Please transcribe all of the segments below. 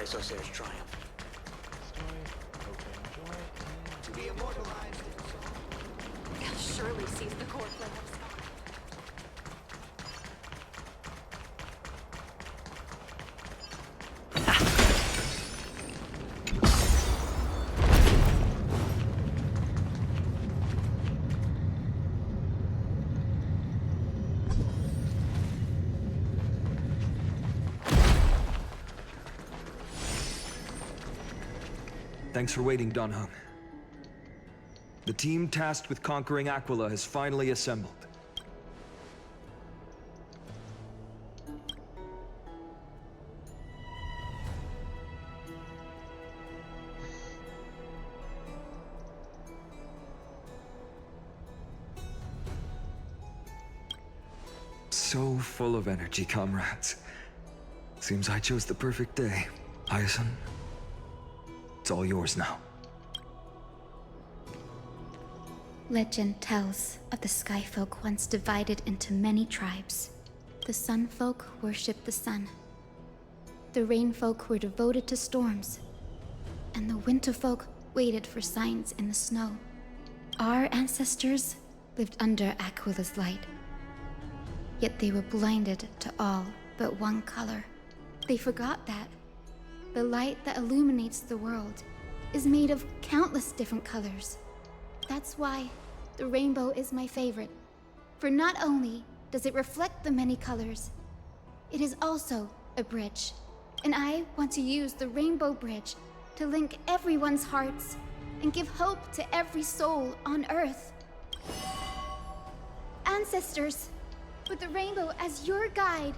Chrysosairs' triumph. To be immortalized. They'll surely seize the core flame of sky. Thanks for waiting, Donhung. The team tasked with conquering Aquila has finally assembled. So full of energy, comrades. Seems I chose the perfect day. Hyacinth, it's all yours now. Legend tells of the Sky Folk once divided into many tribes. The Sun Folk worshipped the sun. The Rain Folk were devoted to storms. And the Winter Folk waited for signs in the snow. Our ancestors lived under Aquila's light. Yet they were blinded to all but one color. They forgot that the light that illuminates the world is made of countless different colors. That's why the rainbow is my favorite. For not only does it reflect the many colors, it is also a bridge. And I want to use the Rainbow Bridge to link everyone's hearts and give hope to every soul on Earth. Ancestors, with the rainbow as your guide,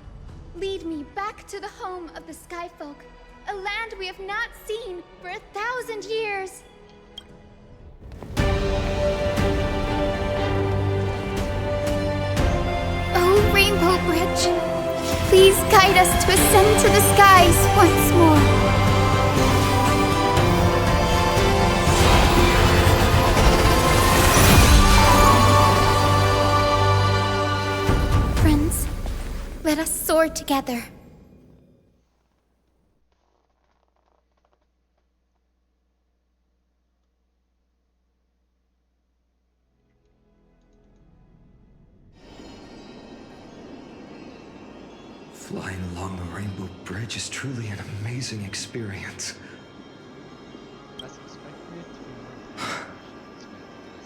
lead me back to the home of the Sky Folk, a land we have not seen for 1,000 years. Oh, Rainbow Bridge, please guide us to ascend to the skies once more. Friends, let us soar together. Flying along the Rainbow Bridge is truly an amazing experience.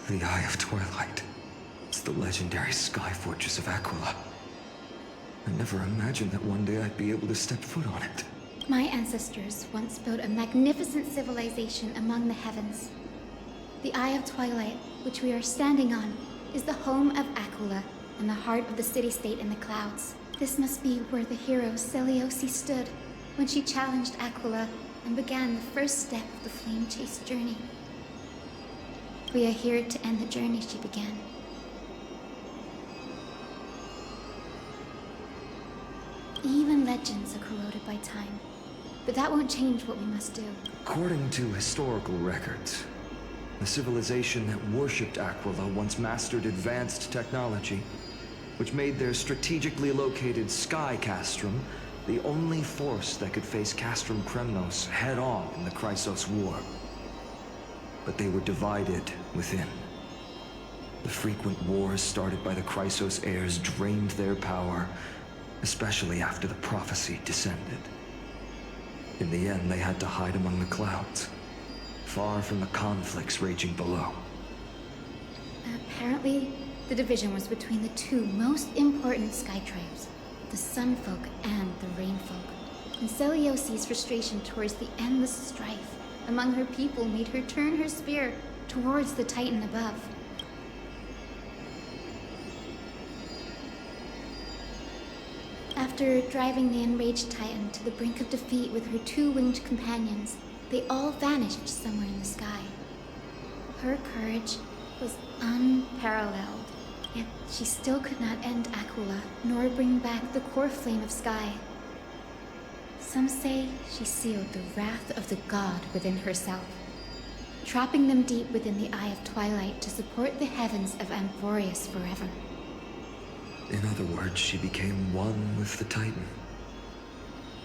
The Eye of Twilight. It's the legendary sky fortress of Aquila. I never imagined that one day I'd be able to step foot on it. My ancestors once built a magnificent civilization among the heavens. The Eye of Twilight, which we are standing on, is the home of Aquila and the heart of the city-state in the clouds. This must be where the hero Seleucus stood when she challenged Aquila and began the first step of the flame chase journey. We are here to end the journey she began. Even legends are corroded by time, but that won't change what we must do. According to historical records, the civilization that worshipped Aquila once mastered advanced technology, which made their strategically located Sky Castrum the only force that could face Castrum Kremnos head-on in the Chrysos War. But they were divided within. The frequent wars started by the Chrysos heirs drained their power, especially after the prophecy descended. In the end, they had to hide among the clouds, far from the conflicts raging below. Apparently, the division was between the two most important sky tribes, the Sun Folk and the Rain Folk. And Seleucus' frustration towards the endless strife among her people made her turn her spear towards the Titan above. After driving the enraged Titan to the brink of defeat with her two-winged companions, they all vanished somewhere in the sky. Her courage was unparalleled. Yet she still could not end Aquila, nor bring back the core flame of sky. Some say she sealed the wrath of the god within herself, trapping them deep within the Eye of Twilight to support the heavens of Amphorius forever. In other words, she became one with the Titan.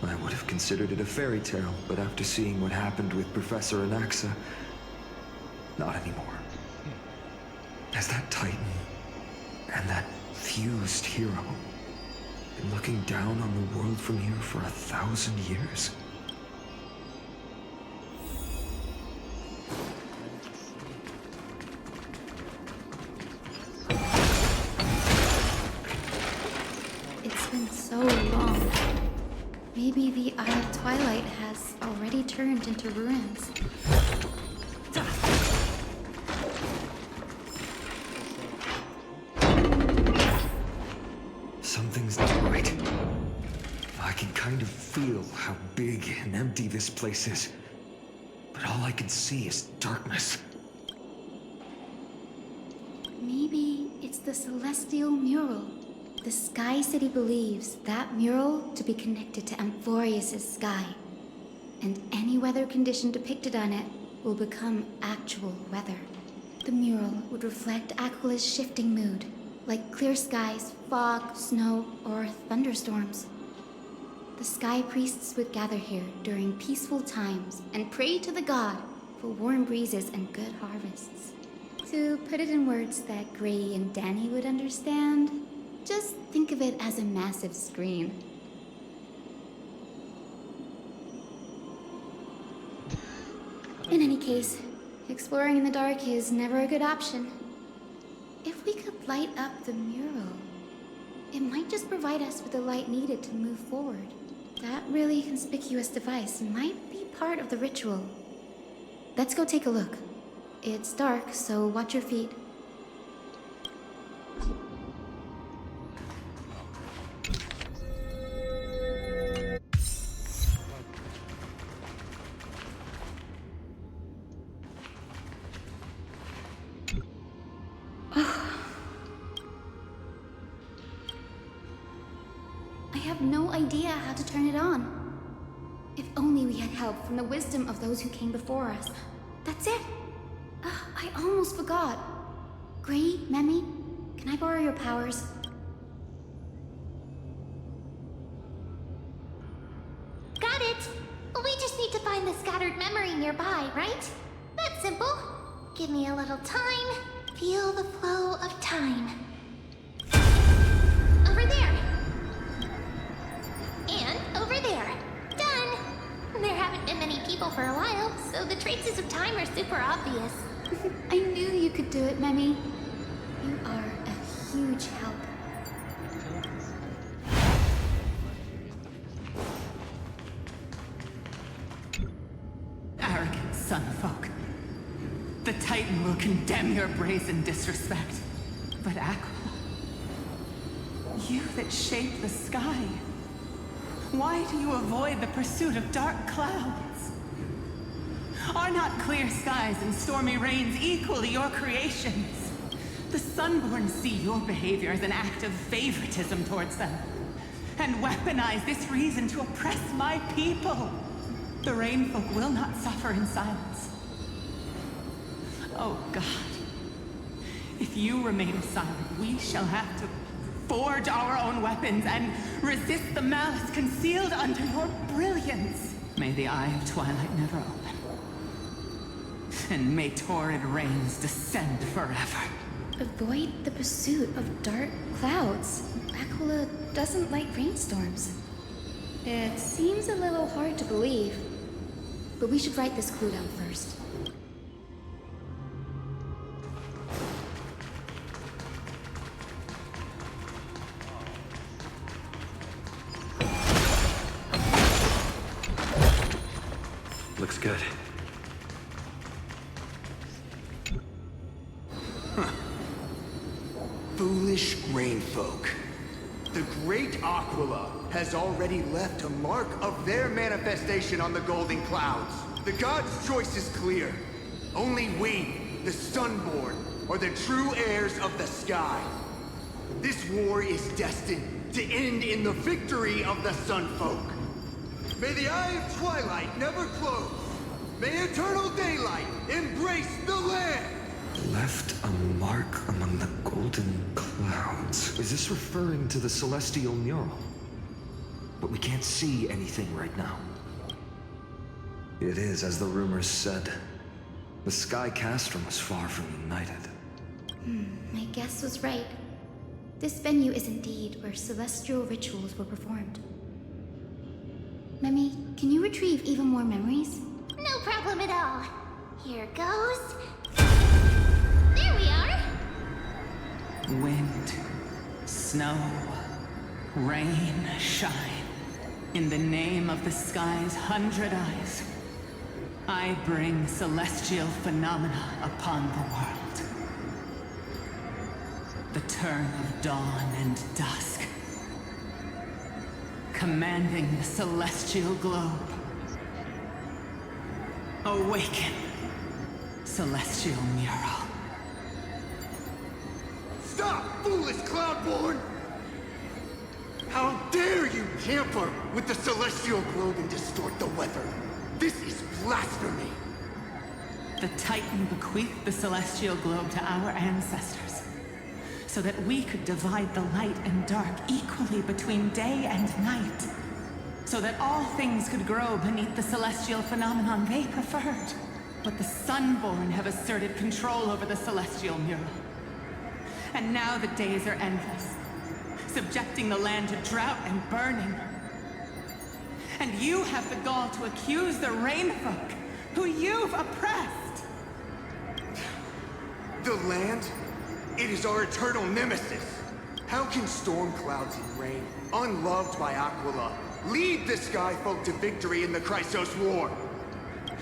I would have considered it a fairy tale, but after seeing what happened with Professor Anaxa, not anymore. As that Titan and that fused hero been looking down on the world from here for 1,000 years? It's been so long. Maybe the Eye of Twilight has already turned into ruins. Something's not right. I can kind of feel how big and empty this place is. But all I can see is darkness. Maybe it's the celestial mural. The Sky City believes that mural to be connected to Amphorius' sky. And any weather condition depicted on it will become actual weather. The mural would reflect Aquila's shifting mood, like clear skies, fog, snow, or thunderstorms. The sky priests would gather here during peaceful times and pray to the god for warm breezes and good harvests. To put it in words that Gray and Danny would understand, just think of it as a massive screen. In any case, exploring in the dark is never a good option. If we could light up the mural, it might just provide us with the light needed to move forward. That really conspicuous device might be part of the ritual. Let's go take a look. It's dark, so watch your feet. I have no idea how to turn it on. If only we had help from the wisdom of those who came before us. That's it. I almost forgot. Gray, Memi, can I borrow your powers? Got it! We just need to find the scattered memory nearby, right? That's simple. Give me a little time. Feel the flow of time. Over there. And over there. Done! There haven't been many people for a while, so the traces of time are super obvious. I knew you could do it, Memi. You are a huge help. Arrogant sunfolk. The Titan will condemn your brazen disrespect. But Aquila, you that shape the sky, why do you avoid the pursuit of dark clouds? Are not clear skies and stormy rains equally your creations? The Sunborn see your behavior as an act of favoritism towards them, and weaponize this reason to oppress my people. The Rainfolk will not suffer in silence. Oh God, if you remain silent, we shall have to forge our own weapons and resist the malice concealed under your brilliance. May the Eye of Twilight never open. And may torrid rains descend forever. Avoid the pursuit of dark clouds. Aquila doesn't like rainstorms. It seems a little hard to believe, but we should write this clue down first. Looks good. Foolish rainfolk. The great Aquila has already left a mark of their manifestation on the golden clouds. The gods' choice is clear. Only we, the Sunborn, are the true heirs of the sky. This war is destined to end in the victory of the Sunfolk. May the Eye of Twilight never close. May eternal daylight embrace the land. Left a mark among the golden clouds. Is this referring to the celestial mural? but we can't see anything right now. It is as the rumors said. The Sky Castrum was far from united. My guess was right. This venue is indeed where celestial rituals were performed. Memi, can you retrieve even more memories? No problem at all. Here goes. There we are. Wind, snow, rain, shine. In the name of the sky's 100 eyes, I bring celestial phenomena upon the world. The turn of dawn and dusk, commanding the celestial globe. Awaken, celestial mural. Stop, foolish Cloudborn! How dare you tamper with the celestial globe and distort the weather? This is blasphemy! The Titan bequeathed the celestial globe to our ancestors, so that we could divide the light and dark equally between day and night, so that all things could grow beneath the celestial phenomenon they preferred. But the Sunborn have asserted control over the celestial mural. And now the days are endless, subjecting the land to drought and burning. And you have the gall to accuse the Rainfolk, who you've oppressed! The land? It is our eternal nemesis! How can storm clouds and rain, unloved by Aquila, lead the Skyfolk to victory in the Chrysos War?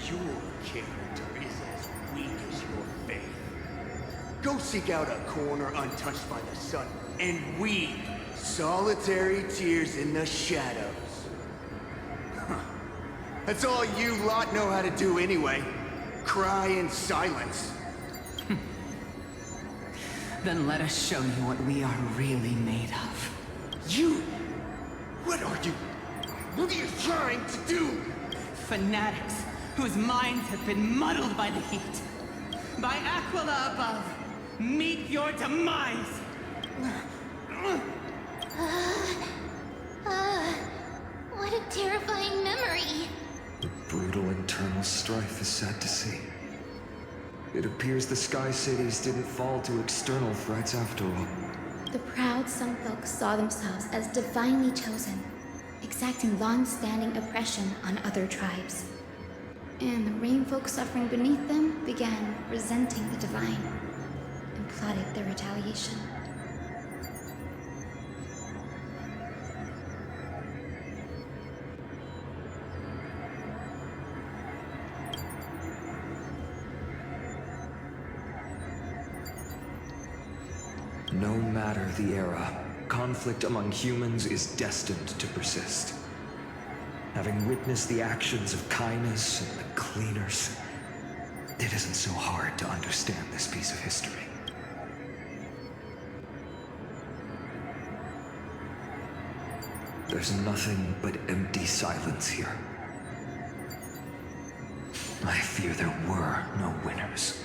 Your character is as weak as your faith. Go seek out a corner untouched by the sun, and weep solitary tears in the shadows. That's all you lot know how to do anyway. Cry in silence. Then let us show you what we are really made of. You? What are you? What are you trying to do? Fanatics whose minds have been muddled by the heat. By Aquila above, meet your demise! What a terrifying memory. The brutal internal strife is sad to see. It appears the Sky Cities didn't fall to external threats after all. The proud Sunfolk saw themselves as divinely chosen, exacting long-standing oppression on other tribes. And the Rainfolk suffering beneath them began resenting the divine and plotted their retaliation. No matter the era, conflict among humans is destined to persist. Having witnessed the actions of Kindness and the Cleaners, it isn't so hard to understand this piece of history. There's nothing but empty silence here. I fear there were no winners.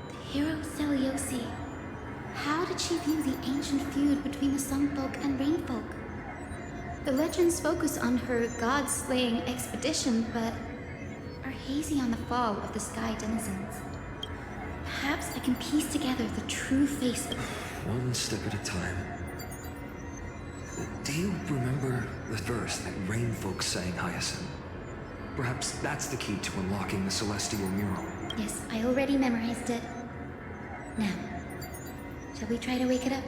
The hero Celiosi. How did she view the ancient feud between the Sunfolk and Rainfolk? The legends focus on her god-slaying expedition, but are hazy on the fall of the Sky Denizens. Perhaps I can piece together the true face of... One step at a time. Do you remember the verse that Rainfolk sang, Hyacinth? Perhaps that's the key to unlocking the celestial mural. Yes, I already memorized it. Now, shall we try to wake it up?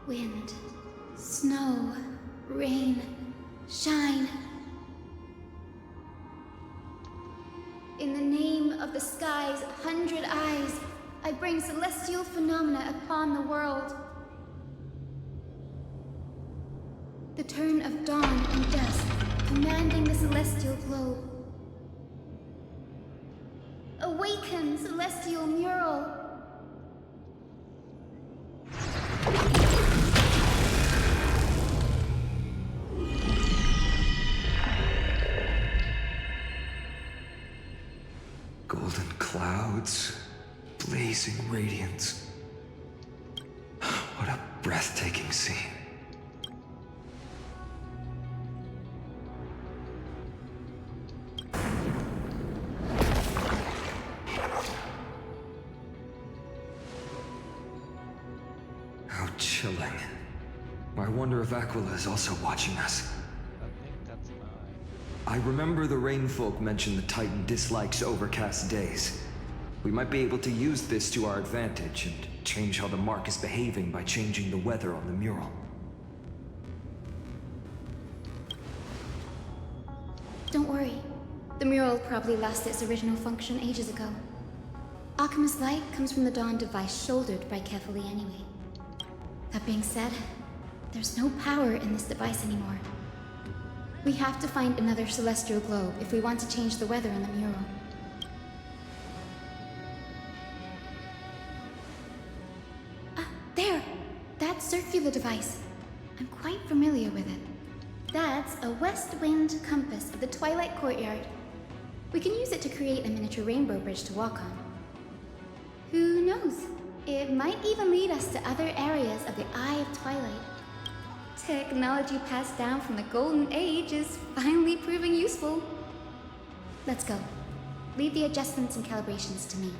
Wind, snow, rain, shine. In the name of the sky's 100 eyes, I bring celestial phenomena upon the world. The turn of dawn and dusk, commanding the celestial globe. Awaken, celestial mural! clouds, blazing radiance. What a breathtaking scene. How chilling. I wonder if Aquila is also watching us. I think that's mine. I remember the Rainfolk mentioned the Titan dislikes overcast days. We might be able to use this to our advantage and change how the mark is behaving by changing the weather on the mural. Don't worry. The mural probably lost its original function ages ago. Alchemist light comes from the Dawn device shouldered by carefully anyway. That being said, there's no power in this device anymore. We have to find another celestial globe if we want to change the weather on the mural. Ah, there! That circular device. I'm quite familiar with it. That's a west wind compass of the Twilight Courtyard. We can use it to create a miniature rainbow bridge to walk on. Who knows? It might even lead us to other areas of the Eye of Twilight. Technology passed down from the Golden Age is finally proving useful. Let's go. Leave the adjustments and calibrations to me.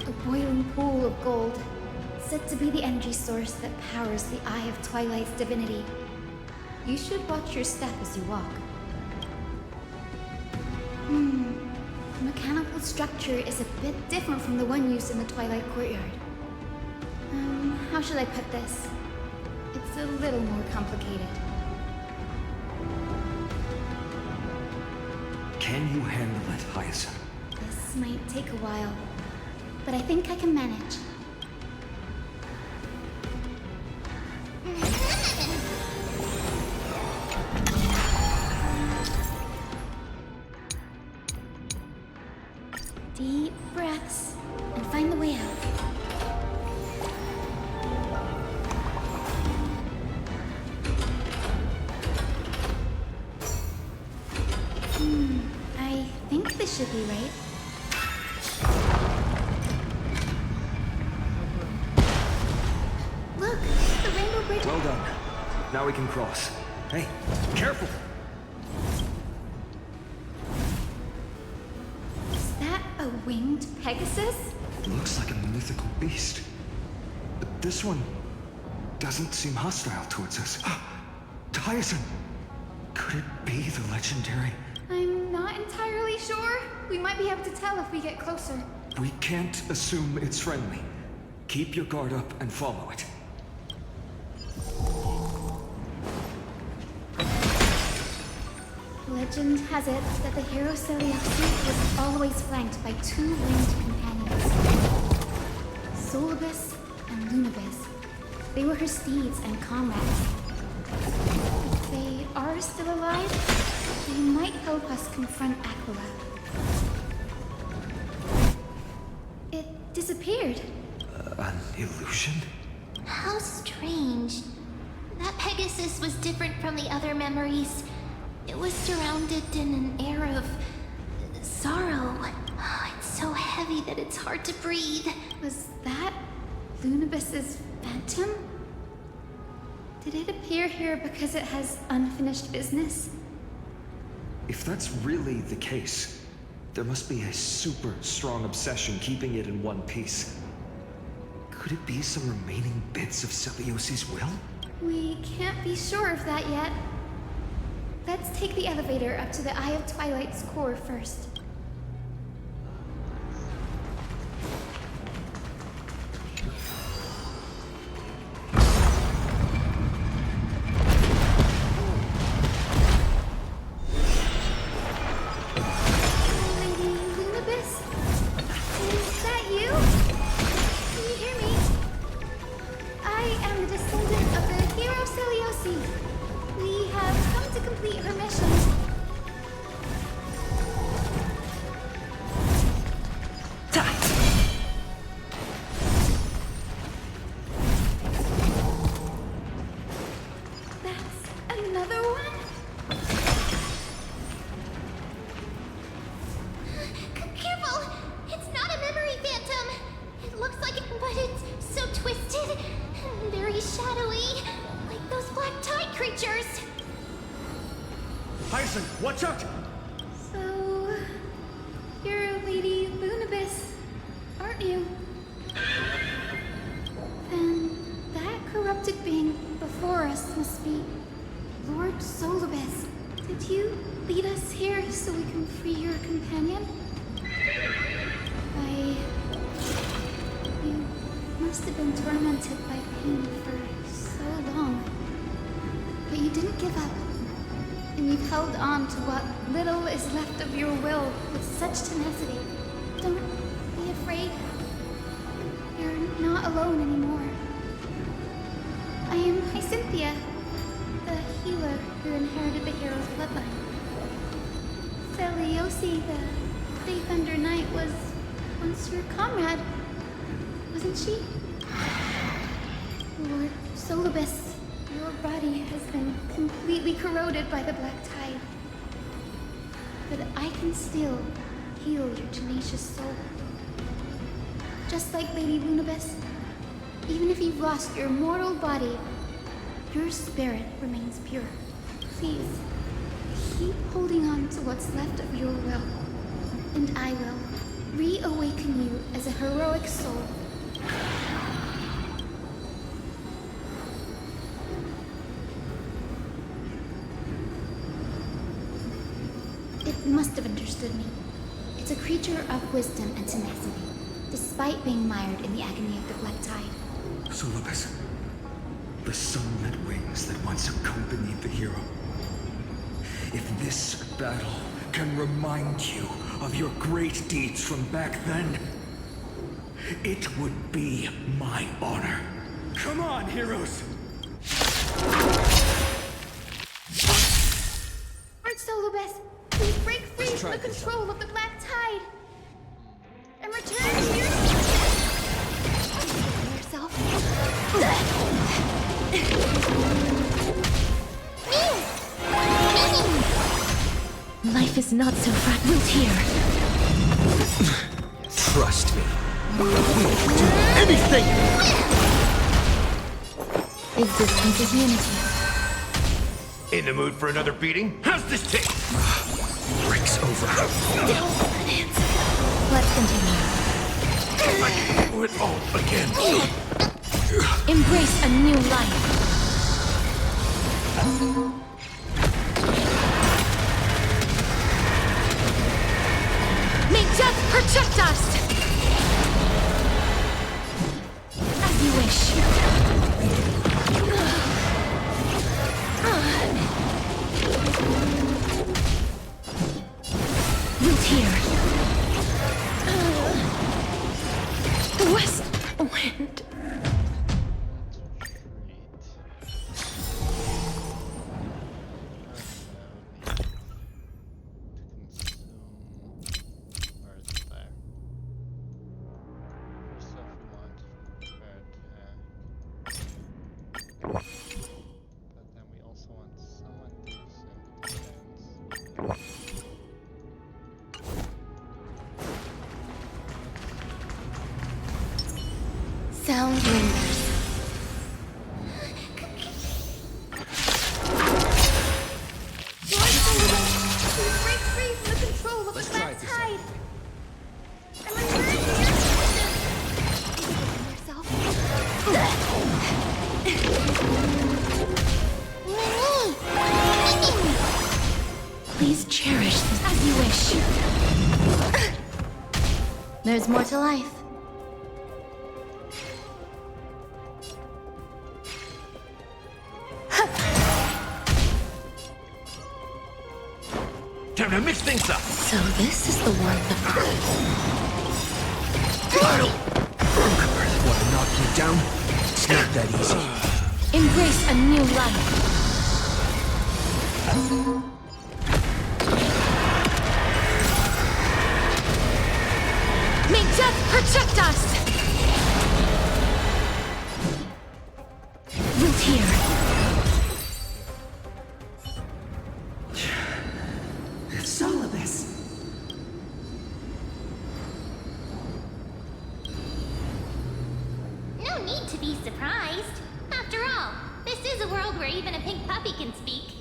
A boiling pool of gold, said to be the energy source that powers the Eye of Twilight's divinity. You should watch your step as you walk. The mechanical structure is a bit different from the one used in the Twilight Courtyard. How should I put this? It's a little more complicated. Can you handle it, Hyacinth? This might take a while, but I think I can manage. Deep breaths and find the way out. I think this should be right. Look, the rainbow bridge. Well done. Now we can cross. Hey, careful! Is that a winged Pegasus? Looks like a mythical beast. But this one doesn't seem hostile towards us. Hyacinth! Could it be the legendary? I'm not entirely sure. We might be able to tell if we get closer. We can't assume it's friendly. Keep your guard up and follow it. Legend has it that the hero Celiaxi was always flanked by two winged companions. Solibus and Lunibus. They were her steeds and comrades. If they are still alive, they might help us confront Aquila. It disappeared. An illusion? How strange. That Pegasus was different from the other memories. It was surrounded in an air of sorrow. It's so heavy that it's hard to breathe. Was that Lunibus's phantom? Did it appear here because it has unfinished business? If that's really the case, there must be a super strong obsession keeping it in one piece. Could it be some remaining bits of Celiosi's will? We can't be sure of that yet. Let's take the elevator up to the Eye of Twilight's core first. Lady Lunibus? Is that you? Can you hear me? I am the descendant of the hero Celiosi. We have come to complete her mission. Hyacinth, watch out! So, you're Lady Lunabis, aren't you? Then that corrupted being before us must be Lord Solibus. Did you lead us here so we can free your companion? You must have been tormented by pain for so long. But you didn't give up. And you've held on to what little is left of your will with such tenacity. Don't be afraid. You're not alone anymore. I am Hyacinthia, the healer who inherited the hero's bloodline. Celiosi, the Faith Under Knight, was once your comrade, wasn't she? Lord Solibus, your body has been completely corroded by the black tide. But I can still heal your tenacious soul. Just like Lady Lunabis, even if you've lost your mortal body, your spirit remains pure. Please, keep holding on to what's left of your will, and I will reawaken you as a heroic soul. It must have understood me. It's a creature of wisdom and tenacity, despite being mired in the agony of the black tide. Solibus, the sunlit wings that once accompanied the hero. If this battle can remind you of your great deeds from back then, it would be my honor. Come on, heroes! Lord Solibus, please break free from the control of the black tide and return to yourself. Life is not so fragile here. Trust me. We'll do anything! Existence is unity. In the mood for another beating? How's this take? Breaks over. Let's continue. I can do it all again. Embrace a new life. May death protect us! As you wish. Root here. The west wind. Sound lingers. Lord Solibus, please break free from the control of the black tide and return to yourself. Please cherish this as you wish. There's more to life. Time to mix things up. So this is the one Want to knock you down? It's not that easy. Embrace a new life. May death protect us! Root here. It's Solibus. No need to be surprised. After all, this is a world where even a pink puppy can speak.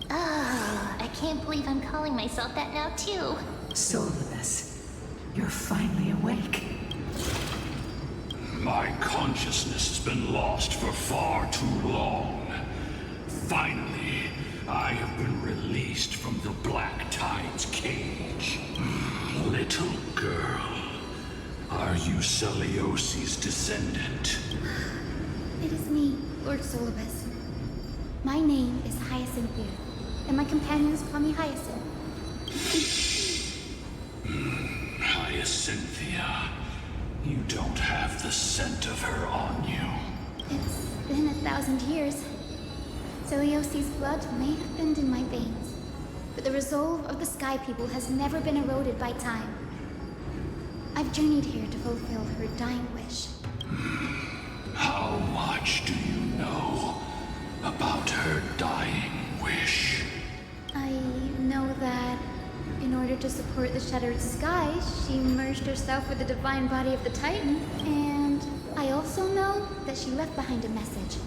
Oh, can't believe I'm calling myself that now, too. Solidus, you're finally awake. My consciousness has been lost for far too long. Finally, I have been released from the Black Tide's cage. Little girl, are you Celiosi's descendant? It is me, Lord Solibus. My name is Hyacinthia, and my companions call me Hyacinth. Hyacinthia, you don't have the scent of her on you. It's been 1,000 years. Celiosi's blood may have thinned in my veins, but the resolve of the Sky People has never been eroded by time. I've journeyed here to fulfill her dying wish. How much do you know about her dying wish? I know that in order to support the shattered sky, she merged herself with the divine body of the Titan. And I also know that she left behind a message,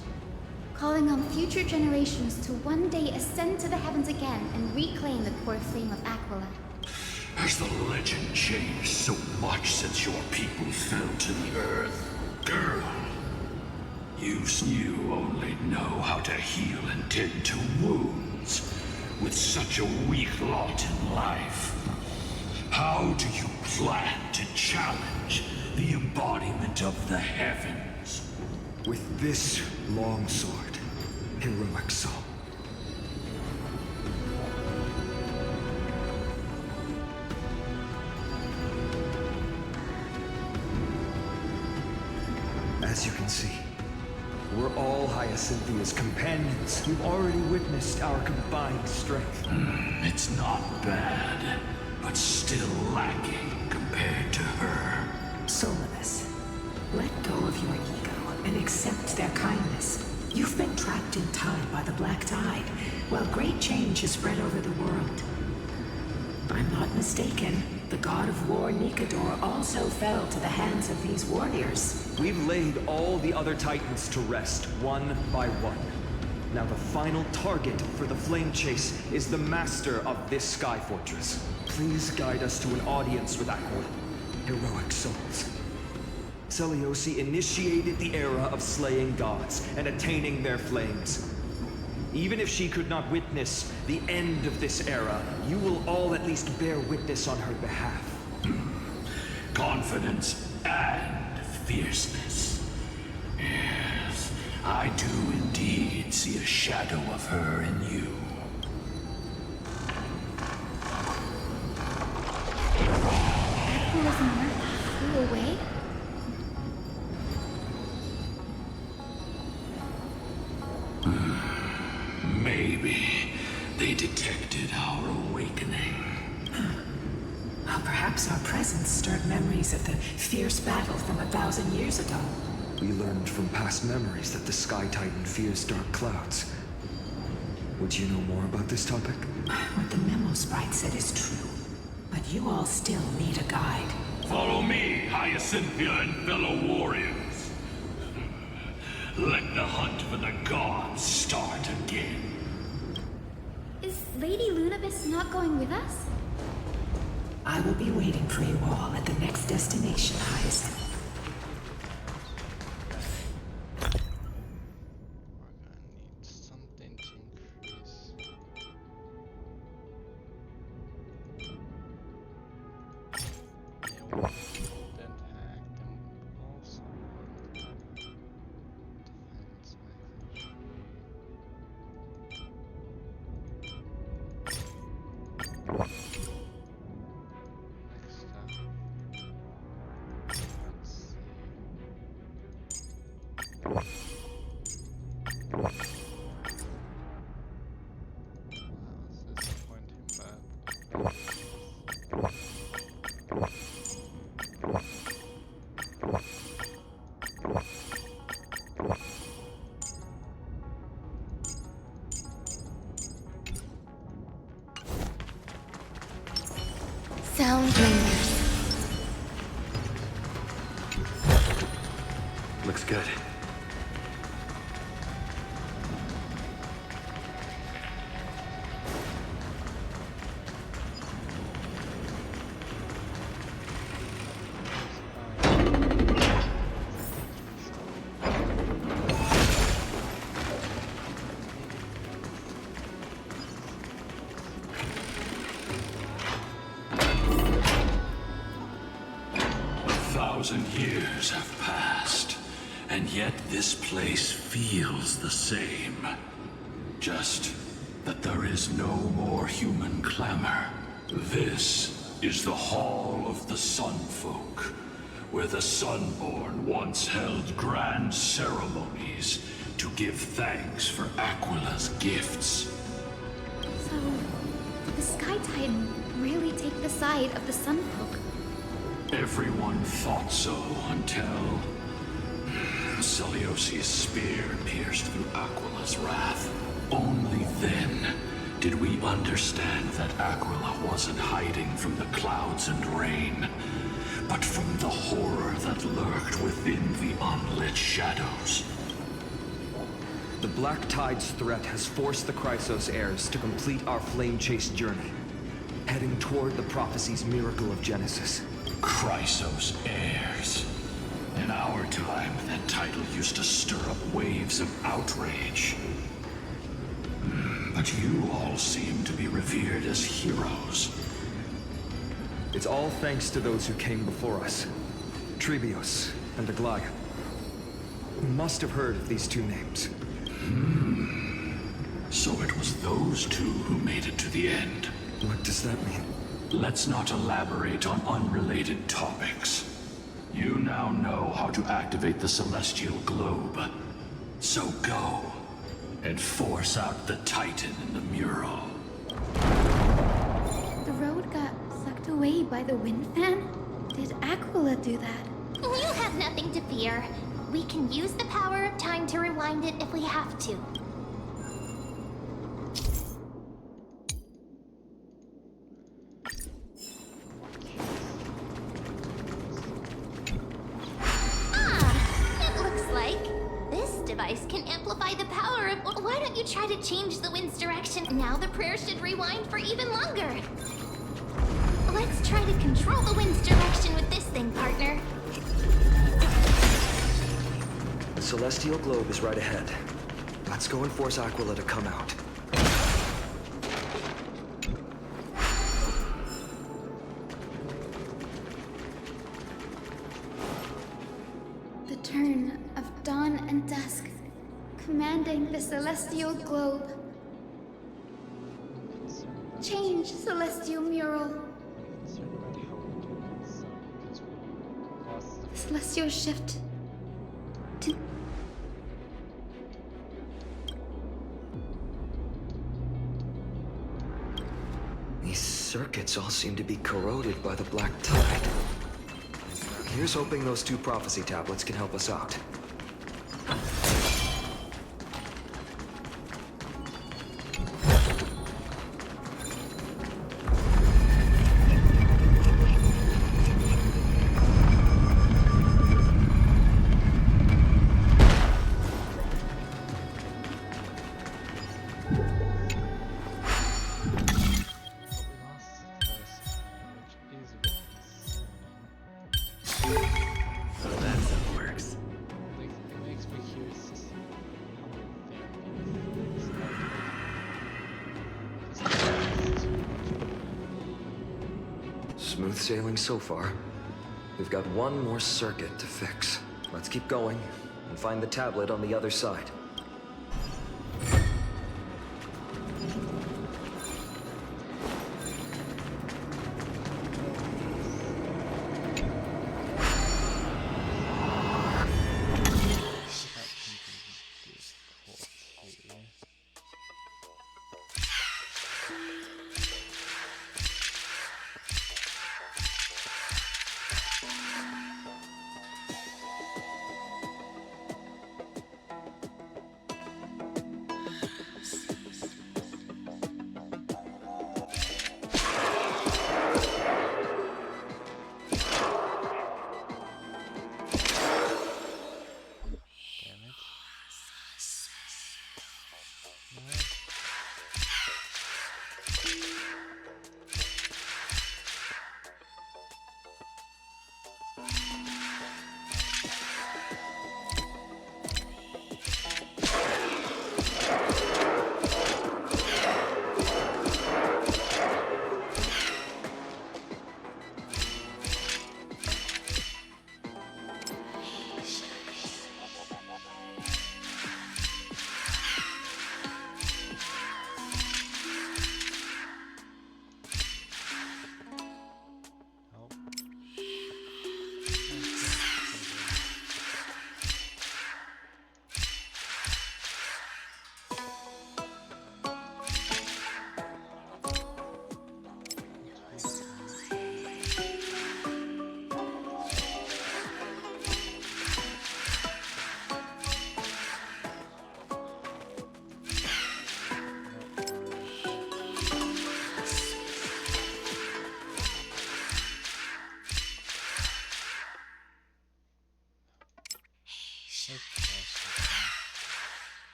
calling on future generations to one day ascend to the heavens again and reclaim the core flame of Aquila. Has the legend changed so much since your people fell to the earth? Girl, you only know how to heal and tend to wounds. With such a weak lot in life, how do you plan to challenge the embodiment of the heavens? With this longsword, heroic soul. As you can see, we're all Hyacinthia's companions. You've already witnessed our combined strength. It's not bad, but still lacking compared to her. Solidus, let go of your ego and accept their kindness. You've been trapped in time by the Black Tide, while great change has spread over the world. I'm not mistaken. The god of war, Nikador, also fell to the hands of these warriors. We've laid all the other Titans to rest, one by one. Now the final target for the flame chase is the master of this sky fortress. Please guide us to an audience with Aquila. Heroic souls. Celiosi initiated the era of slaying gods and attaining their flames. Even if she could not witness the end of this era, you will all at least bear witness on her behalf. Confidence and fierceness. Yes, I do indeed see a shadow of her in you. Aquila's mirth flew away? Maybe they detected our awakening. Well, perhaps our presence stirred memories of the fierce battle from 1,000 years ago. We learned from past memories that the Sky Titan fears dark clouds. Would you know more about this topic? What the memo sprite said is true, but you all still need a guide. Follow me, Hyacinthia and fellow warriors. Let the hunt for the gods start again. Is Lady Lunabis not going with us? I will be waiting for you all at the next destination, Hyacinth. We're gonna need something to increase. Yeah, we then hack them also want defense measures. Next up, defense 2,000 years have passed, and yet this place feels the same. Just that there is no more human clamor. This is the Hall of the Sun Folk, where the Sunborn once held grand ceremonies to give thanks for Aquila's gifts. So, did the Sky Titan really take the side of the Sun Folk? Everyone thought so until Celiosi's spear pierced through Aquila's wrath. Only then did we understand that Aquila wasn't hiding from the clouds and rain, but from the horror that lurked within the unlit shadows. The Black Tide's threat has forced the Chrysos heirs to complete our flame-chased journey, heading toward the prophecy's miracle of Genesis. Chrysos heirs. In our time, that title used to stir up waves of outrage. But you all seem to be revered as heroes. It's all thanks to those who came before us. Trebios and Aglaia. You must have heard of these two names. So it was those two who made it to the end. What does that mean? Let's not elaborate on unrelated topics. You now know how to activate the celestial globe. So go and force out the Titan in the mural. The road got sucked away by the wind fan? Did Aquila do that? You have nothing to fear. We can use the power of time to rewind it if we have to. It looks like this device can amplify the power of... Why don't you try to change the wind's direction? Now the prayer should rewind for even longer. Let's try to control the wind's direction with this thing, partner. The celestial globe is right ahead. Let's go and force Aquila to come out. The turn of dawn and dusk, commanding the celestial globe. Change, celestial mural. Concerned about how we're doing this, because we lost the Celestial shift. These circuits all seem to be corroded by the Black Tide. Here's hoping those two prophecy tablets can help us out. Smooth sailing so far. We've got one more circuit to fix. Let's keep going and find the tablet on the other side.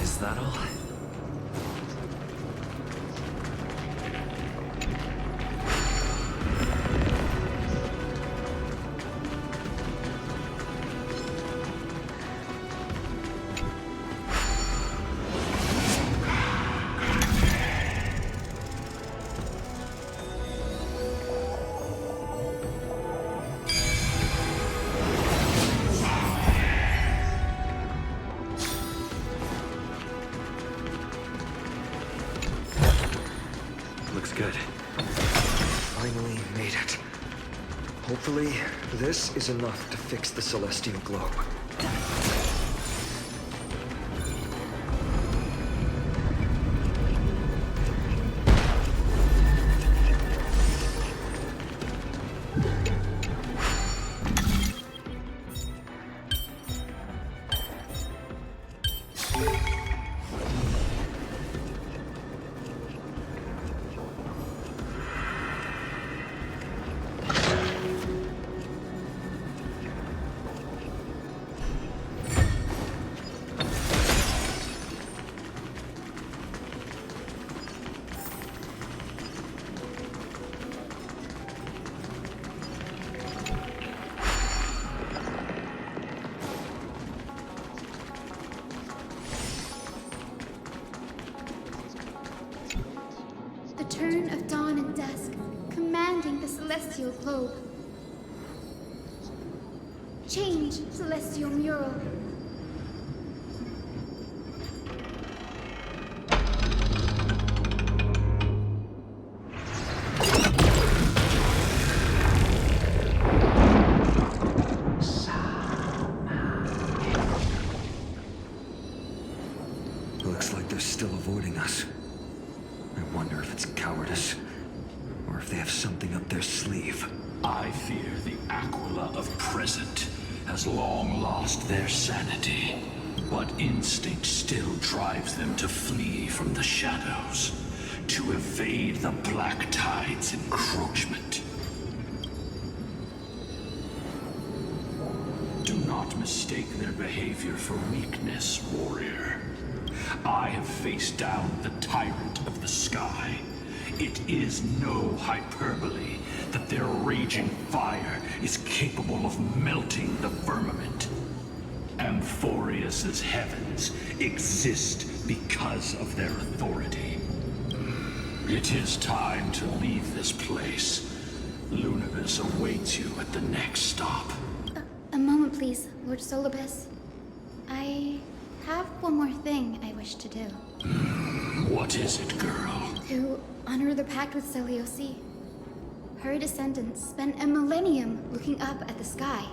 Is that all? Looks good. Finally made it. Hopefully, this is enough to fix the celestial globe. The turn of dawn and dusk, commanding the celestial globe. Change, celestial mural. Looks like they're still avoiding us. I wonder if it's cowardice, or if they have something up their sleeve. I fear the Aquila of present has long lost their sanity, but instinct still drives them to flee from the shadows, to evade the Black Tide's encroachment. Do not mistake their behavior for weakness, warrior. I have faced down the tyrant of the sky. It is no hyperbole that their raging fire is capable of melting the firmament. Amphorius's heavens exist because of their authority. It is time to leave this place. Lunavis awaits you at the next stop. A moment, please, Lord Solibus. I have one more thing I wish to do. What is it, girl? To honor the pact with Selioci. Her descendants spent a millennium looking up at the sky.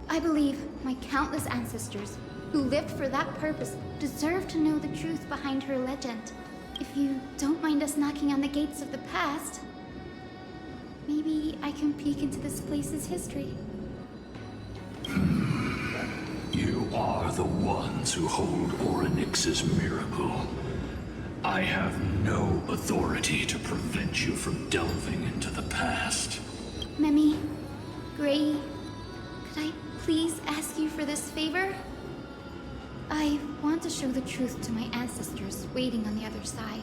I believe my countless ancestors who lived for that purpose deserve to know the truth behind her legend. If you don't mind us knocking on the gates of the past, maybe I can peek into this place's history. You are the ones who hold Orynyx's miracle. I have no authority to prevent you from delving into the past. Memi, Gray, could I please ask you for this favor? I want to show the truth to my ancestors waiting on the other side.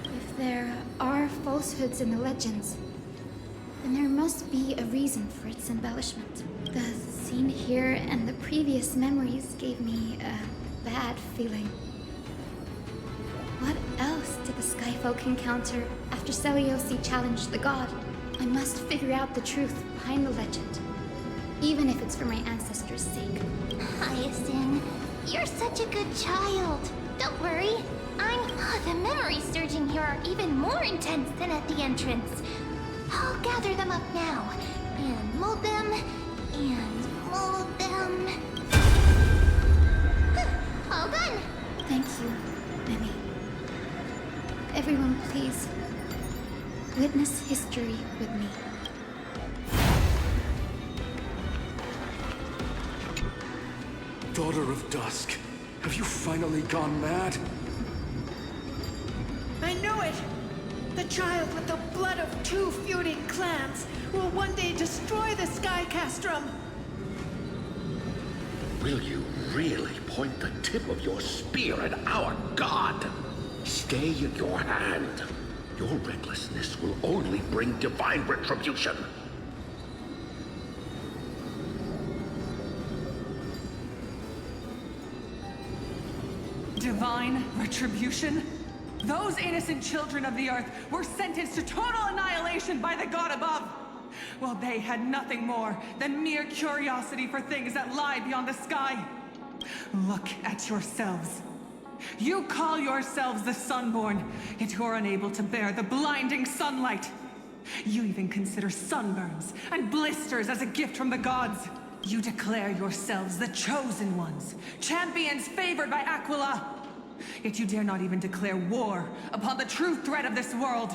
If there are falsehoods in the legends, then there must be a reason for its embellishment. The scene here and the previous memories gave me a bad feeling. What else did the Skyfolk encounter after Selioci challenged the god? I must figure out the truth behind the legend, even if it's for my ancestors' sake. Hyacinth, you're such a good child. Don't worry, I'm The memories surging here are even more intense than at the entrance. I'll gather them up now, and mold them, and mold them. All done! Thank you, Mimi. Everyone, please. Witness history with me. Daughter of Dusk, have you finally gone mad? I knew it! The child with the blood of two feuding clans will one day destroy the Sky Castrum! Will you really point the tip of your spear at our god? Stay in your hand. Your recklessness will only bring divine retribution. Divine retribution? Those innocent children of the Earth were sentenced to total annihilation by the god above. Well, they had nothing more than mere curiosity for things that lie beyond the sky. Look at yourselves. You call yourselves the Sunborn, yet you're unable to bear the blinding sunlight. You even consider sunburns and blisters as a gift from the gods. You declare yourselves the chosen ones, champions favored by Aquila. Yet you dare not even declare war upon the true threat of this world.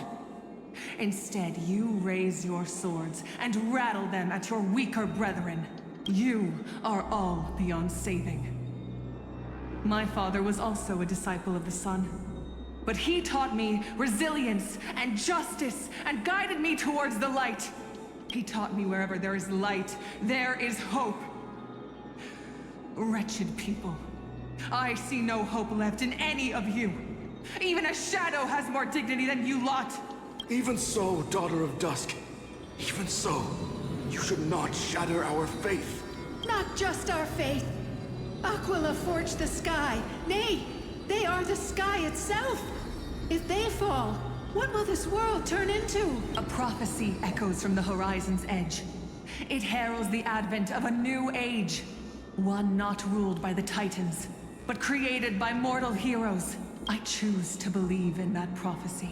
Instead, you raise your swords and rattle them at your weaker brethren. You are all beyond saving. My father was also a disciple of the sun, but he taught me resilience and justice and guided me towards the light. He taught me wherever there is light, there is hope. Wretched people, I see no hope left in any of you. Even a shadow has more dignity than you lot. Even so, Daughter of Dusk, even so, you should not shatter our faith. Not just our faith. Aquila forged the sky. Nay, they are the sky itself. If they fall, what will this world turn into? A prophecy echoes from the horizon's edge. It heralds the advent of a new age. One not ruled by the Titans, but created by mortal heroes. I choose to believe in that prophecy.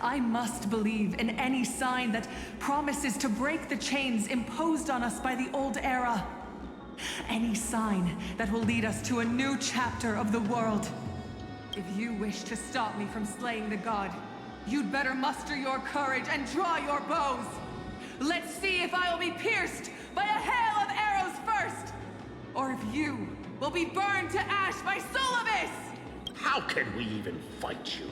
I must believe in any sign that promises to break the chains imposed on us by the old era. Any sign that will lead us to a new chapter of the world. If you wish to stop me from slaying the god, you'd better muster your courage and draw your bows. Let's see if I will be pierced by a hail of arrows first, or if you will be burned to ash by Solibus! How can we even fight you?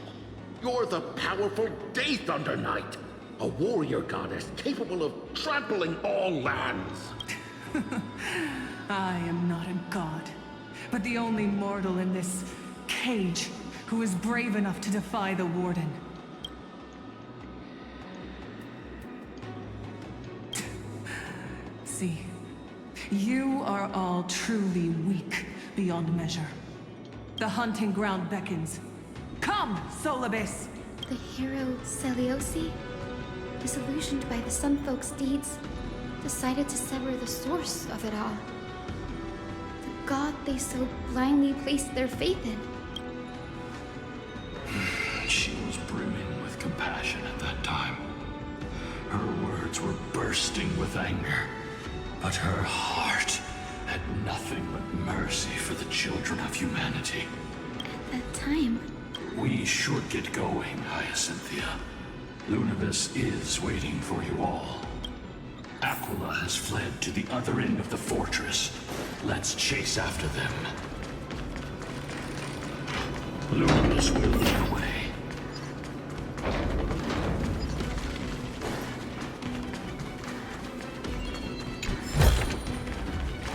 You're the powerful Day Thunder Knight, a warrior goddess capable of trampling all lands. I am not a god, but the only mortal in this cage who is brave enough to defy the Warden. See, you are all truly weak beyond measure. The hunting ground beckons. Come, Solibus! The hero Celiosi, disillusioned by the Sunfolk's deeds, decided to sever the source of it all. The god they so blindly placed their faith in. She was brimming with compassion at that time. Her words were bursting with anger, but her heart had nothing but mercy for the children of humanity. At that time, We should get going, Hyacinthia. Lunavis is waiting for you all. Aquila has fled to the other end of the fortress. Let's chase after them. Lunavis will lead the way.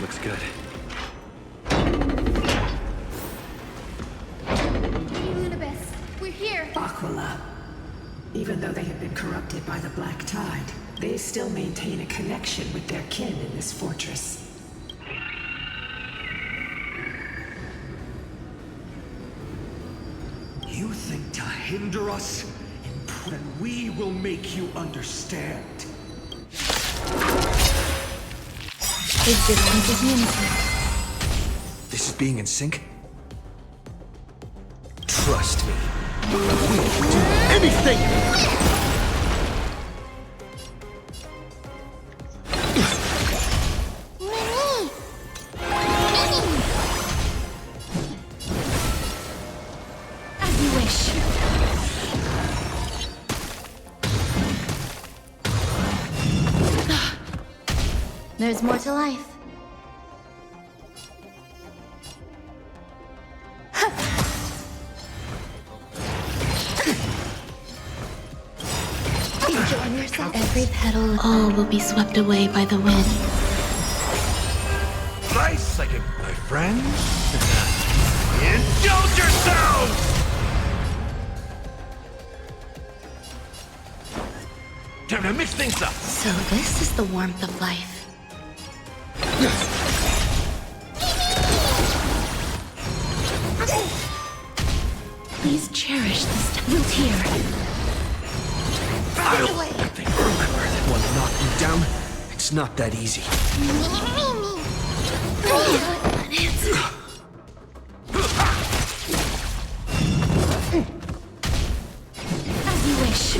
Looks good. Lady Lunabis, we're here. Aquila. Even though they have been corrupted by the Black Tide, they still maintain a connection with their kin in this fortress. You think to hinder us? Then we will make you understand. Is this insignificant? This is being in sync? Trust me, Anything! As you wish. There's more to life. Enjoying yourself? Every petal, all will be swept away by the wind. Nice second, my friends. Indulge yourselves! Time to mix things up. So this is the warmth of life. Please cherish this wilt here. I'll let the earthquake that one knock you down. It's not that easy. As you wish.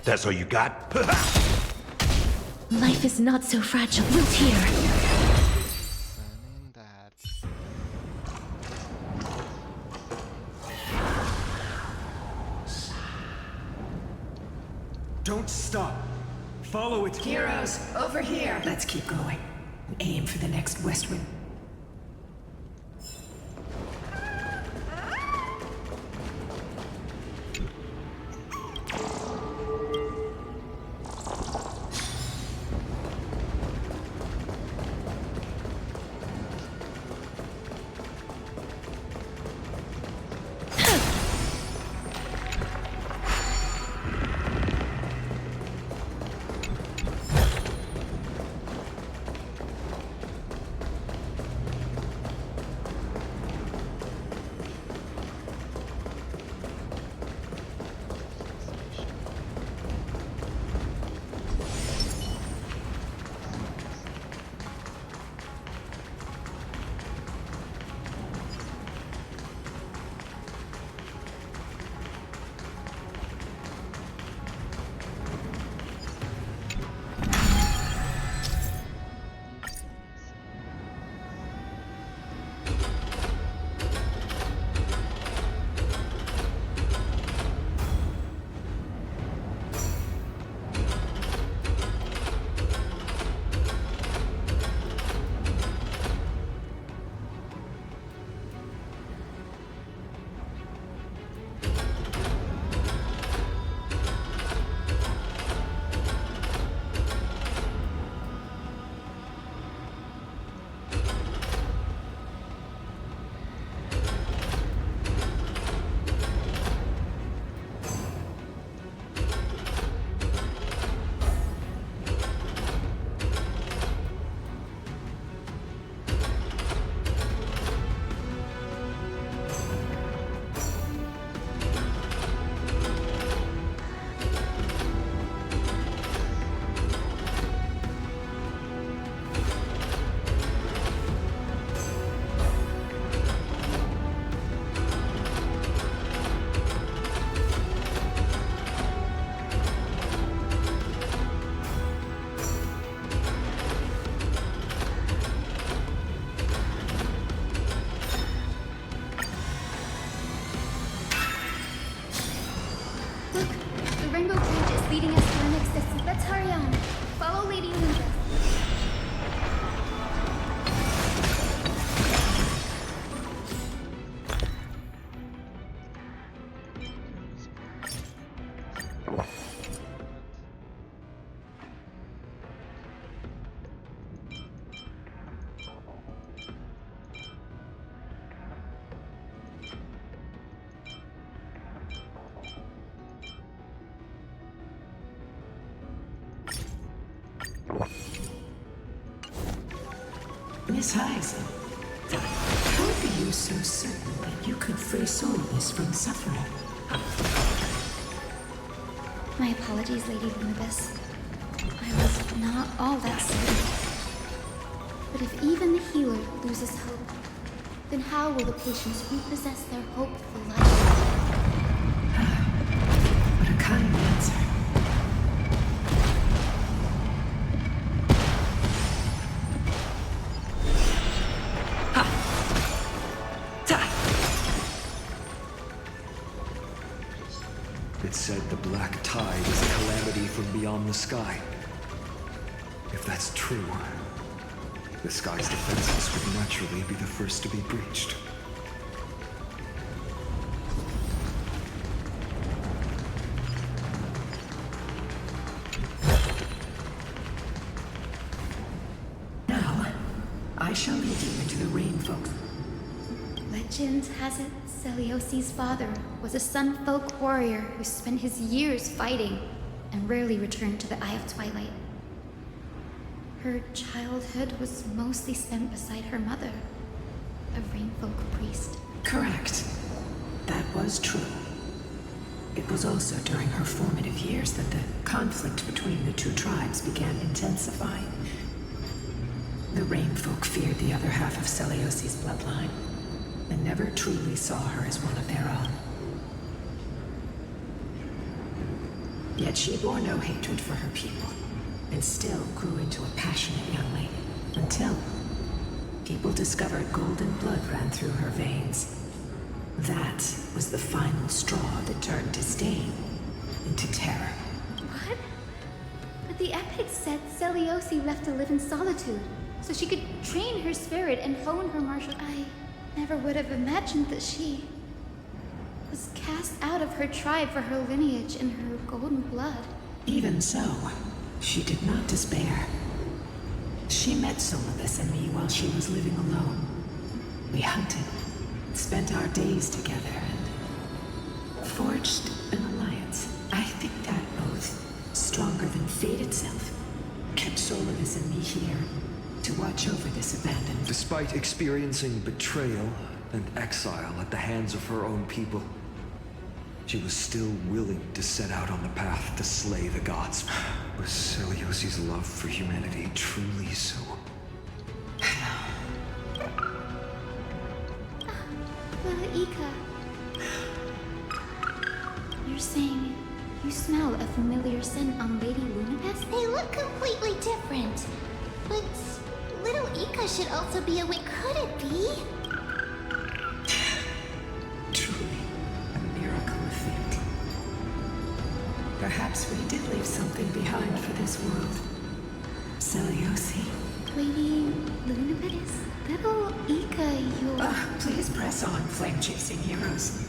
That's all you got? Life is not so fragile. Wilt here. Sending that. Don't stop. Follow it. Heroes, over here. Let's keep going. Aim for the next westwind. leading us to the next exit. Let's hurry on. Follow Lady Ninja. Miss Heisen, how are you so certain that you could free Soulless from suffering? My apologies, Lady Lunibus. I was not all that certain. But if even the healer loses hope, then how will the patients repossess their hope for life? It said the black tide is a calamity from beyond the sky. If that's true, the sky's defenses would naturally be the first to be breached. Now, I shall lead you into the Rain Folk. Legend has it Celiosi's father was a Sun Folk warrior who spent his years fighting and rarely returned to the Eye of Twilight. Her childhood was mostly spent beside her mother, a Rain Folk priest. Correct. That was true. It was also during her formative years that the conflict between the two tribes began intensifying. The Rain Folk feared the other half of Celiosi's bloodline, and never truly saw her as one of their own. Yet she bore no hatred for her people, and still grew into a passionate young lady, until people discovered golden blood ran through her veins. That was the final straw that turned disdain into terror. What? But the epic said Celiosi left to live in solitude, so she could train her spirit and hone her martial... I never would have imagined that she was cast out of her tribe for her lineage and her golden blood. Even so, she did not despair. She met Solidus and me while she was living alone. We hunted, spent our days together, and forged an alliance. I think that oath, stronger than fate itself, kept Solidus and me here to watch over this abandoned... Despite experiencing betrayal and exile at the hands of her own people, she was still willing to set out on the path to slay the gods. Was Celiosi's love for humanity truly so? Ika. You're saying you smell a familiar scent on Lady Lunapest? They look completely different. But little Ika should also be awake. Could it be? Truly, a miracle of fate. Perhaps we did leave something behind for this world. Celiosi. Lady Lunapest? Little Ika, you... Please press on, flame-chasing heroes.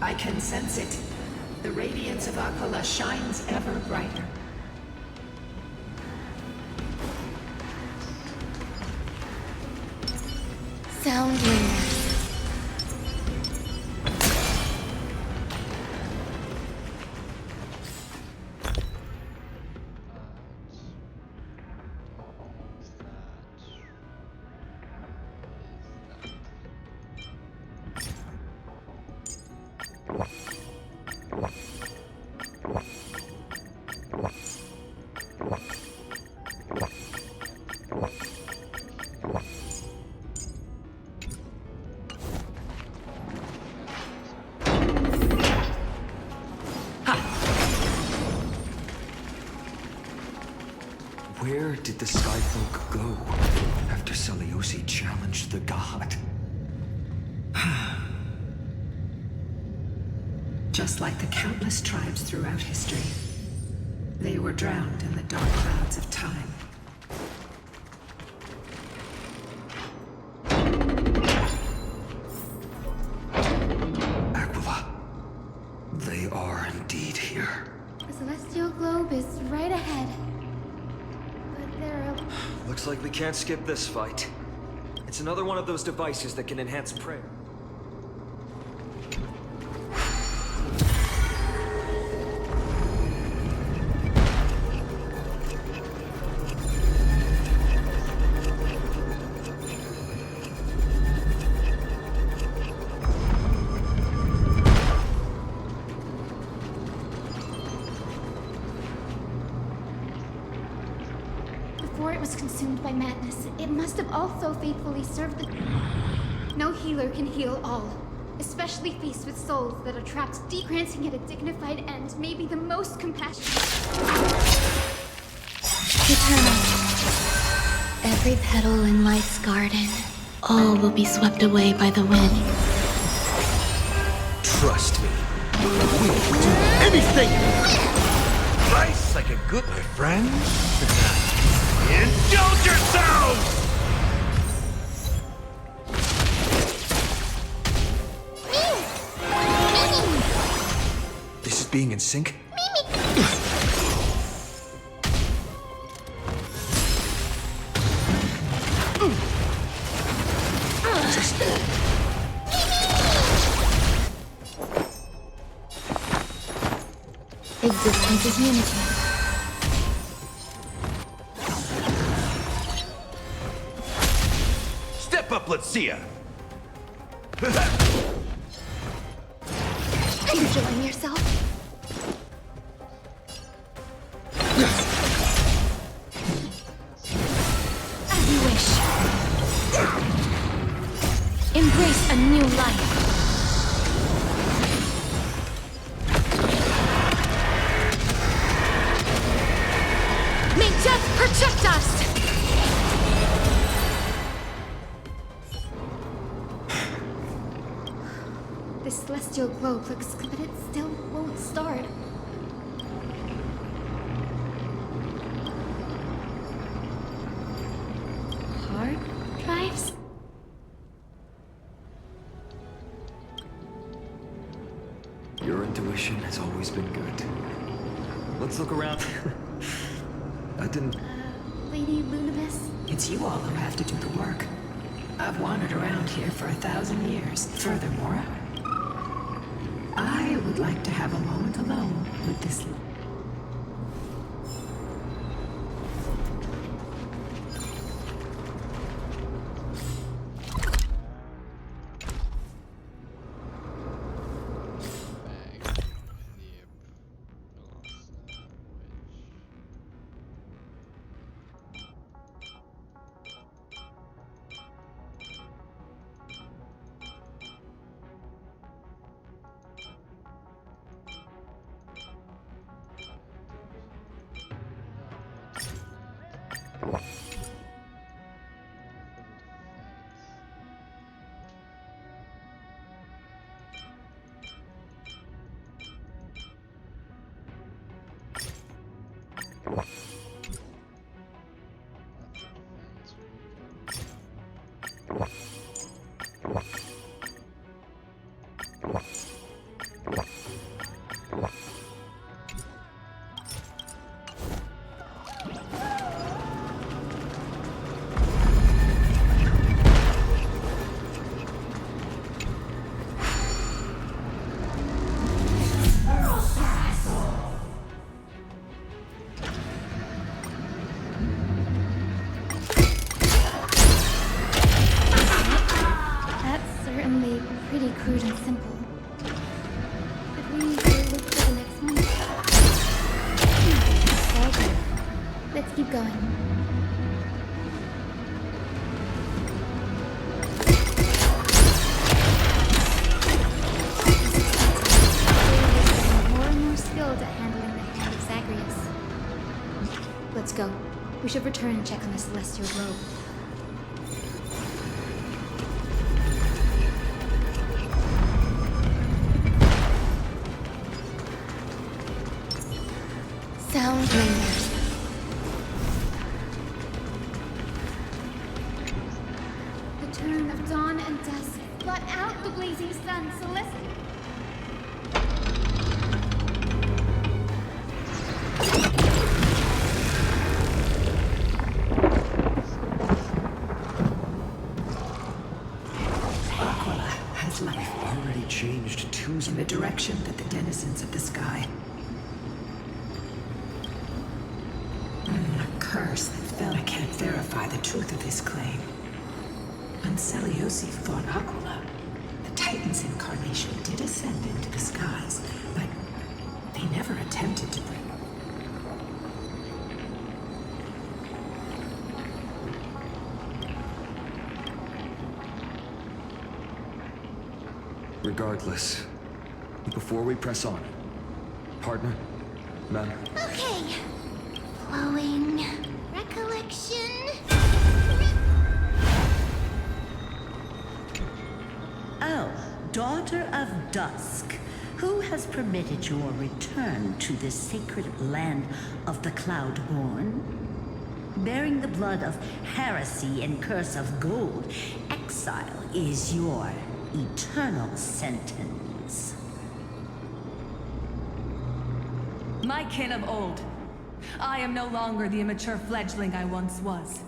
I can sense it. The radiance of Aquila shines ever brighter. Soundlings. Where did the Skyfolk go after Celiosi challenged the god? Just like the countless tribes throughout history, they were drowned in the dark clouds of time. Aquila, they are indeed here. The celestial globe is right ahead. But there are... Looks like we can't skip this fight. It's another one of those devices that can enhance prayer. Before it was consumed by madness, it must have also faithfully served the... No healer can heal all, especially faced with souls that are trapped deep. Granting it a dignified end may be the most compassionate. Eternal. Every petal in life's garden, all will be swept away by the wind. Trust me. We will do these things! Rice like a good, my friends. Indulge yourselves! This is being in sync? Existence is unity. Step up, let's see ya. Enjoying yourself? As you wish. Embrace a new life. May death protect us! This celestial globe looks good, but it still won't start. Hard drives? Your intuition has always been good. Let's look around. I didn't... Lady Lunibus? It's you all who have to do the work. I've wandered around here for 1,000 years. Furthermore, I would like to have a moment alone with this. Crude and simple. Could we go look for the next one? Okay. Let's keep going. More and more skilled at handling the hand of Zagreus. Let's go. We should return and check on the celestial globe. Sound lingers. The turn of dawn and dusk blot out the blazing sun, Celestial. Aquila has life Already changed Tuesday. in the direction that the denizens of the sky. A curse that fell. I can't verify the truth of this claim. Anseliosi thought Aquila, the Titan's incarnation, did ascend into the skies, but they never attempted to bring. Regardless, before we press on, partner, ma'am. Okay. Flowing recollection. Oh, daughter of dusk. Who has permitted your return to this sacred land of the Cloudborn? Bearing the blood of heresy and curse of gold, exile is your eternal sentence. My kin of old, I am no longer the immature fledgling I once was.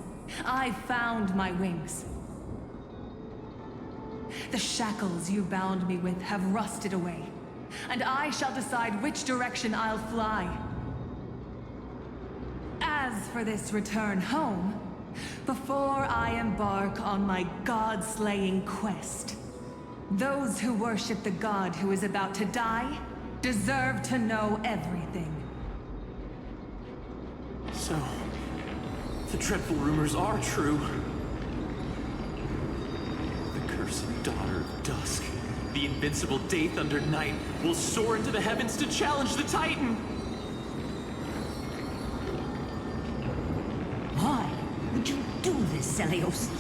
I found my wings. The shackles you bound me with have rusted away, and I shall decide which direction I'll fly. As for this return home, before I embark on my god-slaying quest, those who worship the god who is about to die deserve to know everything. So, the dreadful rumors are true. The cursed daughter of dusk, the invincible day thunder knight, will soar into the heavens to challenge the Titan! Why would you do this, Seliosi?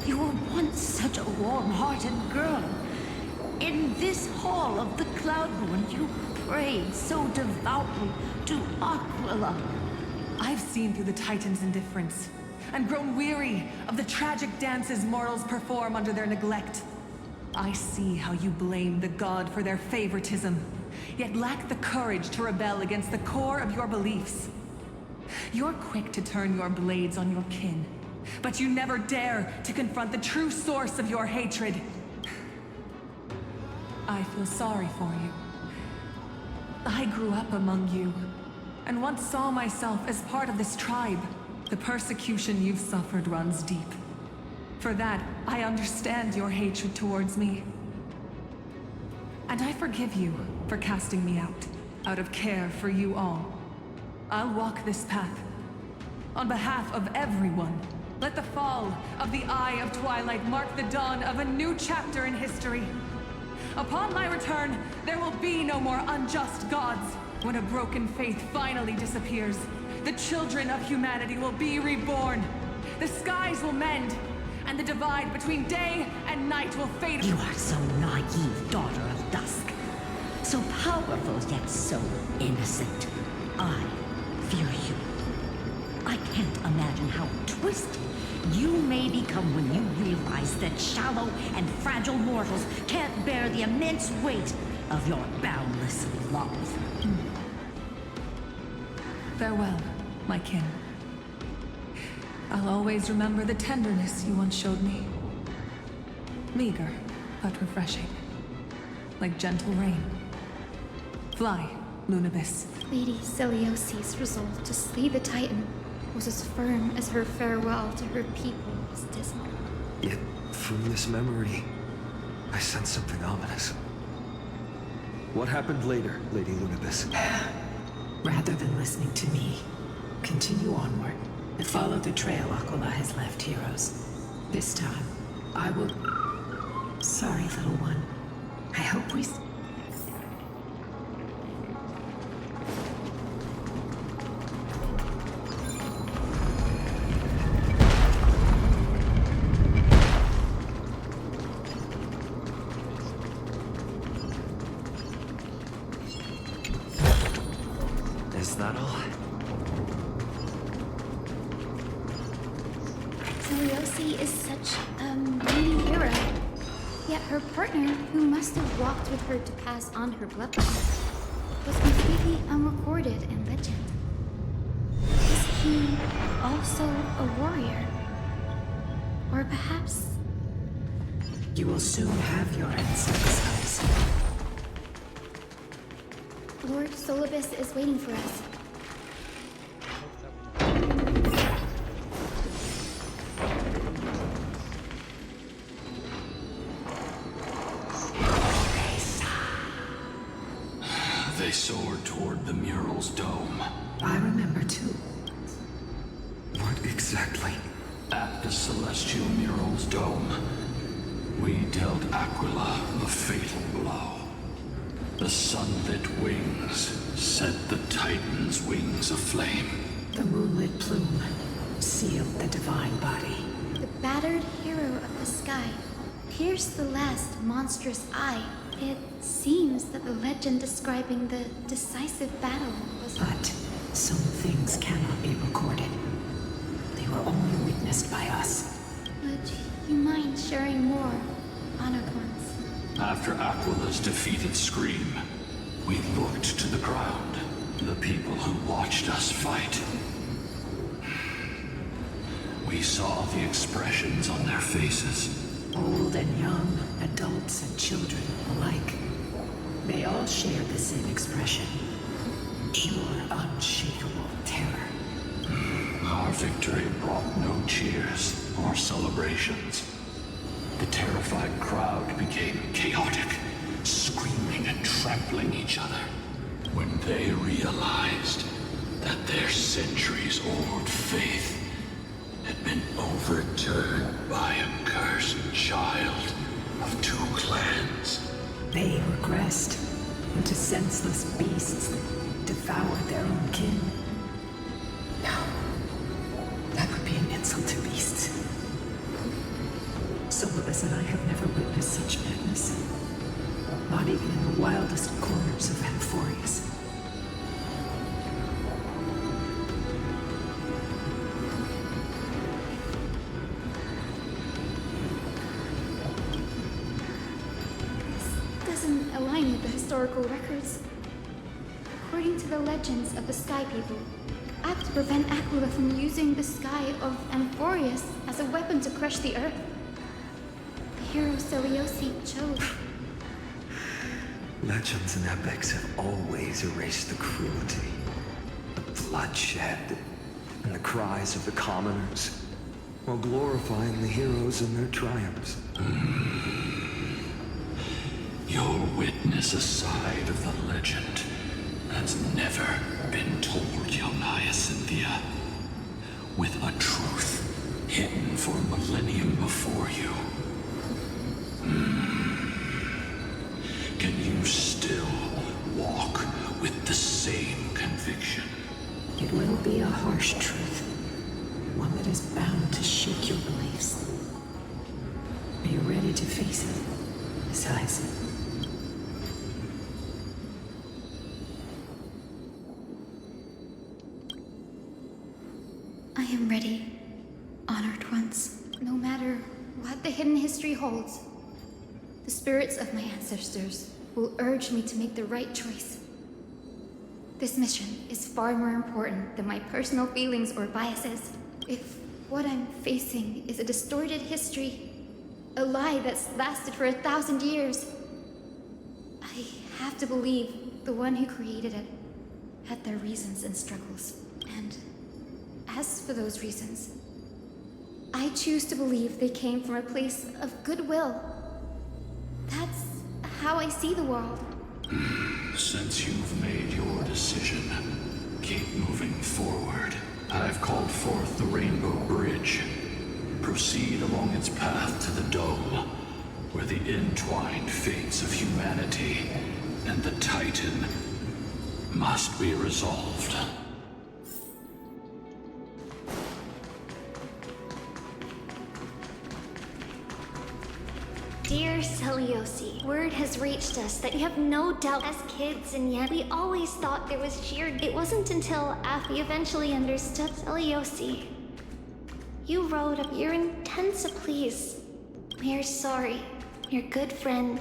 You were once such a warm-hearted girl. In this hall of the Cloudborn, you prayed so devoutly to Aquila. I've seen through the Titan's indifference, and grown weary of the tragic dances mortals perform under their neglect. I see how you blame the god for their favoritism, yet lack the courage to rebel against the core of your beliefs. You're quick to turn your blades on your kin, but you never dare to confront the true source of your hatred. I feel sorry for you. I grew up among you, and once saw myself as part of this tribe. The persecution you've suffered runs deep. For that, I understand your hatred towards me. And I forgive you for casting me out of care for you all. I'll walk this path. On behalf of everyone, let the fall of the Eye of Twilight mark the dawn of a new chapter in history. Upon my return, there will be no more unjust gods. When a broken faith finally disappears, the children of humanity will be reborn. The skies will mend, and the divide between day and night will fade. You are so naive, daughter of dusk. So powerful, yet so innocent. I fear you. I can't imagine how twisted you may become when you realize that shallow and fragile mortals can't bear the immense weight of your boundless love. Farewell, my kin. I'll always remember the tenderness you once showed me. Meager, but refreshing. Like gentle rain. Fly, Lunabis. Lady Celiosi's resolve to slay the Titan was as firm as her farewell to her people was dismal. Yet, from this memory, I sense something ominous. What happened later, Lady Lunabis? Rather than listening to me, continue onward and follow the trail Aquila has left, heroes. This time, I will... Sorry, little one. I hope we... Is that all? Celiosi is such a mighty hero. Yet her partner, who must have walked with her to pass on her bloodline, was completely unrecorded in legend. Is he also a warrior? Or perhaps... You will soon have your answers. Lord Solibus is waiting for us. They soared toward the mural's dome. I remember too. What exactly? At the celestial mural's dome, we dealt Aquila a fatal blow. The sunlit wings set the Titan's wings aflame. The moonlit plume sealed the divine body. The battered hero of the sky pierced the last monstrous eye It seems that the legend describing the decisive battle was... But some things cannot be recorded. They were only witnessed by us. Would you mind sharing more, Honored Ones? After Aquila's defeated Scream, we looked to the ground. The people who watched us fight. We saw the expressions on their faces. Old and young, adults and children alike. They all shared the same expression. Pure, unshakable terror. Our victory brought no cheers or celebrations. The terrified crowd became chaotic, screaming and trampling each other. When they realized that their centuries-old faith had been overturned by a cursed child of two clans. They regressed into senseless beasts that devoured their own kin. No, that would be an insult to beasts. Solus and I have never witnessed such madness. Not even in the wildest corners of Amphorius. Doesn't align with the historical records. According to the legends of the Sky People, act to prevent Aquila from using the sky of Amphorius as a weapon to crush the earth. The hero Celiosi chose. Legends and epics have always erased the cruelty, the bloodshed, and the cries of the commoners, while glorifying the heroes and their triumphs. You'll witness a side of the legend that's never been told, young Hyacinthia. With a truth hidden for a millennium before you. Can you still walk with the same conviction? It will be a harsh truth. One that is bound to shake your beliefs. Are you ready to face it? Besides, I am ready, Honored Ones. No matter what the hidden history holds, the spirits of my ancestors will urge me to make the right choice. This mission is far more important than my personal feelings or biases. If what I'm facing is a distorted history, a lie that's lasted for 1,000 years, I have to believe the one who created it had their reasons and struggles. And as for those reasons, I choose to believe they came from a place of goodwill. That's how I see the world. Since you've made your decision, keep moving forward. I've called forth the Rainbow Bridge. Proceed along its path to the Dome, where the entwined fates of humanity and the Titan must be resolved. Dear Celiosi, word has reached us that you have no doubt as kids, and yet we always thought there was sheer... It wasn't until Afi eventually understood. Celiosi, you wrote up your intense pleas. We're sorry. Your good friend.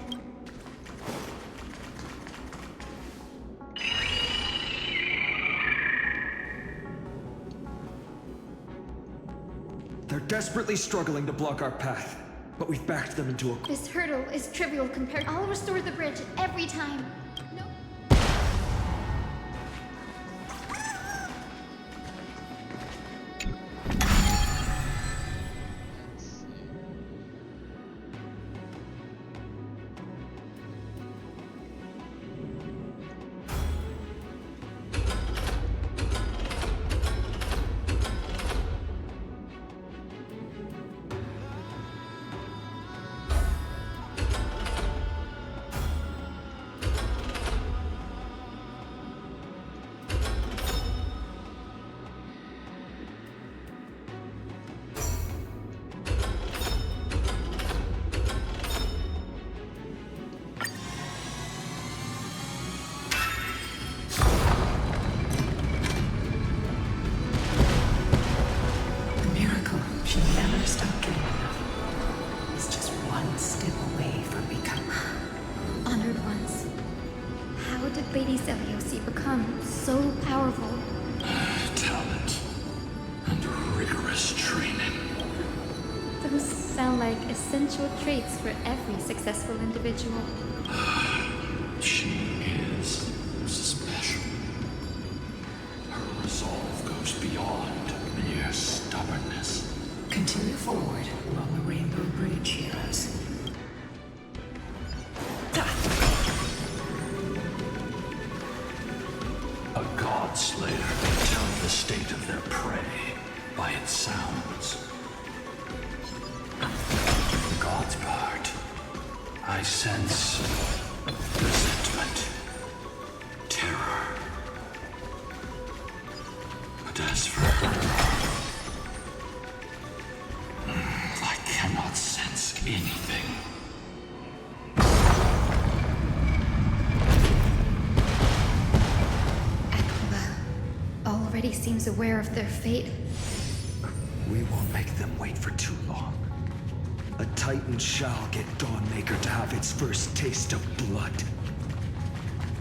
They're desperately struggling to block our path, but we've backed them into a... This hurdle is trivial compared. I'll restore the bridge every time. No. so powerful. Talent and rigorous training. Those sound like essential traits for every successful individual. She is special. Her resolve goes beyond mere stubbornness. Continue forward along the Rainbow Bridge, heroes. A god slayer can tell the state of their prey by its sounds. On God's part, I sense resentment, terror. But as for her, I cannot sense anything. Already seems aware of their fate. We won't make them wait for too long. A Titan shall get Dawnmaker to have its first taste of blood.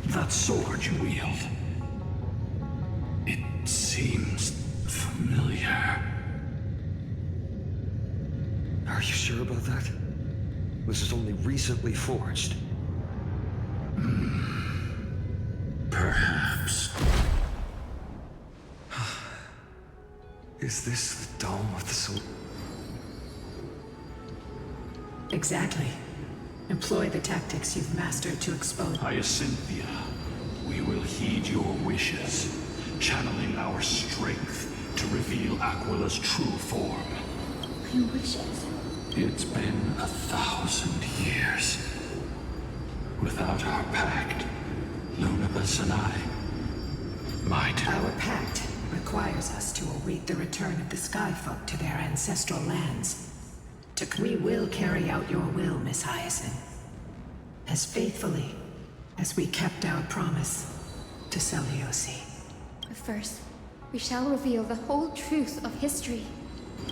That sword you wield, it seems familiar. Are you sure about that? This is only recently forged. Perhaps. Is this the dome of the soul? Exactly. Employ the tactics you've mastered to expose. Hyacinthia, we will heed your wishes, channeling our strength to reveal Aquila's true form. My wishes? It's been 1,000 years. Without our pact, Lunabus and I might... Our pact requires us to await the return of the Skyfolk to their ancestral lands. We will carry out your will, Miss Hyacinth. As faithfully as we kept our promise to Seliosi. First, we shall reveal the whole truth of history.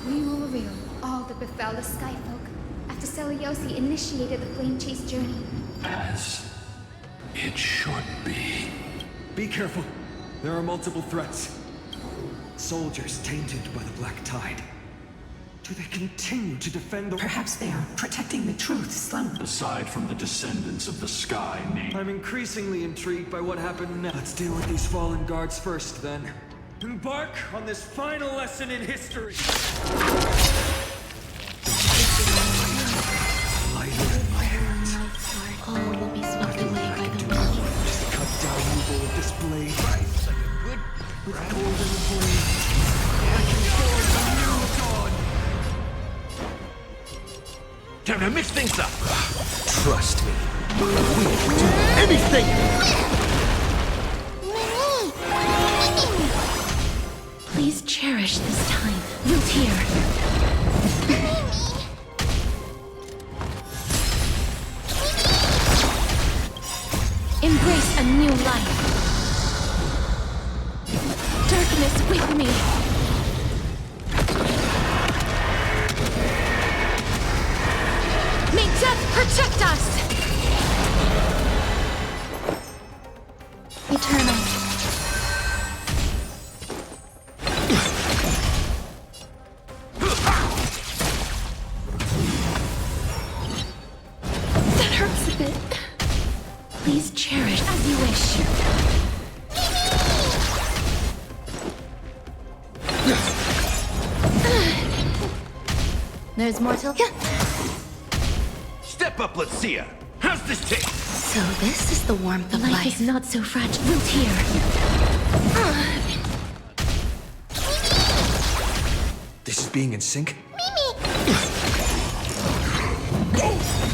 We will reveal all that befell the Skyfolk after Seliosi initiated the Flame Chase journey. As it should be. Be careful. There are multiple threats. Soldiers tainted by the Black Tide. Do they continue to defend the... Perhaps they are protecting the truth, Slumber. Aside from the descendants of the sky named... I'm increasingly intrigued by what happened next. Let's deal with these fallen guards first, then. Embark on this final lesson in history! Lighter in my hands. All will be swept away by the wind. Just cut down evil with this blade. Like a good with golden blade. I can forge a new dawn. Time to mix things up. Trust me. We can do anything! Please cherish this time. Root here. Embrace a new life. Darkness with me. May death protect us! Eternal. That hurts a bit. Please cherish as you wish. There's more till... Step up, let's see ya. How's this taste? So this is the warmth of life. Life is not so fragile. Root here. This is being in sync?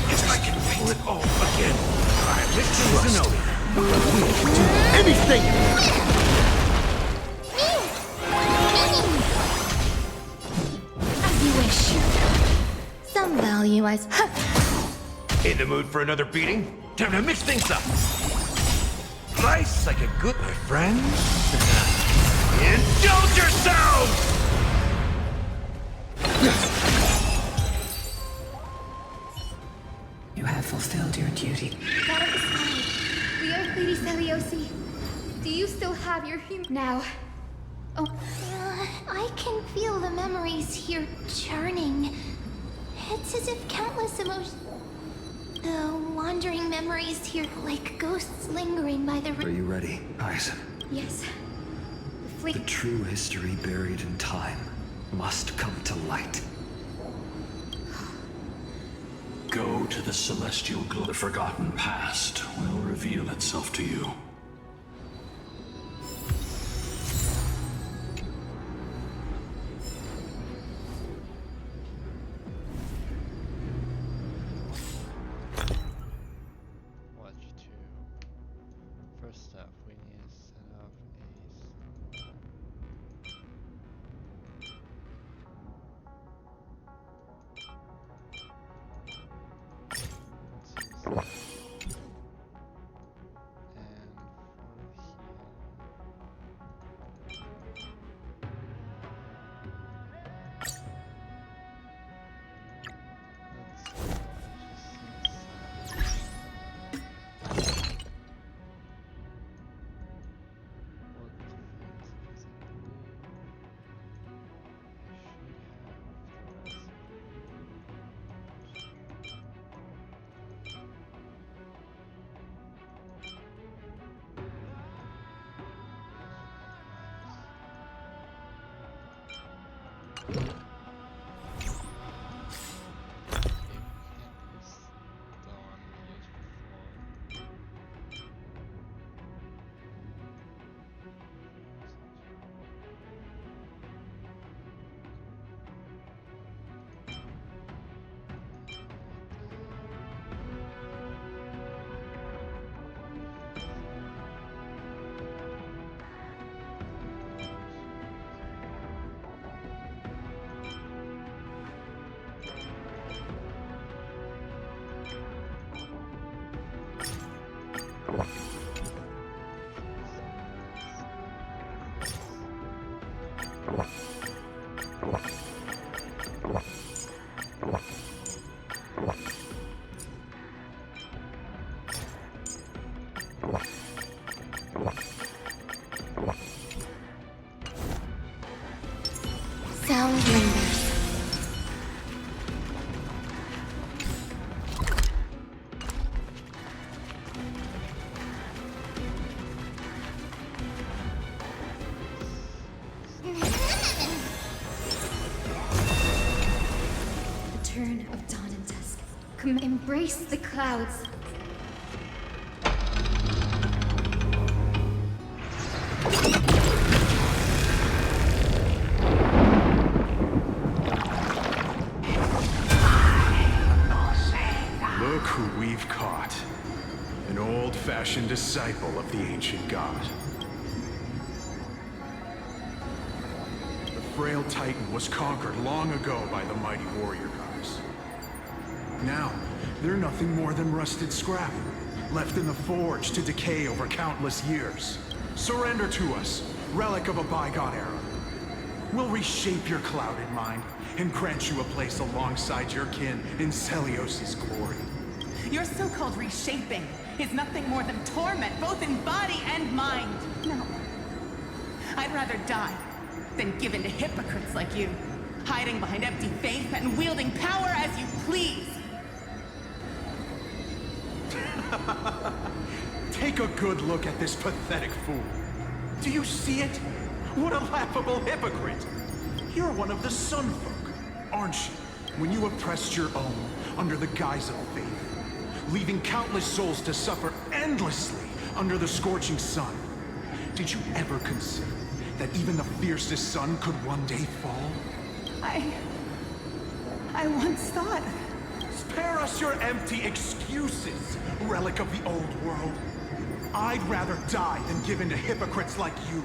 If I can pull it off again, I'm Mr. Zenobia. We can do anything! As you wish. Some value I... In the mood for another beating? Time to mix things up. Nice like a good, my friend. Indulge yourselves! You have fulfilled your duty. God of the Sky, the Earth Lady Seliosi, do you still still have your human now. Oh, I can feel the memories here churning. It's as if countless wandering memories here, like ghosts lingering by the Are you ready, Aizen? yes. The true history buried in time must come to light. Go to the celestial glow. The forgotten past will reveal itself to you. What you do? First step, we need to set up sound lingers. The turn of dawn and dusk. Embrace the clouds. Look who we've caught. An old-fashioned disciple of the ancient god. The frail titan was conquered long ago by the mighty warrior gods. Now, they're nothing more than rusted scrap, left in the forge to decay over countless years. Surrender to us, relic of a bygone era. We'll reshape your clouded mind and grant you a place alongside your kin in Celios' glory. Your so-called reshaping is nothing more than torment, both in body and mind. No. I'd rather die than give in to hypocrites like you, hiding behind empty faith and wielding power as you please. Take a good look at this pathetic fool. Do you see it? What a laughable hypocrite! You're one of the Sun Folk, aren't you? When you oppressed your own under the guise of faith, leaving countless souls to suffer endlessly under the scorching sun. Did you ever consider that even the fiercest sun could one day fall? I once thought... Spare us your empty excuses, relic of the old world. I'd rather die than give in to hypocrites like you,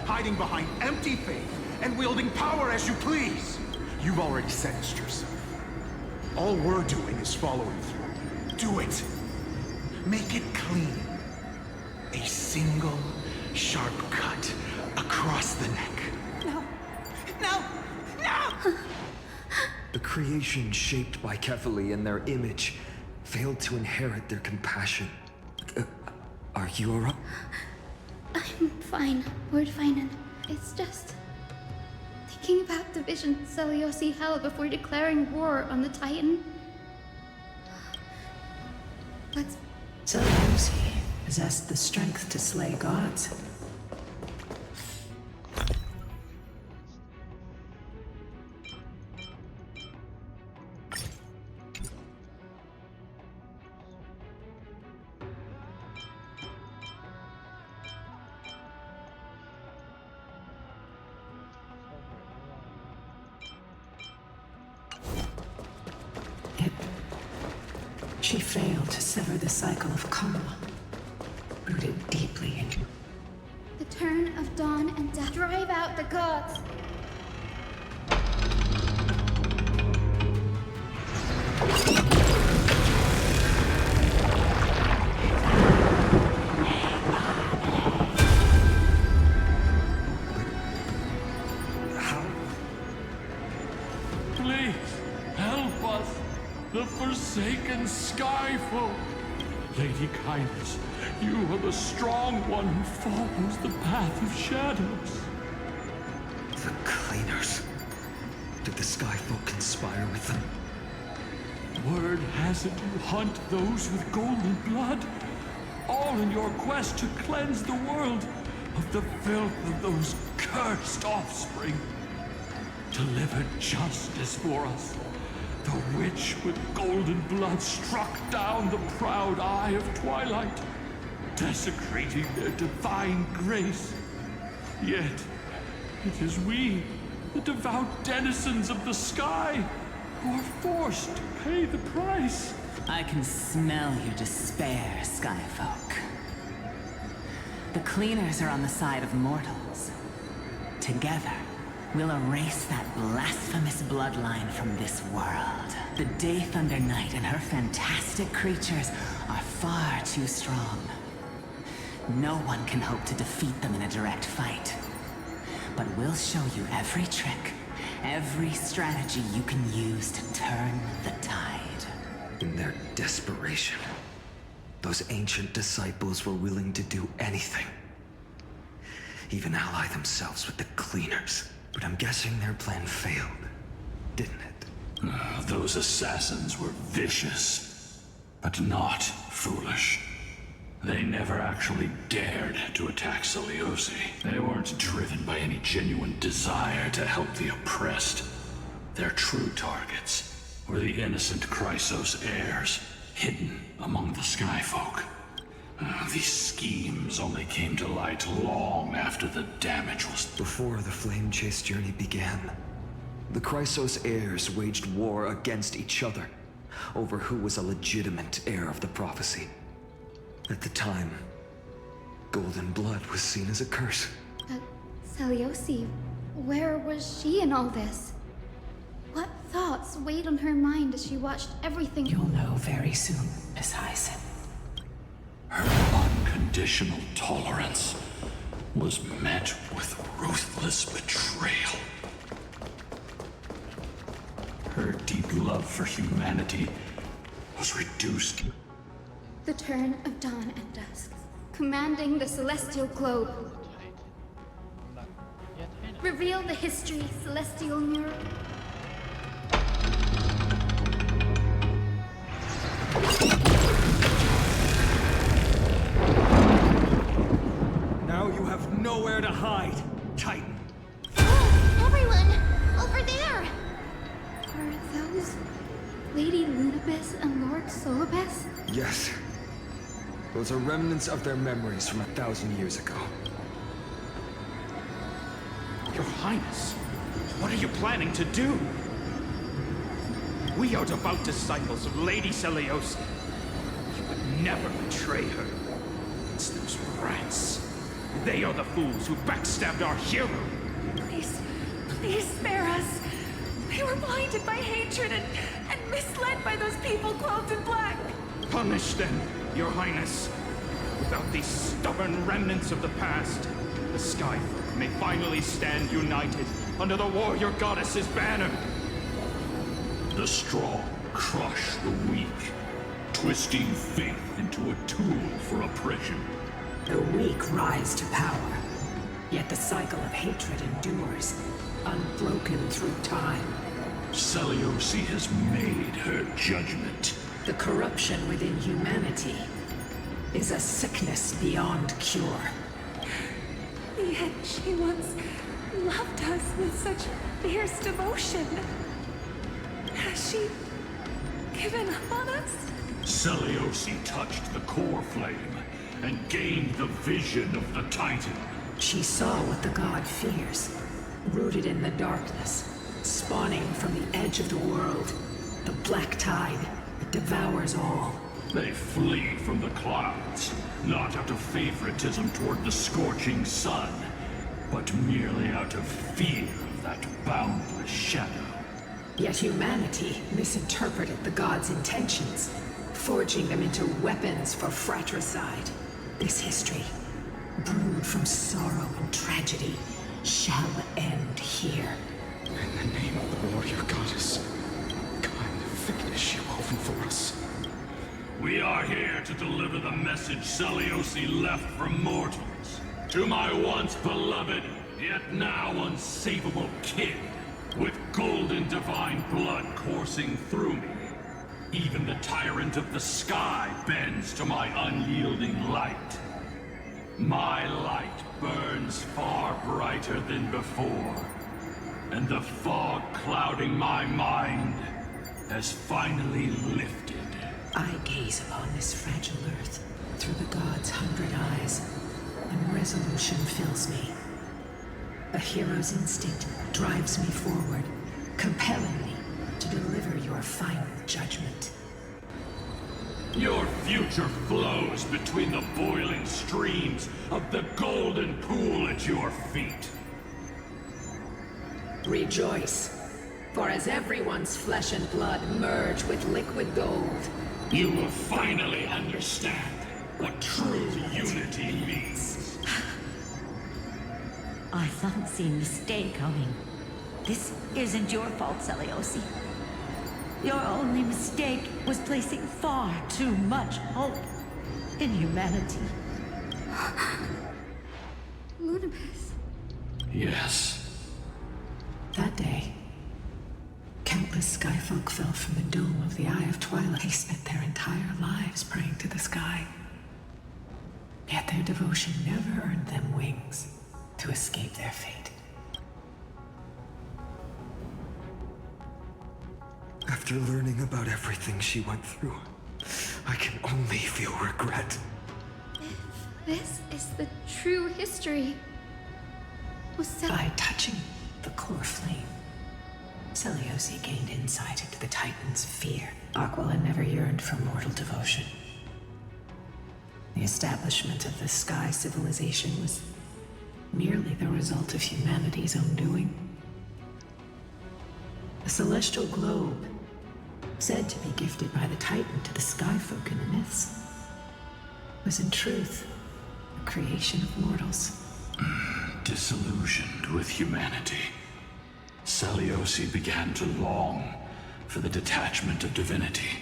hiding behind empty faith and wielding power as you please. You've already sentenced yourself. All we're doing is following through. Do it. Make it clean. A single sharp cut across the neck. No! No! No! The creation shaped by Kefali in their image failed to inherit their compassion. Are you alright? I'm fine, Lord Finan. It's just thinking about the vision Seliosi held before declaring war on the Titan. What's... Seliosi possessed the strength to slay gods. She failed to sever the cycle of karma, rooted deeply in... The turn of dawn and death. Drive out the gods! Please, help us! The Forsaken Skyfolk! Lady Kindness, you are the strong one who follows the path of shadows. The Cleaners. Did the Skyfolk conspire with them? Word has it you hunt those with golden blood, all in your quest to cleanse the world of the filth of those cursed offspring. Delivered justice for us. The witch with golden blood struck down the proud eye of twilight, desecrating their divine grace. Yet, it is we, the devout denizens of the sky, who are forced to pay the price. I can smell your despair, Skyfolk. The Cleaners are on the side of mortals. Together, we'll erase that blasphemous bloodline from this world. The Day Thunder Knight and her fantastic creatures are far too strong. No one can hope to defeat them in a direct fight. But we'll show you every trick, every strategy you can use to turn the tide. In their desperation, those ancient disciples were willing to do anything. Even ally themselves with the Cleaners. But I'm guessing their plan failed, didn't it? Those assassins were vicious, but not foolish. They never actually dared to attack Seliosi. They weren't driven by any genuine desire to help the oppressed. Their true targets were the innocent Chrysos heirs, hidden among the Skyfolk. These schemes only came to light long after the damage was... Before the Flame Chase journey began, the Chrysos heirs waged war against each other over who was a legitimate heir of the prophecy. At the time, golden blood was seen as a curse. But Seliosi, where was she in all this? What thoughts weighed on her mind as she watched everything... You'll know very soon, Miss Hyson. Her unconditional tolerance was met with ruthless betrayal. Her deep love for humanity was reduced. The turn of dawn and dusk, commanding the celestial globe. Reveal the history, celestial mirror. Now you have nowhere to hide, Titan. Everyone! Over there! Are those Lady Lunabis and Lord Solibus? Yes. Those are remnants of their memories from 1,000 years ago. Your Highness, what are you planning to do? We are devout disciples of Lady Seliosi. You would never betray her. It's those rats. They are the fools who backstabbed our hero. Please, please spare us. We were blinded by hatred and misled by those people clothed in black. Punish them, Your Highness. Without these stubborn remnants of the past, the Skyfolk may finally stand united under the warrior goddess's banner. The strong crush the weak, twisting faith into a tool for oppression. The weak rise to power, yet the cycle of hatred endures, unbroken through time. Seliosi has made her judgment. The corruption within humanity is a sickness beyond cure. Yet she once loved us with such fierce devotion. Has she given up on us? Seliosi touched the core flame and gained the vision of the Titan. She saw what the god fears, rooted in the darkness, spawning from the edge of the world, the black tide that devours all. They flee from the clouds, not out of favoritism toward the scorching sun, but merely out of fear of that boundless shadow. Yet humanity misinterpreted the god's intentions, forging them into weapons for fratricide. This history, brewed from sorrow and tragedy, shall end here. In the name of the warrior goddess, kind Victus you woven for us. We are here to deliver the message Seliosi left for mortals. To my once beloved, yet now unsavable kid, with golden divine blood coursing through me. Even the tyrant of the sky bends to my unyielding light. My light burns far brighter than before, and the fog clouding my mind has finally lifted. I gaze upon this fragile earth through the god's 100 eyes, and resolution fills me. A hero's instinct drives me forward, compelling me to deliver your final judgment. Your future flows between the boiling streams of the golden pool at your feet. Rejoice, for as everyone's flesh and blood merge with liquid gold, you will finally understand what true unity means. I thought I'd seen mistake coming. This isn't your fault, Seliosi. Your only mistake was placing far too much hope in humanity. Lunibus. Yes. That day, countless skyfolk fell from the dome of the Eye of Twilight. They spent their entire lives praying to the sky. Yet their devotion never earned them wings to escape their fate. After learning about everything she went through, I can only feel regret. This is the true history. By touching the core flame, Seliosi gained insight into the Titan's fear. Aquila never yearned for mortal devotion. The establishment of the Sky civilization was merely the result of humanity's own doing. The celestial globe, said to be gifted by the Titan to the Skyfolk in the myths, was in truth a creation of mortals. Disillusioned with humanity, Seliosi began to long for the detachment of divinity.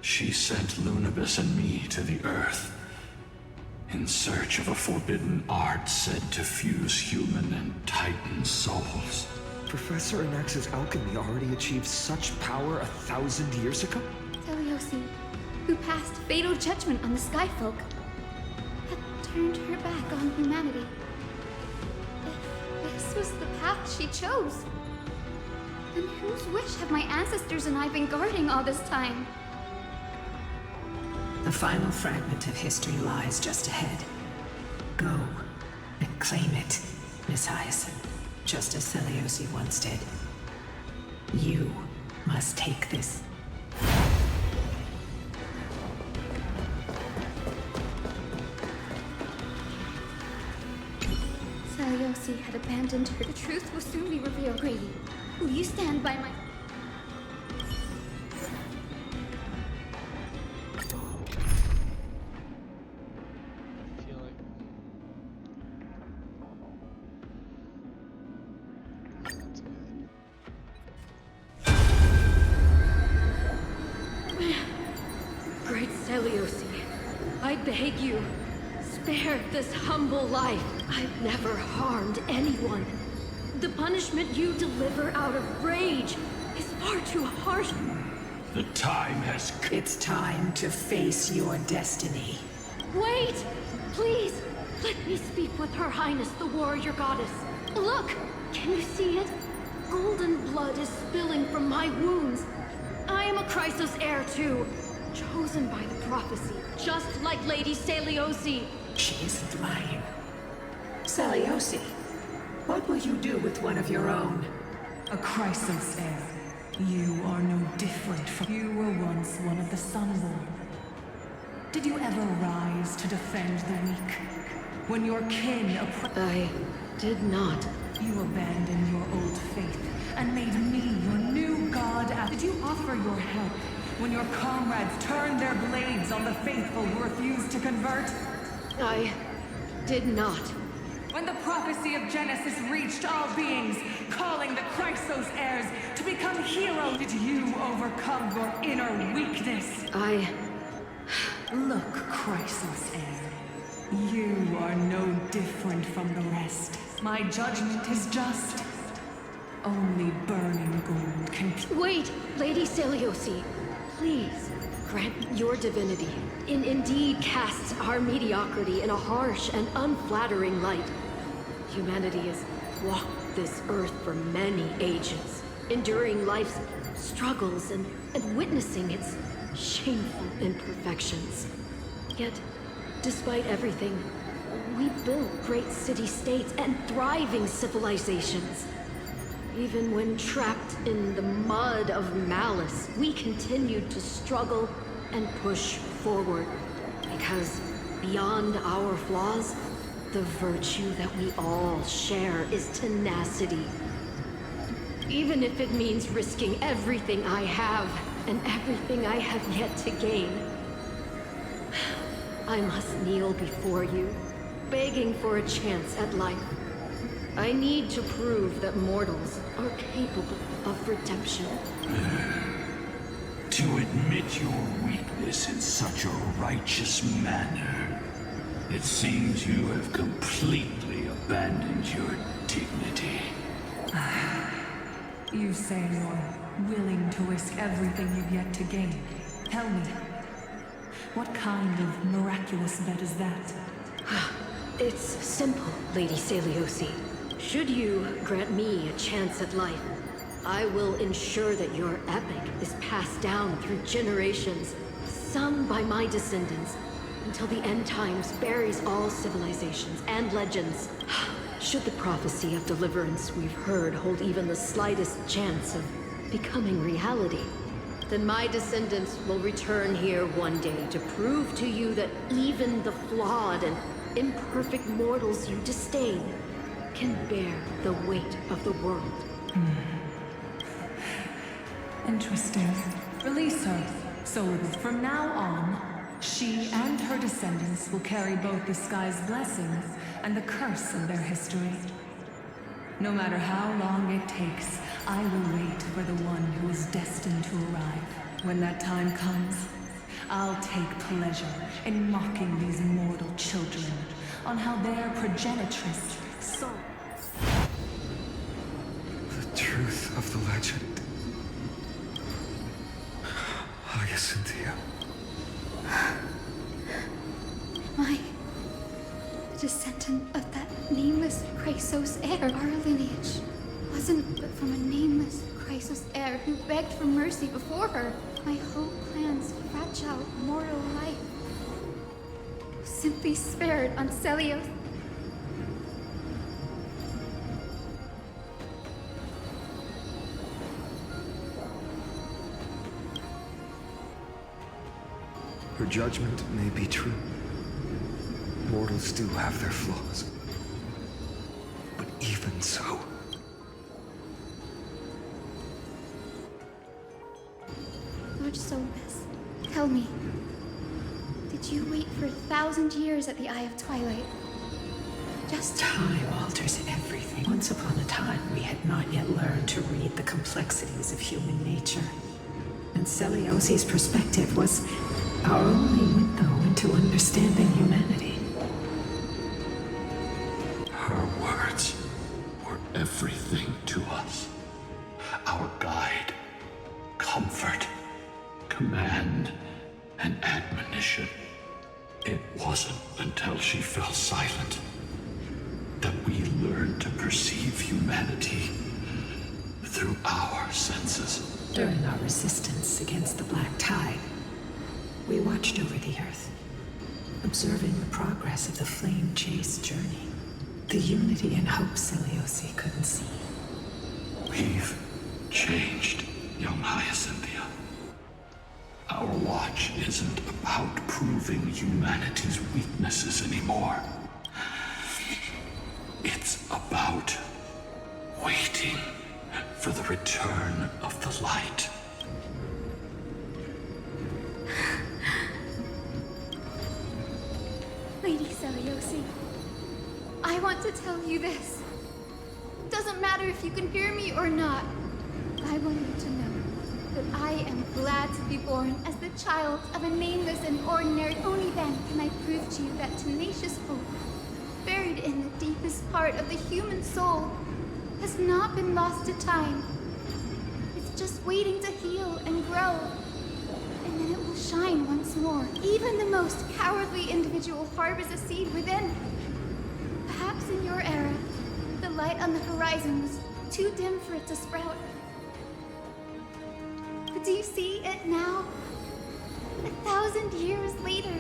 She sent Lunibus and me to the Earth in search of a forbidden art said to fuse human and Titan souls. Professor Anax's alchemy already achieved such power 1,000 years ago? Seliosi, who passed fatal judgment on the Skyfolk, had turned her back on humanity. If this was the path she chose, then whose wish have my ancestors and I been guarding all this time? The final fragment of history lies just ahead. Go and claim it, Miss Hyacinth, just as Seliosi once did. You must take this. Seliosi had abandoned her. The truth will soon be revealed. Grady, will you stand by my... Great Seliosi, I beg you, spared this humble life. I've never harmed anyone. The punishment you deliver out of rage is far too harsh. The time has come. It's time to face your destiny. Wait! Please! Let me speak with Her Highness, the warrior goddess. Look! Can you see it? Golden blood is spilling from my wounds. I am a Chrysos heir too. Chosen by the prophecy, just like Lady Celiosi. She isn't lying. Celiosi, what will you do with one of your own? A Chrysos heir. You are no different from... You were once one of the Sunborn. Did you ever rise to defend the weak? When your kin I did not. You abandoned your old faith and made me your new god. Did you offer your help when your comrades turned their blades on the faithful who refused to convert? I did not. When the prophecy of Genesis reached all beings, calling the Chrysos heirs to become heroes, did you overcome your inner weakness? Look, Chrysos heir. You are no different from the rest. My judgment is just. Only burning gold can... Wait, Lady Celiosi. Please, grant your divinity. Indeed casts our mediocrity in a harsh and unflattering light. Humanity has walked this earth for many ages, enduring life's struggles and witnessing its shameful imperfections. Yet, despite everything, we built great city-states and thriving civilizations. Even when trapped in the mud of malice, we continued to struggle and push forward. Because beyond our flaws, the virtue that we all share is tenacity. Even if it means risking everything I have and everything I have yet to gain. I must kneel before you, begging for a chance at life. I need to prove that mortals are capable of redemption. To admit your weakness in such a righteous manner, it seems you have completely abandoned your dignity. You say you're willing to risk everything you've yet to gain. Tell me, what kind of miraculous bet is that? It's simple, Lady Celiosi. Should you grant me a chance at life, I will ensure that your epic is passed down through generations, sung by my descendants, until the end times buries all civilizations and legends. Should the prophecy of deliverance we've heard hold even the slightest chance of becoming reality, then my descendants will return here one day to prove to you that even the flawed and imperfect mortals you disdain can bear the weight of the world. Interesting. Release her. So from now on, she and her descendants will carry both the sky's blessings and the curse of their history. No matter how long it takes, I will wait for the one who is destined to arrive. When that time comes, I'll take pleasure in mocking these mortal children on how their progenitress saw. The truth of the legend. Hyacinthia. Am I a descendant of that nameless Chrysos heir? Our lineage wasn't but from a nameless Chrysos heir who begged for mercy before her. My whole clan's fragile mortal life was simply spared on Celios. Her judgment may be true. Mortals do have their flaws. But even so... Lord Solbes, tell me, did you wait for 1,000 years at the Eye of Twilight? Just time alters everything. Once upon a time, we had not yet learned to read the complexities of human nature. And Celiosi's perspective was our only window into understanding humanity. everything to us. Our guide, comfort, command, and admonition. It wasn't until she fell silent that we learned to perceive humanity through our senses. During our resistance against the Black Tide, we watched over the Earth, observing the progress of the Flame Chase journey. The unity and hope Seliosi couldn't see. We've changed, young Hyacinthia. Our watch isn't about proving humanity's weaknesses anymore. It's about waiting for the return of the light. Lady Seliosi, I want to tell you this. Doesn't matter if you can hear me or not. I want you to know that I am glad to be born as the child of a nameless and ordinary. Only then can I prove to you that tenacious hope, buried in the deepest part of the human soul, has not been lost to time. It's just waiting to heal and grow. And then it will shine once more. Even the most cowardly individual harbors a seed within. Perhaps in your era, the light on the horizon was too dim for it to sprout. But do you see it now? 1,000 years later,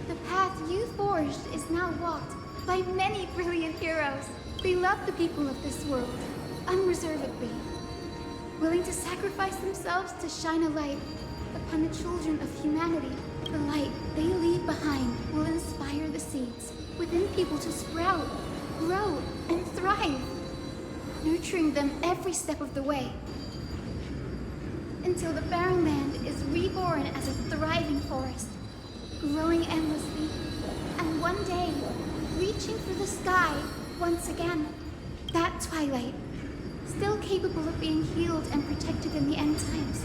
the path you forged is now walked by many brilliant heroes. They love the people of this world, unreservedly, willing to sacrifice themselves to shine a light upon the children of humanity. The light they leave behind will inspire the seeds within people to sprout, grow, and thrive, nurturing them every step of the way, until the barren land is reborn as a thriving forest, growing endlessly, and one day, reaching for the sky once again. That twilight, still capable of being healed and protected in the end times,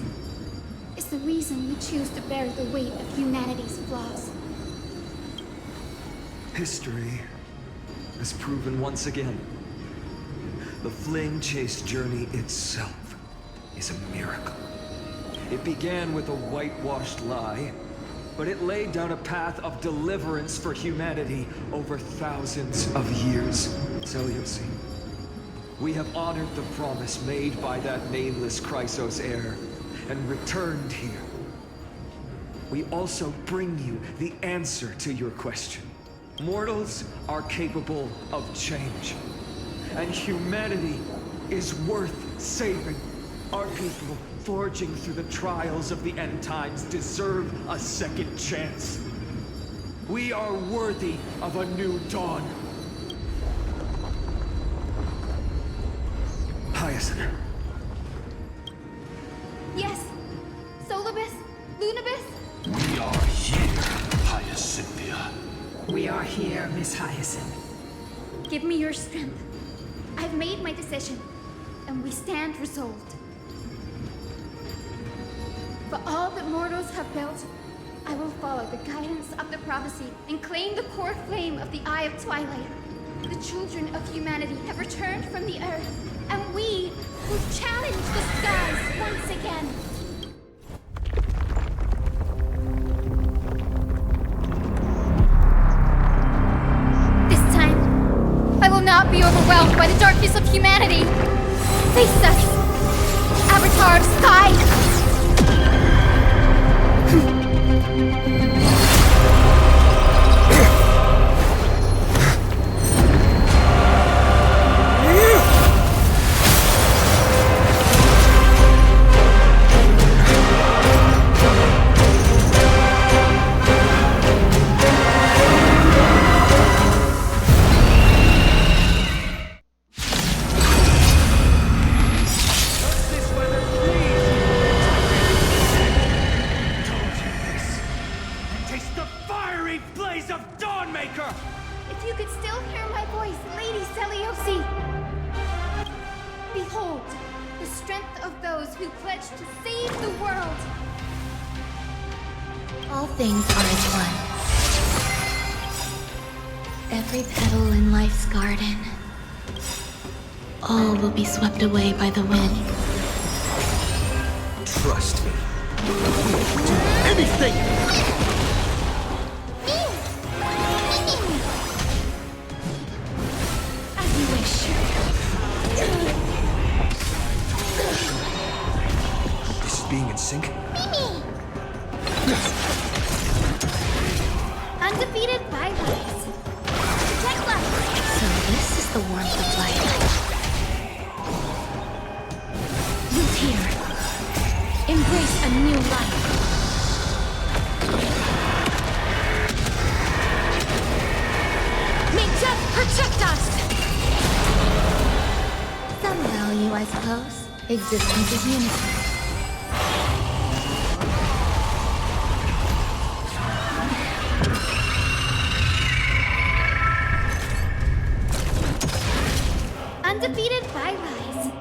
is the reason we choose to bear the weight of humanity's flaws. History has proven once again, the Flame Chase journey itself is a miracle. It began with a whitewashed lie, but it laid down a path of deliverance for humanity over thousands of years. Seliosi, we have honored the promise made by that nameless Chrysos heir and returned here. We also bring you the answer to your question. Mortals are capable of change, and humanity is worth saving. Our people, forging through the trials of the end times, deserve a second chance. We are worthy of a new dawn. Hyacinth. Yes, Solibus, Lunibus. We are here, Hyacinthia. We are here, Miss Hyacinth. Give me your strength. I've made my decision, and we stand resolved. For all that mortals have built, I will follow the guidance of the prophecy and claim the core flame of the Eye of Twilight. The children of humanity have returned from the earth, and we will challenge the skies once again. This time, I will not be overwhelmed by the darkness of humanity. Face us, Avatar of Sky! All things are as one. Every petal in life's garden All will be swept away by the wind. Trust me. Anything! As you wish. This is being in sync? Undefeated bye-byes. Protect life. So this is the warmth of life. Root here. Embrace a new life. May death protect us! Some value, I suppose. Existence is unity. Undefeated bye-byes.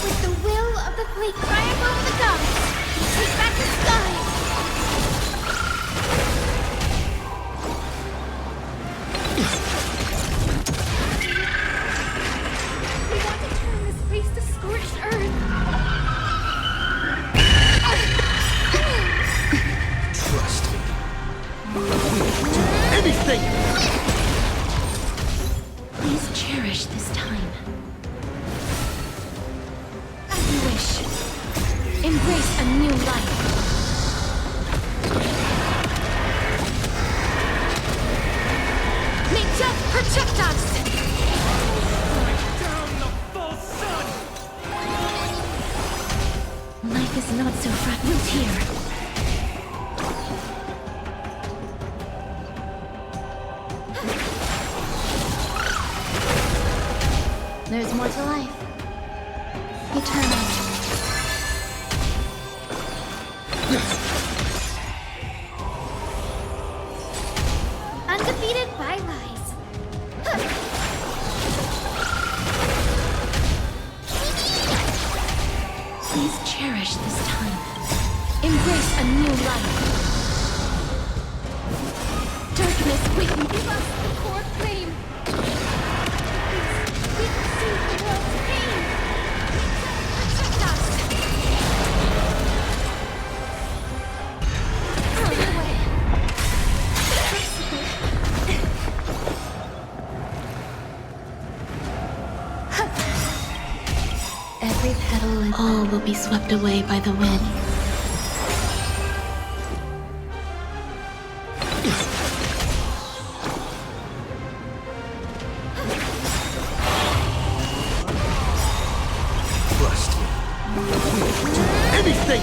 With the will of the fleet triangle of the gods, take back the sky! We want to turn this place to scorched earth. Trust me. Anything! Please cherish this time. As you wish. Embrace a new life. May death protect us! Down the false sun! Life is not so fragile here. There's more to life. Eternal. Undefeated bye-byes. Please cherish this time. Embrace a new life. Darkness, wait, give us the core flame. We can see the world's pain. Protect us. Stay away. Every petal and all will be swept away by the wind. Trust me. Anything!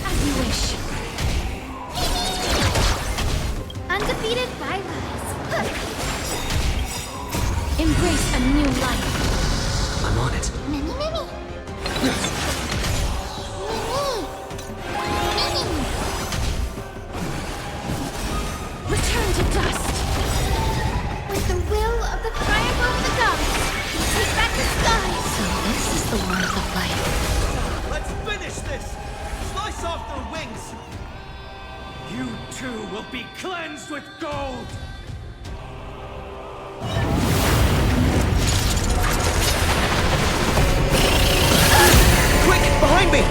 As you wish. Undefeated bye-byes. Embrace a new life. I'm on it. Many, many. Return to dust. With the will of the triangle of the gods, take back the sky! So this is the warmth of life. Let's finish this! Slice off their wings! You too will be cleansed with gold! Quick! Behind me!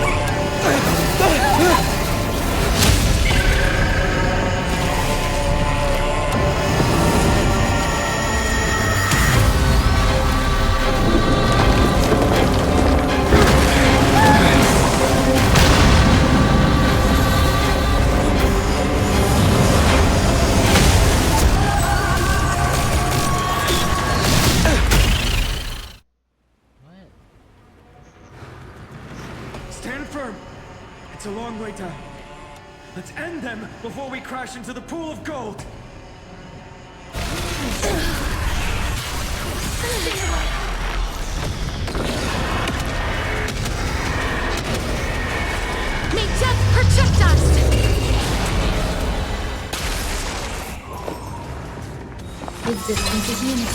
Stand firm! It's a long way down. Let's end them before we crash into the pool of gold! May death protect us! Existence is unity.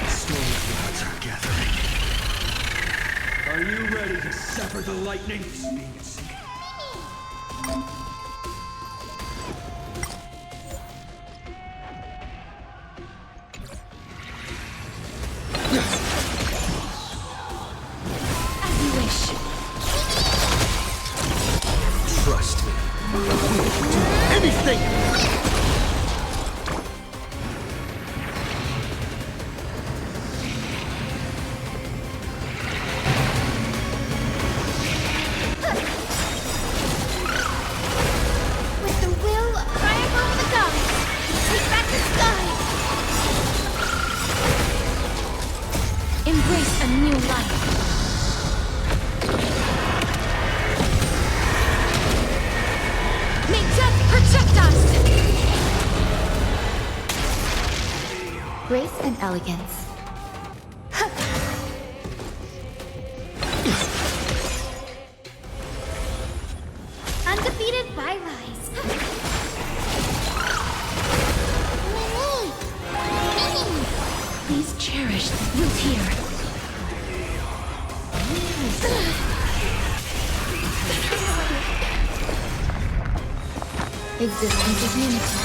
Storm clouds are gathering. Are you ready to sever the lightning? As you wish. Trust me. We'll do anything! With the will, triumph over the gods. Take back the sky. Embrace a new life. May death protect us! Grace and elegance. Undefeated by lies. Please cherish the root here. Existence is unity.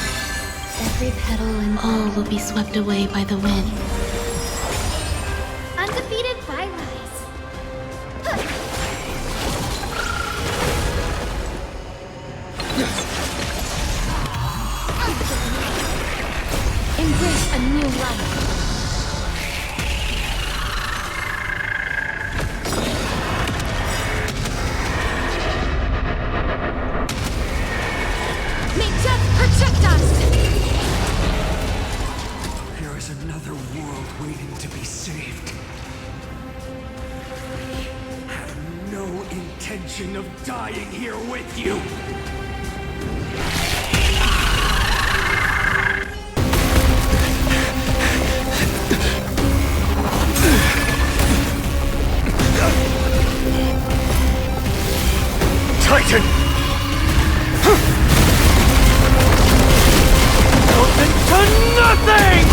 Every petal and all will be swept away by the wind. Undefeated by lies. Embrace a new life. May death protect us! There is another world waiting to be saved. I have no intention of dying here with you. Titan! Melted to nothing!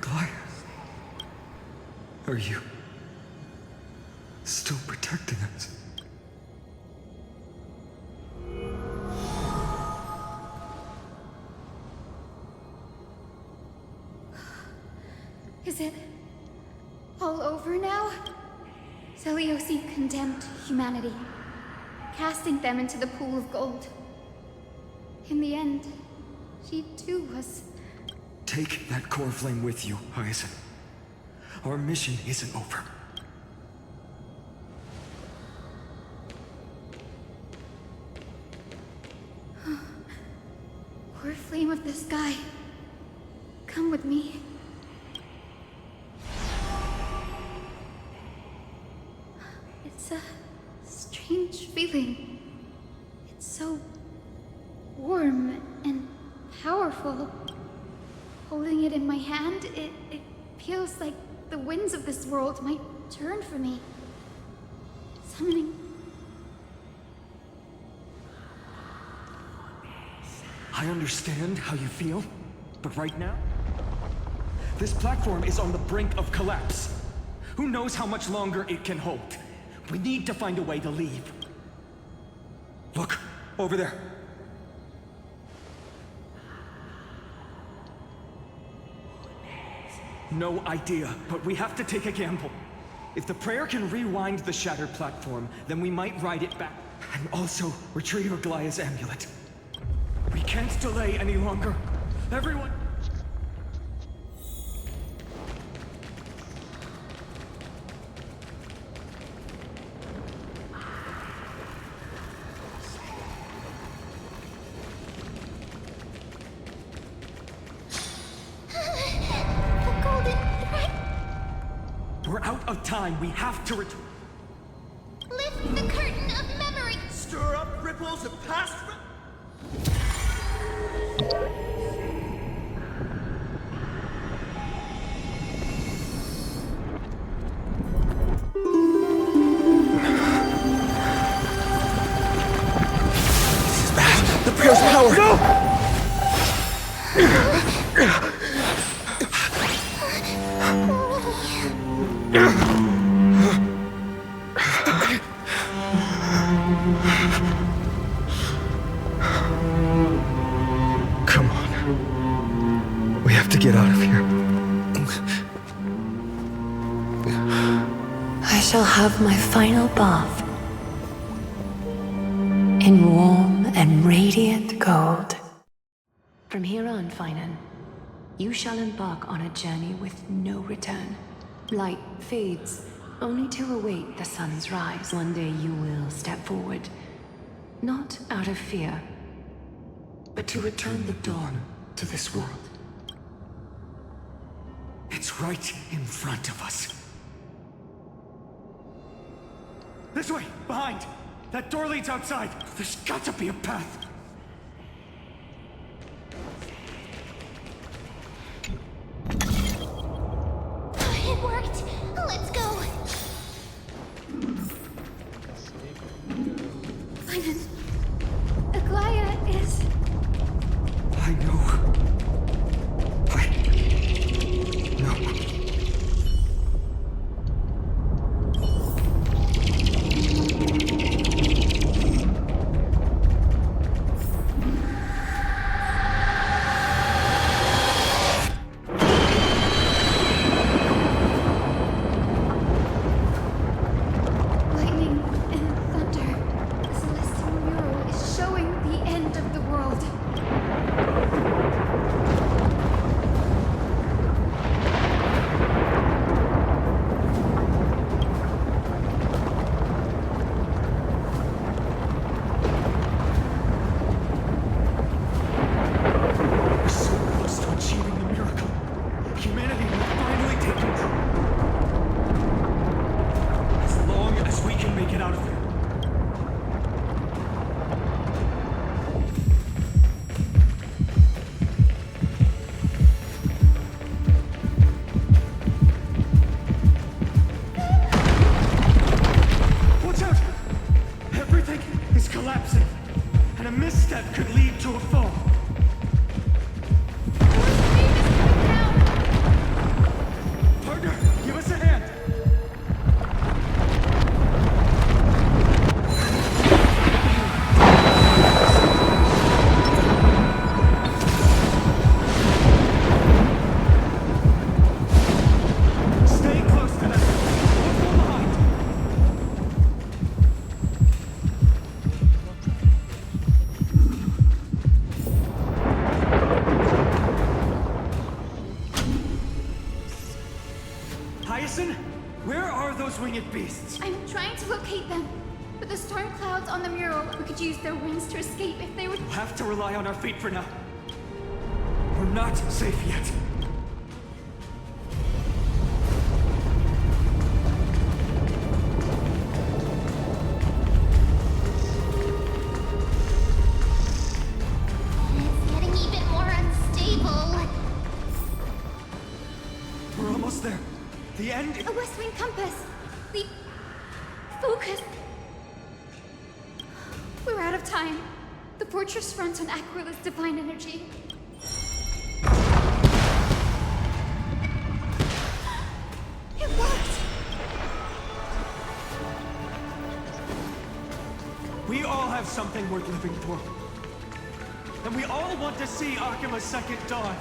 Goliath, are you still protecting us? Is it all over now? Zeliosi condemned humanity, casting them into the pool of gold. In the end, she too was... Take that core flame with you, Aizen. Our mission isn't over. Core flame of the sky, come with me. It's a strange feeling. It's so warm and powerful. Holding it in my hand, it feels like the winds of this world might turn for me. Summoning. I understand how you feel, but right now, this platform is on the brink of collapse. Who knows how much longer it can hold? We need to find a way to leave. Look, over there. No idea, but we have to take a gamble. If the prayer can rewind the shattered platform, then we might ride it back. And also, retrieve Aglaya's amulet. We can't delay any longer. Everyone... We're out of time. We have to return. Lift the curtain of memory. Stir up ripples of past. This is bad. The prayer's power. No! Come on. We have to get out of here. I shall have my final bath in warm and radiant gold. From here on, Finan, you shall embark on a journey with no return. Light fades, only to await the sun's rise. One day you will step forward, not out of fear, but to return the dawn to this world. It's right in front of us. This way! Behind! That door leads outside! There's got to be a path! It worked! Let's go! Finan, Aglaya is... I know. Lightning and thunder. The celestial mural is showing the end of the world. We're so close to achieving the miracle. Humanity will finally take control. As long as we can make it out of here. Watch out! Everything is collapsing, and a misstep could lead to a fall. Partner, give us a hand! Stay close to them. Don't fall behind. Hyacinth, where are those winged beasts? I'm trying to locate them, but the storm clouds on the mural, we could use their wings to escape if they would... We'll have to rely on our feet for now. We're not safe yet. It's getting even more unstable. We're almost there. The end. A west wing compass. The... focus. We're out of time. The fortress runs on Aquila's divine energy. It worked! We all have something worth living for. And we all want to see Akima's second dawn.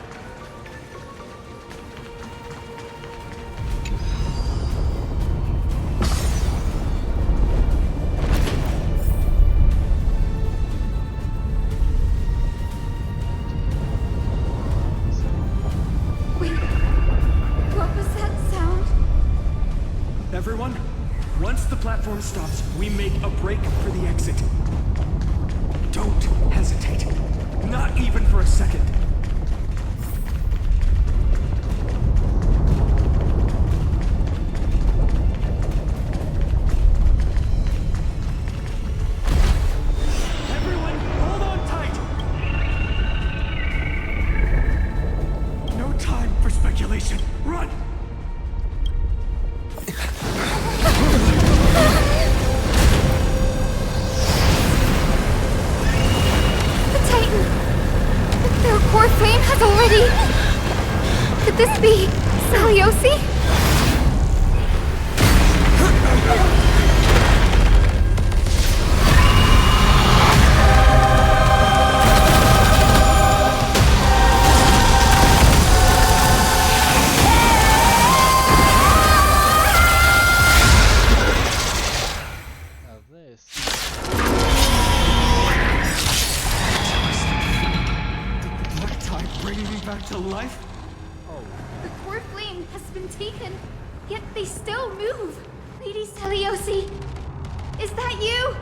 Take a break for the exit. Don't hesitate. Not even for a second. Everyone, hold on tight! No time for speculation. Run! Their core flame has already... Could this be Saliosi? Back to life? The core flame has been taken, yet they still move. Lady Saliosi, is that you?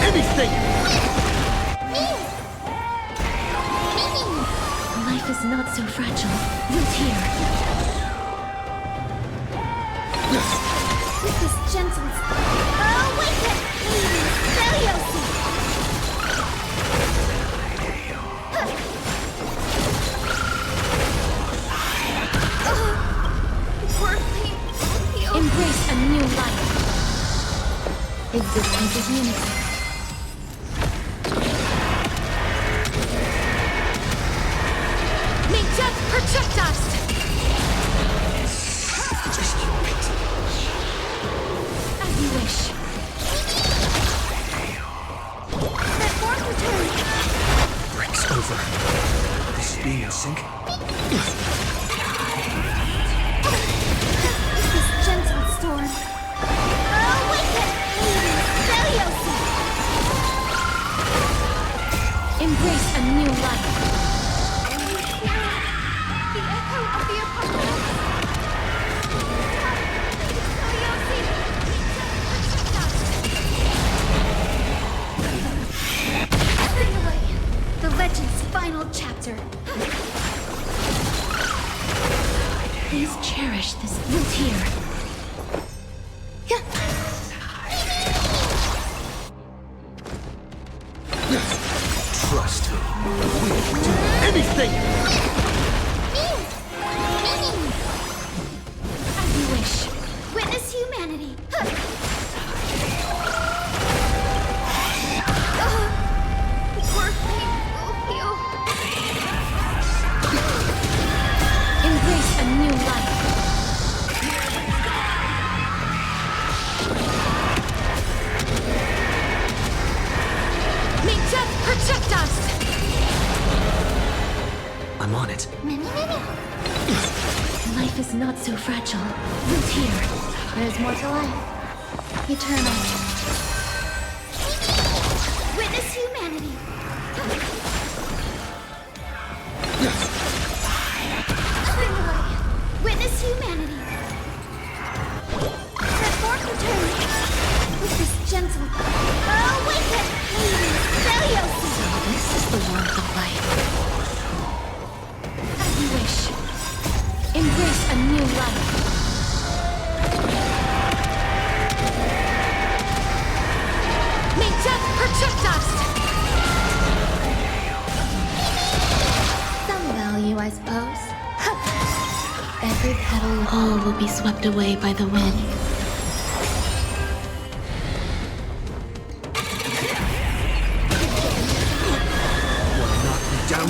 Anything! Life is not so fragile. Root here. With this gentle... Awaken! Lady Saliosi! Embrace a new life. Existence is unity. May death protect us! Just you wait. As you wish. That form return! Breaks over. This being in sync? This gentle storm. Awaken! Lady Saliosi! Embrace a new life. The echo of the apocalypse. The legend's final chapter. Please cherish this root here. Trust me. We'll do anything! As you wish. Witness humanity. The core flame will heal. Embrace a new life. May death protect us! I'm on it. Life is not so fragile. Root here. There's more to life. Eternal. Witness humanity. Clear the way. Witness humanity. Transform return. With this gentle... Awaken! Lady Saliosi! So this is the warmth of life. As you wish. Embrace a new life. May death protect us! Some value, I suppose. Every petal, all will be swept away by the wind. Wanna knock me down?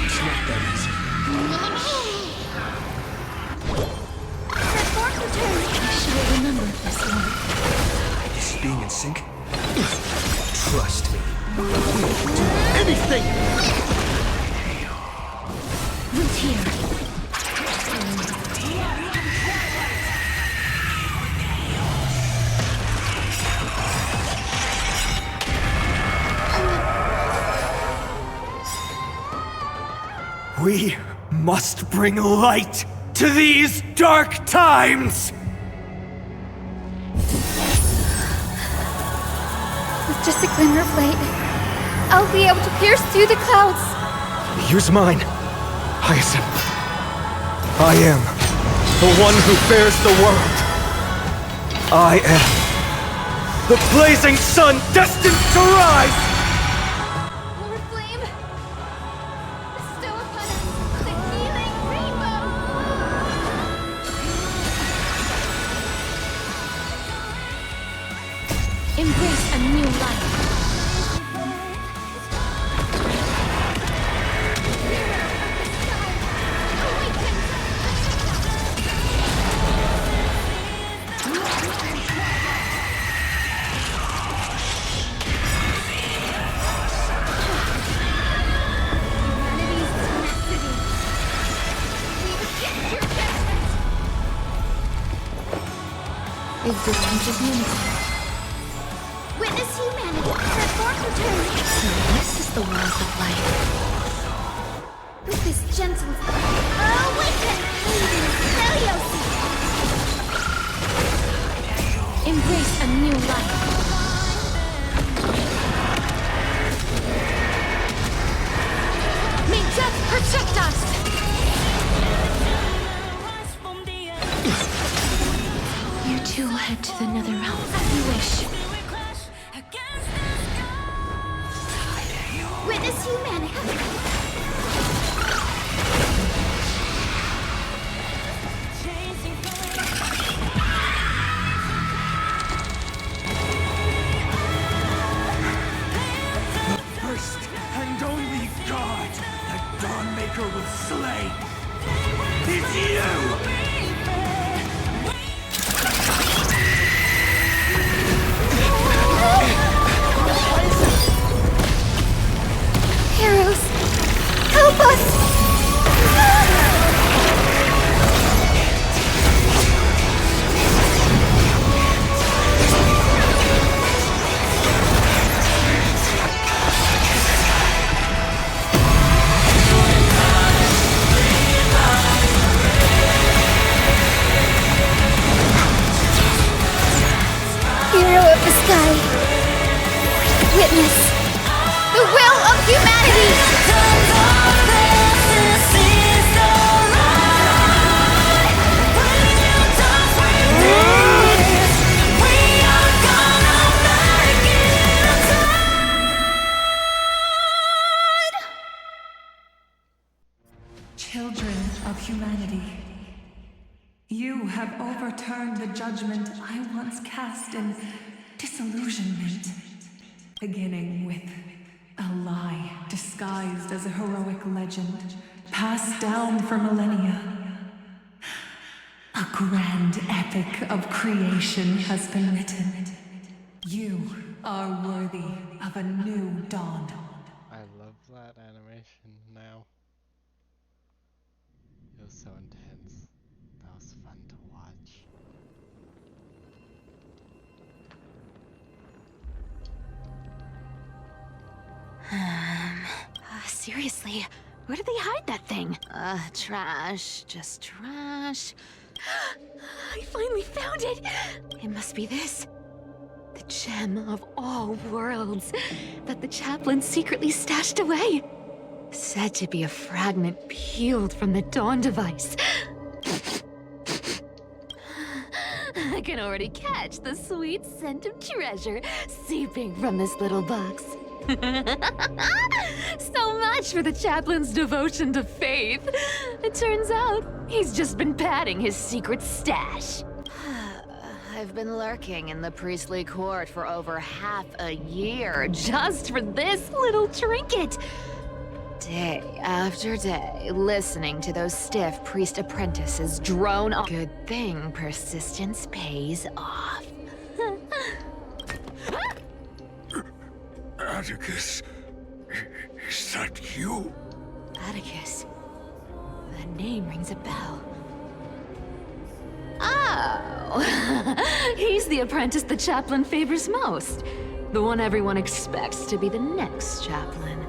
It's not that easy. Transform return. I shall remember this one. This being in sync? Trust me. We'll do anything! Root here. We must bring light to these dark times! With just a glimmer of light, I'll be able to pierce through the clouds. Use mine, Hyacinth. I am the one who bears the world. I am the blazing sun destined to rise! Lord Flame! Bestow upon us the healing rainbow! Embrace a new life. Existence is unity. Witness humanity transform return. So this is the world of life. With this gentle awaken Maiden Celiosi. Embrace a new life. May death protect us! You two will head to the nether realm as you wish. Witness humanity. The first and only god that Dawnmaker will slay is you! Heroes, help us! Hero of the sky, witness the will of humanity! Children of humanity, you have overturned the judgment I once cast in disillusionment, beginning with a lie disguised as a heroic legend, passed down for millennia. A grand epic of creation has been written. You are worthy of a new dawn. I love that animation now. It was so intense. That was fun to watch. Seriously, where did they hide that thing? Trash. Just trash. I finally found it! It must be this. The gem of all worlds that the chaplain secretly stashed away. Said to be a fragment peeled from the Dawn device. I can already catch the sweet scent of treasure seeping from this little box. So much for the chaplain's devotion to faith. It turns out he's just been padding his secret stash. I've been lurking in the priestly court for over half a year just for this little trinket. Day after day, listening to those stiff priest apprentices drone on. Good thing persistence pays off. Atticus, is that you? Atticus. That name rings a bell. Oh! He's the apprentice the chaplain favors most. The one everyone expects to be the next chaplain.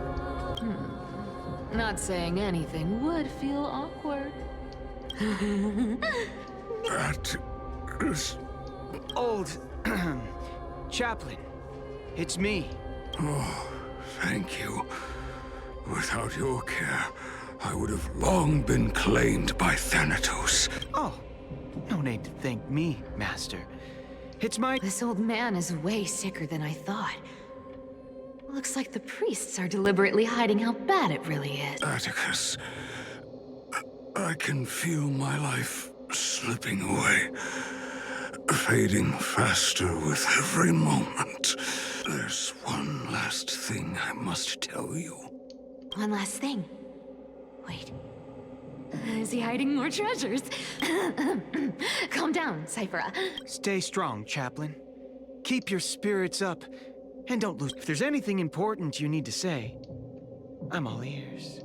Not saying anything would feel awkward. That is... Old... Chaplain. It's me. Oh, thank you. Without your care, I would have long been claimed by Thanatos. Oh, no need to thank me, Master. It's my... This old man is way sicker than I thought. Looks like the priests are deliberately hiding how bad it really is. Atticus, I can feel my life slipping away, fading faster with every moment. There's one last thing I must tell you. One last thing. Wait. Is he hiding more treasures? Calm down, Cyphera. Stay strong, Chaplain. Keep your spirits up, and don't lose. If there's anything important you need to say, I'm all ears.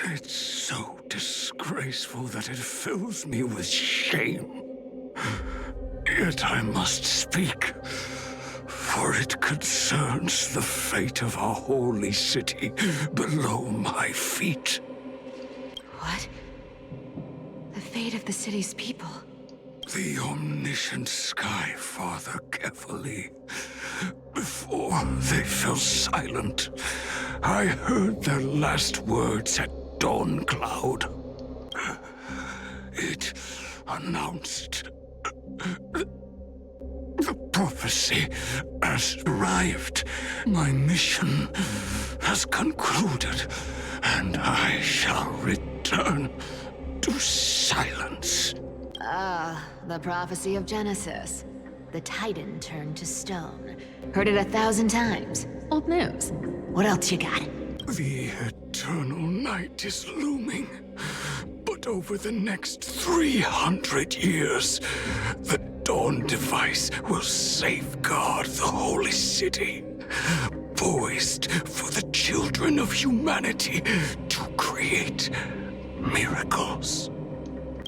It's so disgraceful that it fills me with shame. Yet I must speak, for it concerns the fate of our holy city below my feet. What? The fate of the city's people. The omniscient Sky Father Kefali. Before they fell silent, I heard their last words at Dawn Cloud. It announced the prophecy has arrived. My mission has concluded, and I shall return to silence. The prophecy of Genesis. The Titan turned to stone. Heard it 1,000 times. Old news. What else you got? The eternal night is looming. But over the next 300 years, the Dawn device will safeguard the holy city, poised for the children of humanity to create miracles.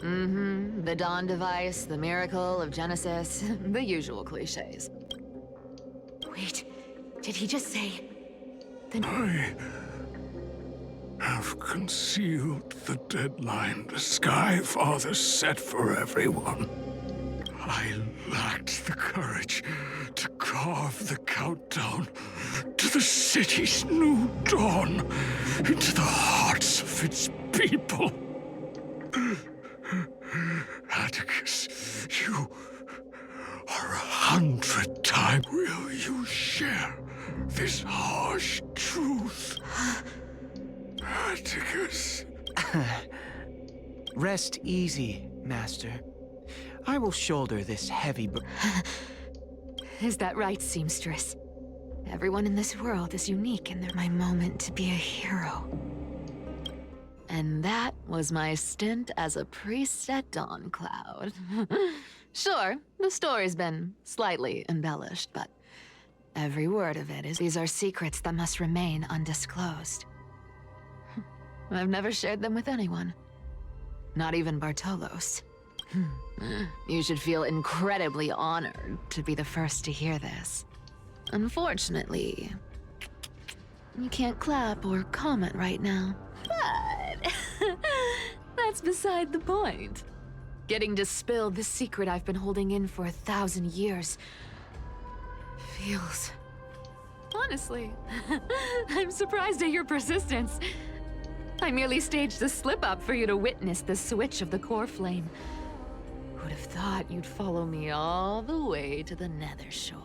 The Dawn device, the miracle of Genesis, the usual cliches. Wait, did he just say... I have concealed the deadline the Sky Father set for everyone. I lacked the courage to carve the countdown to the city's new dawn into the hearts of its people. Atticus, you are 100 times. Will you share this harsh truth? Atticus. Rest easy, Master. I will shoulder this heavy Is that right, Seamstress? Everyone in this world is unique and they're my moment to be a hero. And that was my stint as a priest at Dawn Cloud. Sure, the story's been slightly embellished, but every word of it is these are secrets that must remain undisclosed. I've never shared them with anyone. Not even Bartolos. You should feel incredibly honored to be the first to hear this. Unfortunately, you can't clap or comment right now. But that's beside the point. Getting to spill the secret I've been holding in for 1,000 years feels... Honestly, I'm surprised at your persistence. I merely staged the slip-up for you to witness the switch of the core flame. Who'd have thought you'd follow me all the way to the Nether Shore?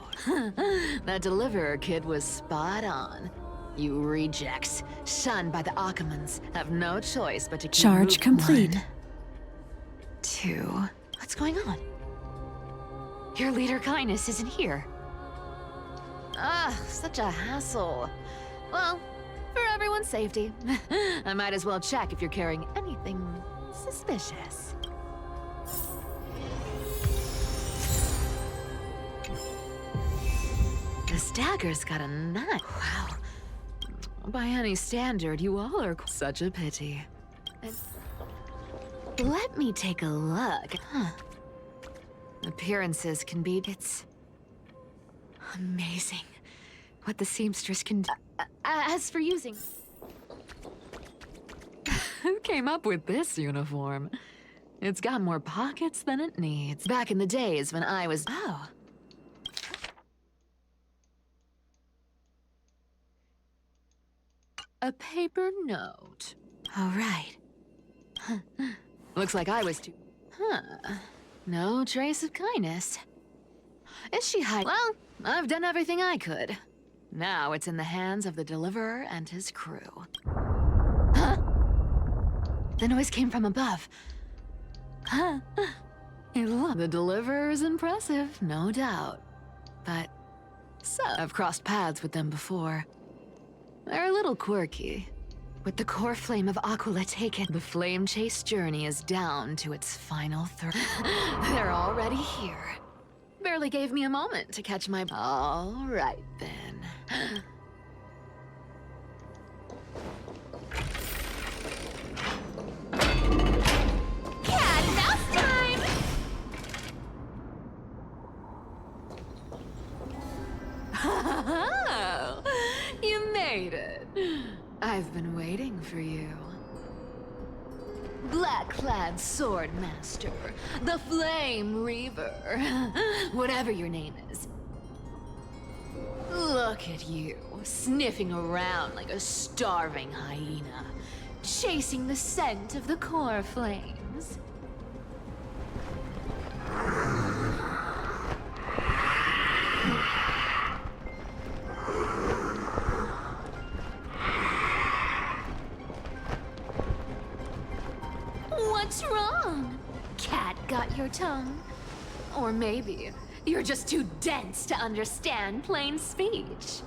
That Deliverer kid was spot on. You rejects, shunned by the Akamans, have no choice but to keep Charge complete. 1, 2... What's going on? Your leader Kindness isn't here. Such a hassle. Well, for everyone's safety, I might as well check if you're carrying anything suspicious. This dagger's got a nut. Wow. By any standard, you all are such a pity. Let me take a look. Appearances can be... It's... amazing what the seamstress can do. As for using... Who came up with this uniform? It's got more pockets than it needs. Back in the days when I was... Oh. A paper note. All right. Looks like I was too... Huh. No trace of kindness. Is she hiding? Well, I've done everything I could. Now it's in the hands of the Deliverer and his crew. Huh? The noise came from above. Huh? The Deliverer is impressive, no doubt. But... So, I've crossed paths with them before. They're a little quirky. With the core flame of Aquila taken, the flame chase journey is down to its final third. They're already here. Barely gave me a moment to catch my... All right, then. Cat and mouse time! Oh, you made it. I've been waiting for you. Black-clad sword master, the Flame Reaver, whatever your name is. Look at you, sniffing around like a starving hyena, chasing the scent of the core flames. What's wrong? Cat got your tongue? Or maybe you're just too dense to understand plain speech.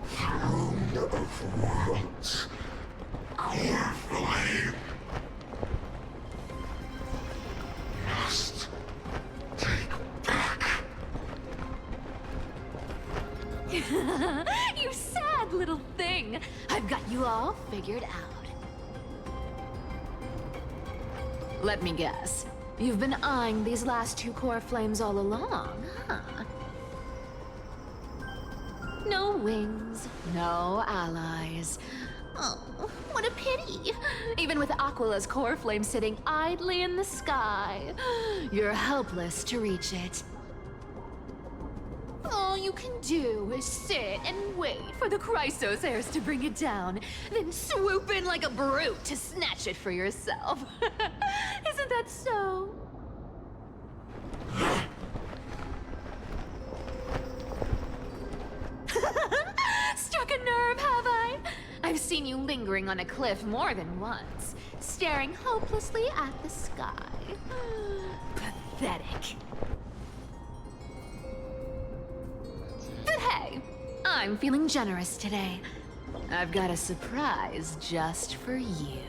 Throne of worlds. Core flame. Must take back. You sad little thing. I've got you all figured out. Let me guess. You've been eyeing these last two core flames all along, huh? No wings, no allies. Oh, what a pity. Even with Aquila's core flame sitting idly in the sky, you're helpless to reach it. All you can do is sit and wait for the Chrysos heirs to bring it down, then swoop in like a brute to snatch it for yourself. Isn't that so? Struck a nerve, have I? I've seen you lingering on a cliff more than once, staring hopelessly at the sky. Pathetic. But hey, I'm feeling generous today. I've got a surprise just for you.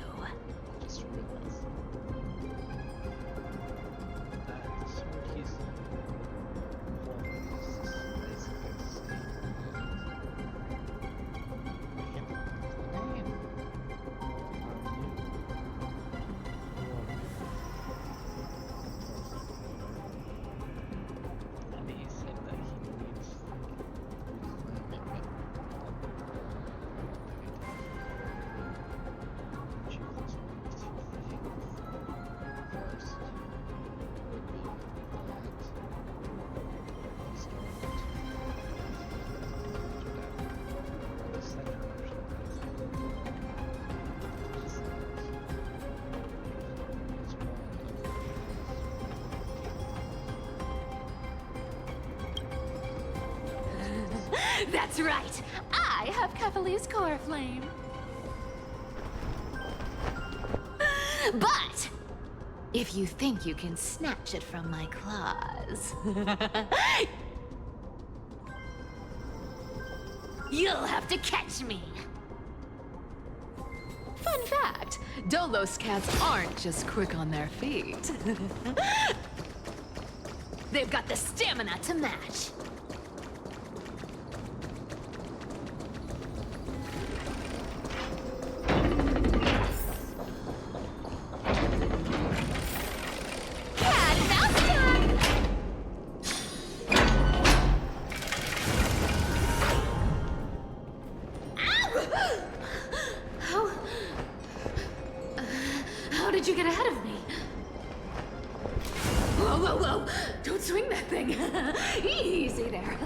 That's right. I have Kefali's core flame. But if you think you can snatch it from my claws, you'll have to catch me. Fun fact, Dolos cats aren't just quick on their feet. They've got the stamina to match. Don't swing that thing. Easy there.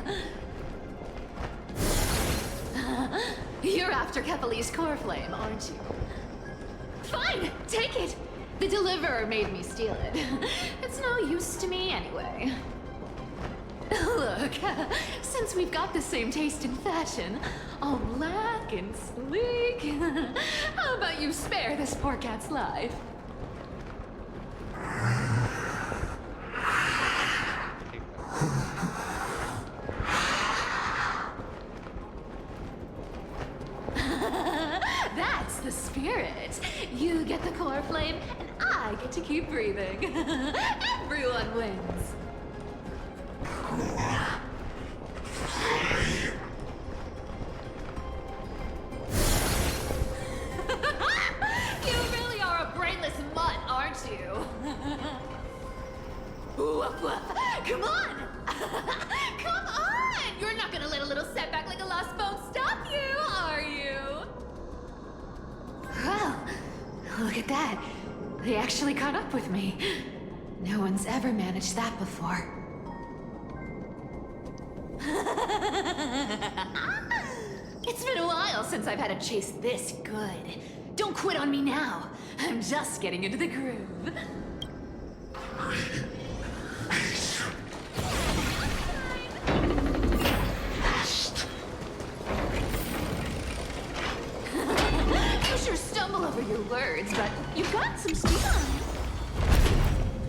You're after Kepali's core flame, aren't you? Fine, take it. The deliverer made me steal it. It's no use to me anyway. Look, since we've got the same taste in fashion, all black and sleek, how about you spare this poor cat's life? That's the spirit. You get the core flame, and I get to keep breathing. Everyone wins. You really are a brainless mutt, aren't you? Woof, woof. Come on! Come on! You're not gonna let a little setback like a lost bone stop you, are you? Well, look at that. They actually caught up with me. No one's ever managed that before. It's been a while since I've had a chase this good. Don't quit on me now. I'm just getting into the groove. You sure stumble over your words, but you've got some steam on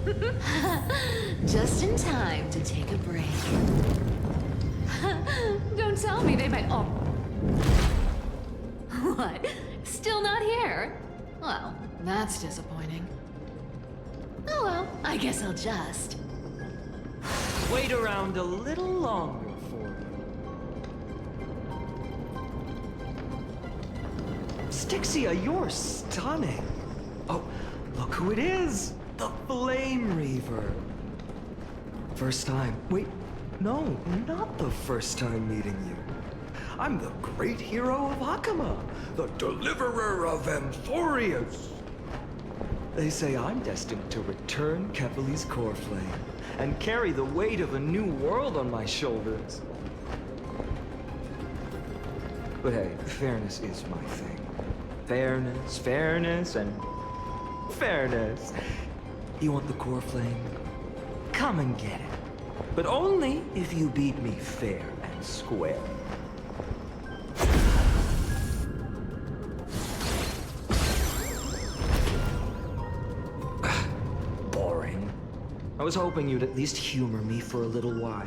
you. Just in time to take a break. Don't tell me they might. Oh. What? Still not here? Well, that's disappointing. Oh well, I guess I'll just. Wait around a little longer for me. Styxia, you're stunning. Oh, look who it is. The Flame Reaver. First time. Wait, no, not the first time meeting you. I'm the great hero of Hakama, the deliverer of Amphorius. They say I'm destined to return Kepali's core flame and carry the weight of a new world on my shoulders. But hey, fairness is my thing. Fairness, fairness, and fairness. You want the core flame? Come and get it. But only if you beat me fair and square. Boring. I was hoping you'd at least humor me for a little while.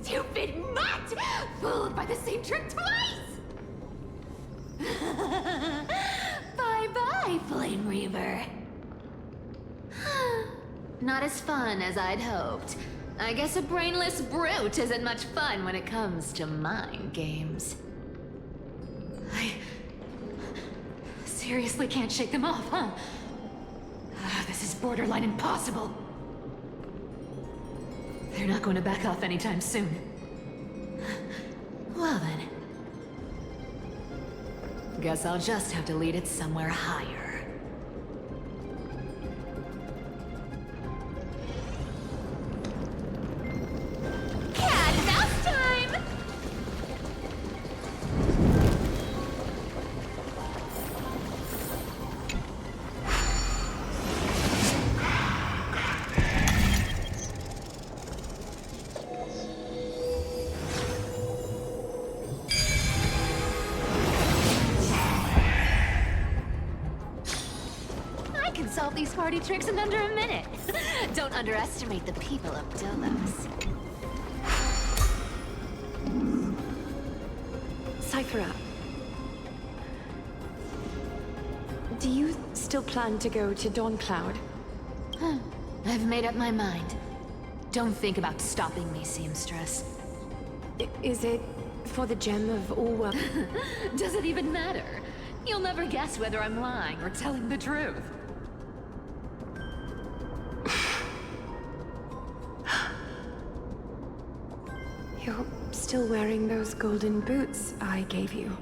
Stupid mutt! Fooled by the same trick twice! Bye-bye, Flame Reaver. Not as fun as I'd hoped. I guess a brainless brute isn't much fun when it comes to mind games. I seriously can't shake them off, huh? This is borderline impossible. They're not going to back off anytime soon. Well then. Guess I'll just have to lead it somewhere higher. Cat and mouse time! I can solve these party tricks in under a minute. Don't underestimate the people of Delos. Cyphera, do you still plan to go to Dawn Cloud? I've made up my mind. Don't think about stopping me, seamstress. Is it for the gem of all work? Does it even matter? You'll never guess whether I'm lying or telling the truth. You're still wearing those golden boots I gave you.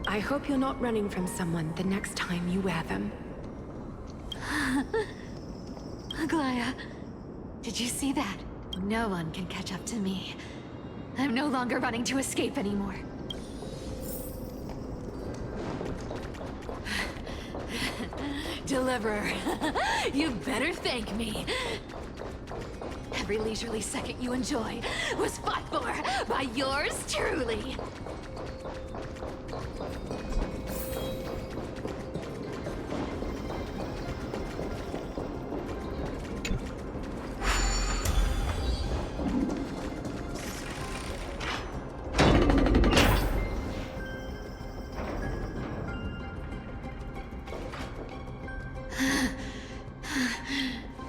I hope you're not running from someone the next time you wear them. Aglaya, did you see that? No one can catch up to me. I'm no longer running to escape anymore. Deliverer, you better thank me. Every leisurely second you enjoy was fought for by yours truly.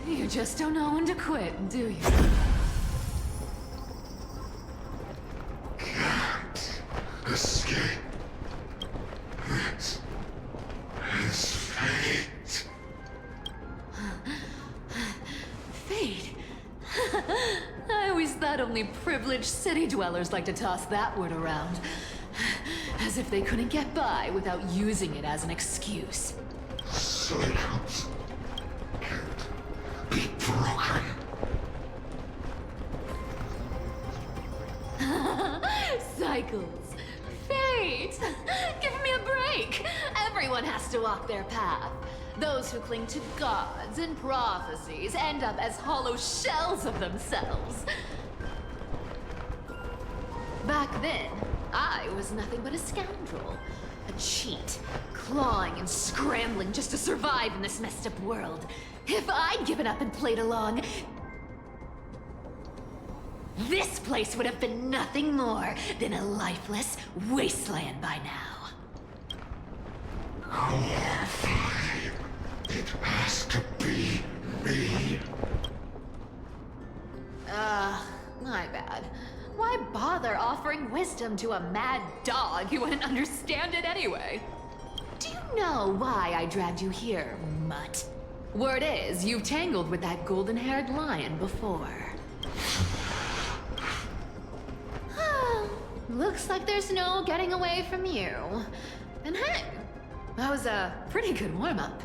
You just don't know when to quit, do you? Can't escape. It is fate. Fate? I always thought only privileged city dwellers like to toss that word around. As if they couldn't get by without using it as an excuse. Cycles be broken. Cycles. Fate! Give me a break! Everyone has to walk their path. Those who cling to gods and prophecies end up as hollow shells of themselves. Back then, I was nothing but a scoundrel. A cheat, clawing and scrambling just to survive in this messed up world. If I'd given up and played along, this place would have been nothing more than a lifeless wasteland by now. It has to be me. My bad. Why bother offering wisdom to a mad dog who wouldn't understand it anyway? Do you know why I dragged you here, mutt? Word is, you've tangled with that golden-haired lion before. Looks like there's no getting away from you. And hey, that was a pretty good warm-up.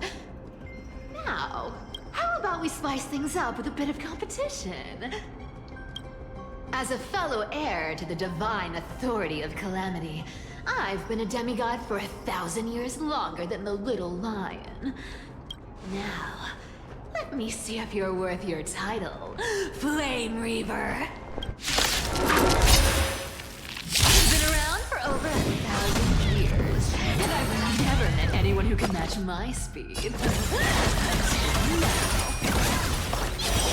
Now, how about we spice things up with a bit of competition? As a fellow heir to the divine authority of Calamity, I've been a demigod for 1,000 years longer than the little lion. Now, let me see if you're worth your title, Flame Reaver. I've been around for over 1,000 years, and I've never met anyone who can match my speed. Until now.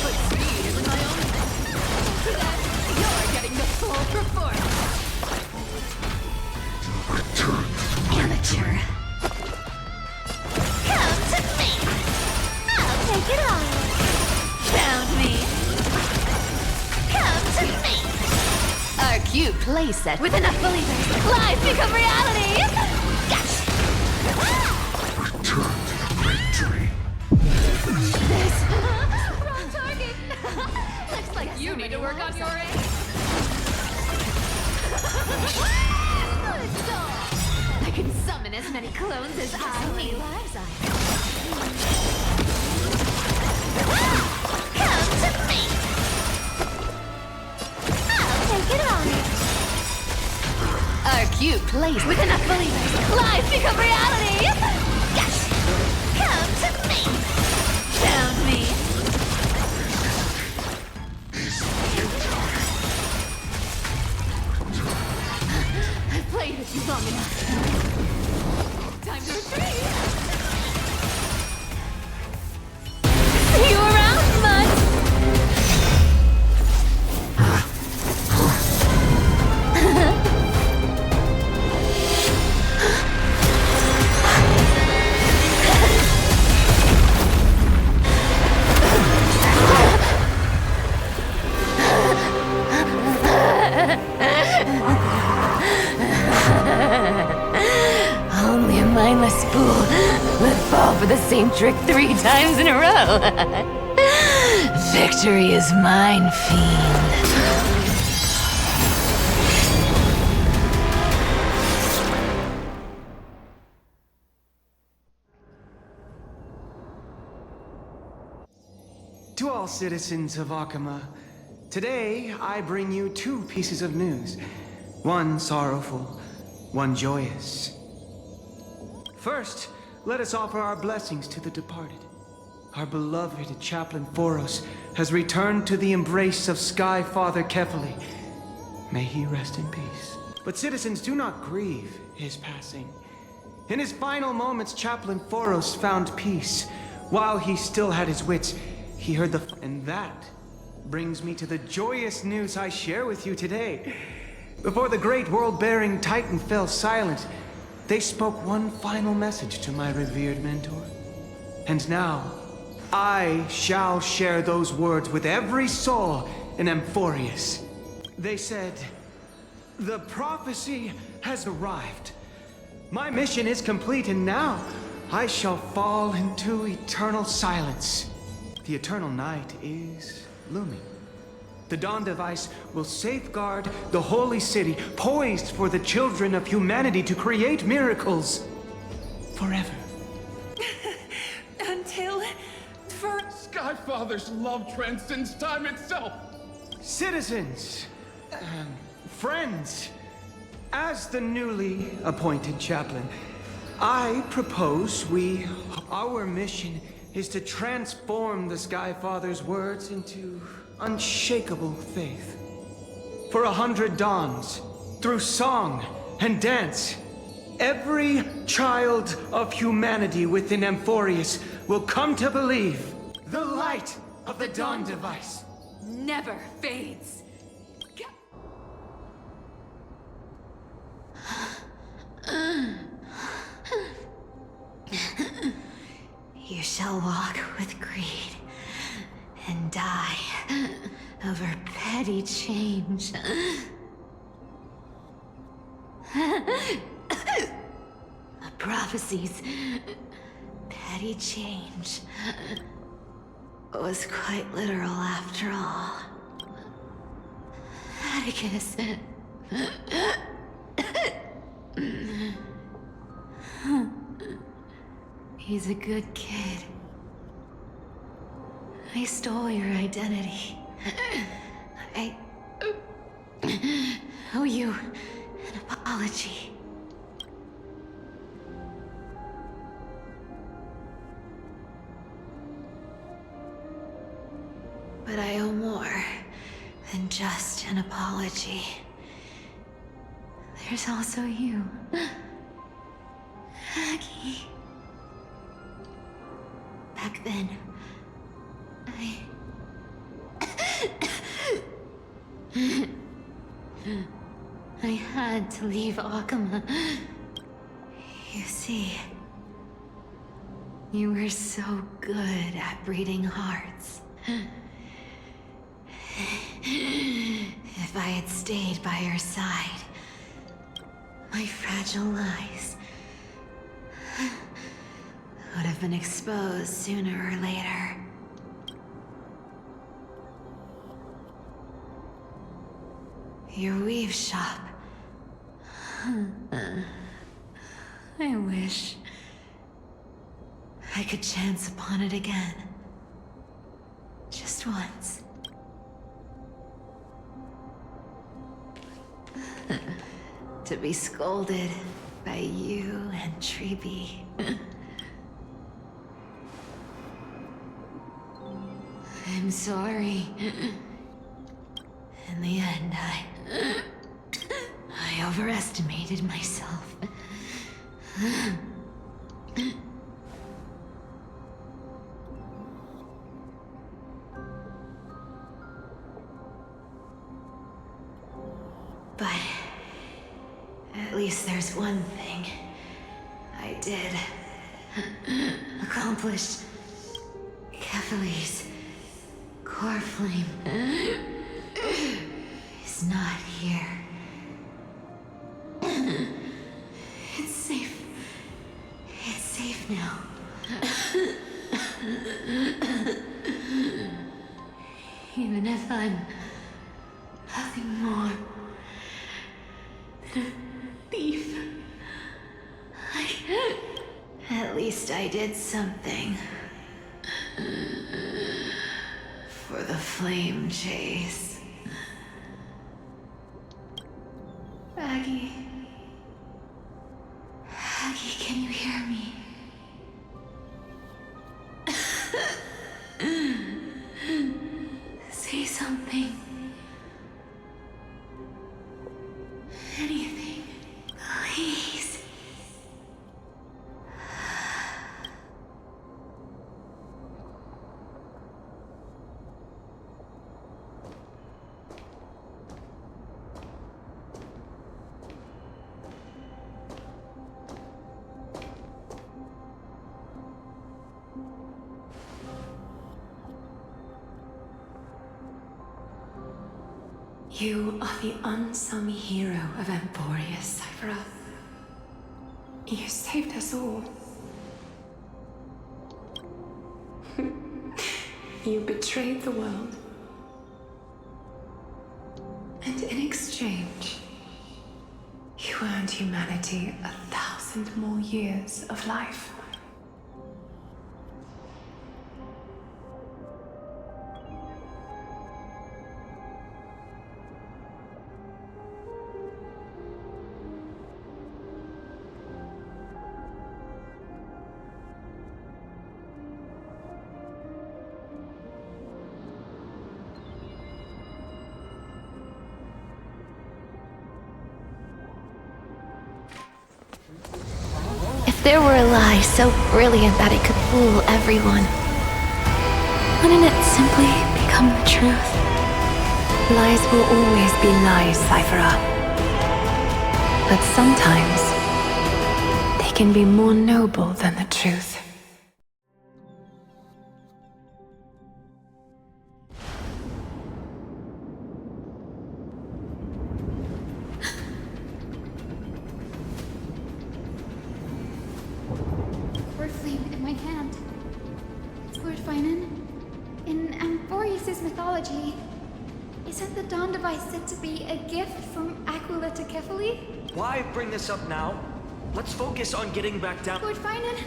But speed isn't my own thing. For that, you're getting the full performance. Amateur. Come to me. I'll take it on. Found me. Come to me. Our cute playset with enough believers. Life become reality. Gotcha. Return to the great tree. This. Wrong target. Looks like you need to work on your aim. Good dog. I can summon as many clones as I need. Lives I Come to me. I'll take it on. Our cute place with enough believers. Life become reality. Yes. Come to me. Found me. I've played with you long enough. Time to retreat. See you around, Mud. Only a mindless fool would fall for the same trick 3 times in a row. Victory is mine, fiend. To all citizens of Akama, today I bring you two pieces of news. One sorrowful, one joyous. First, let us offer our blessings to the departed. Our beloved Chaplain Foros has returned to the embrace of Sky Father Kefali. May he rest in peace. But citizens, do not grieve his passing. In his final moments, Chaplain Foros found peace. While he still had his wits, he heard the... And that brings me to the joyous news I share with you today. Before the great world-bearing Titan fell silent, they spoke one final message to my revered mentor. And now, I shall share those words with every soul in Amphorius. They said, the prophecy has arrived. My mission is complete, and now I shall fall into eternal silence. The eternal night is looming. The Dawn Device will safeguard the holy city, poised for the children of humanity to create miracles forever. Until... for... Skyfather's love transcends time itself! Citizens, friends, as the newly appointed chaplain, I propose our mission is to transform the Skyfather's words into unshakable faith. For 100 dawns, through song and dance, every child of humanity within Amphorius will come to believe the light of the Dawn Device never fades. You shall walk with greed and die over petty change. The prophecies, petty change, was quite literal after all. Atticus. He's a good kid. I stole your identity. I owe you an apology. But I owe more than just an apology. There's also you, Aggie. Back then, I had to leave Akama. You see, you were so good at breeding hearts. If I had stayed by your side, my fragile lies would have been exposed sooner or later. Your weave shop. I wish I could chance upon it again. Just once. To be scolded by you and Treeby. I'm sorry. In the end, I overestimated myself. But at least there's one thing I did accomplish. Kefali's core flame is not here. It's safe. It's safe now. Even if I'm nothing more than a thief, at least I did something. for the flame chase. Aggie. Aggie, can you hear me? Say something. Anything. Please. You are the unsung hero of Emporius, Cypher. You saved us all. You betrayed the world. And in exchange, you earned humanity 1,000 more years of life. If there were a lie so brilliant that it could fool everyone, wouldn't it simply become the truth? Lies will always be lies, Cypher. But sometimes, they can be more noble than the truth. Core flame in my hand. Lord Finan, in Amphorius' mythology, isn't the Dawn device said to be a gift from Aquila to Kefali? Why bring this up now? Let's focus on getting back down. Lord Finan?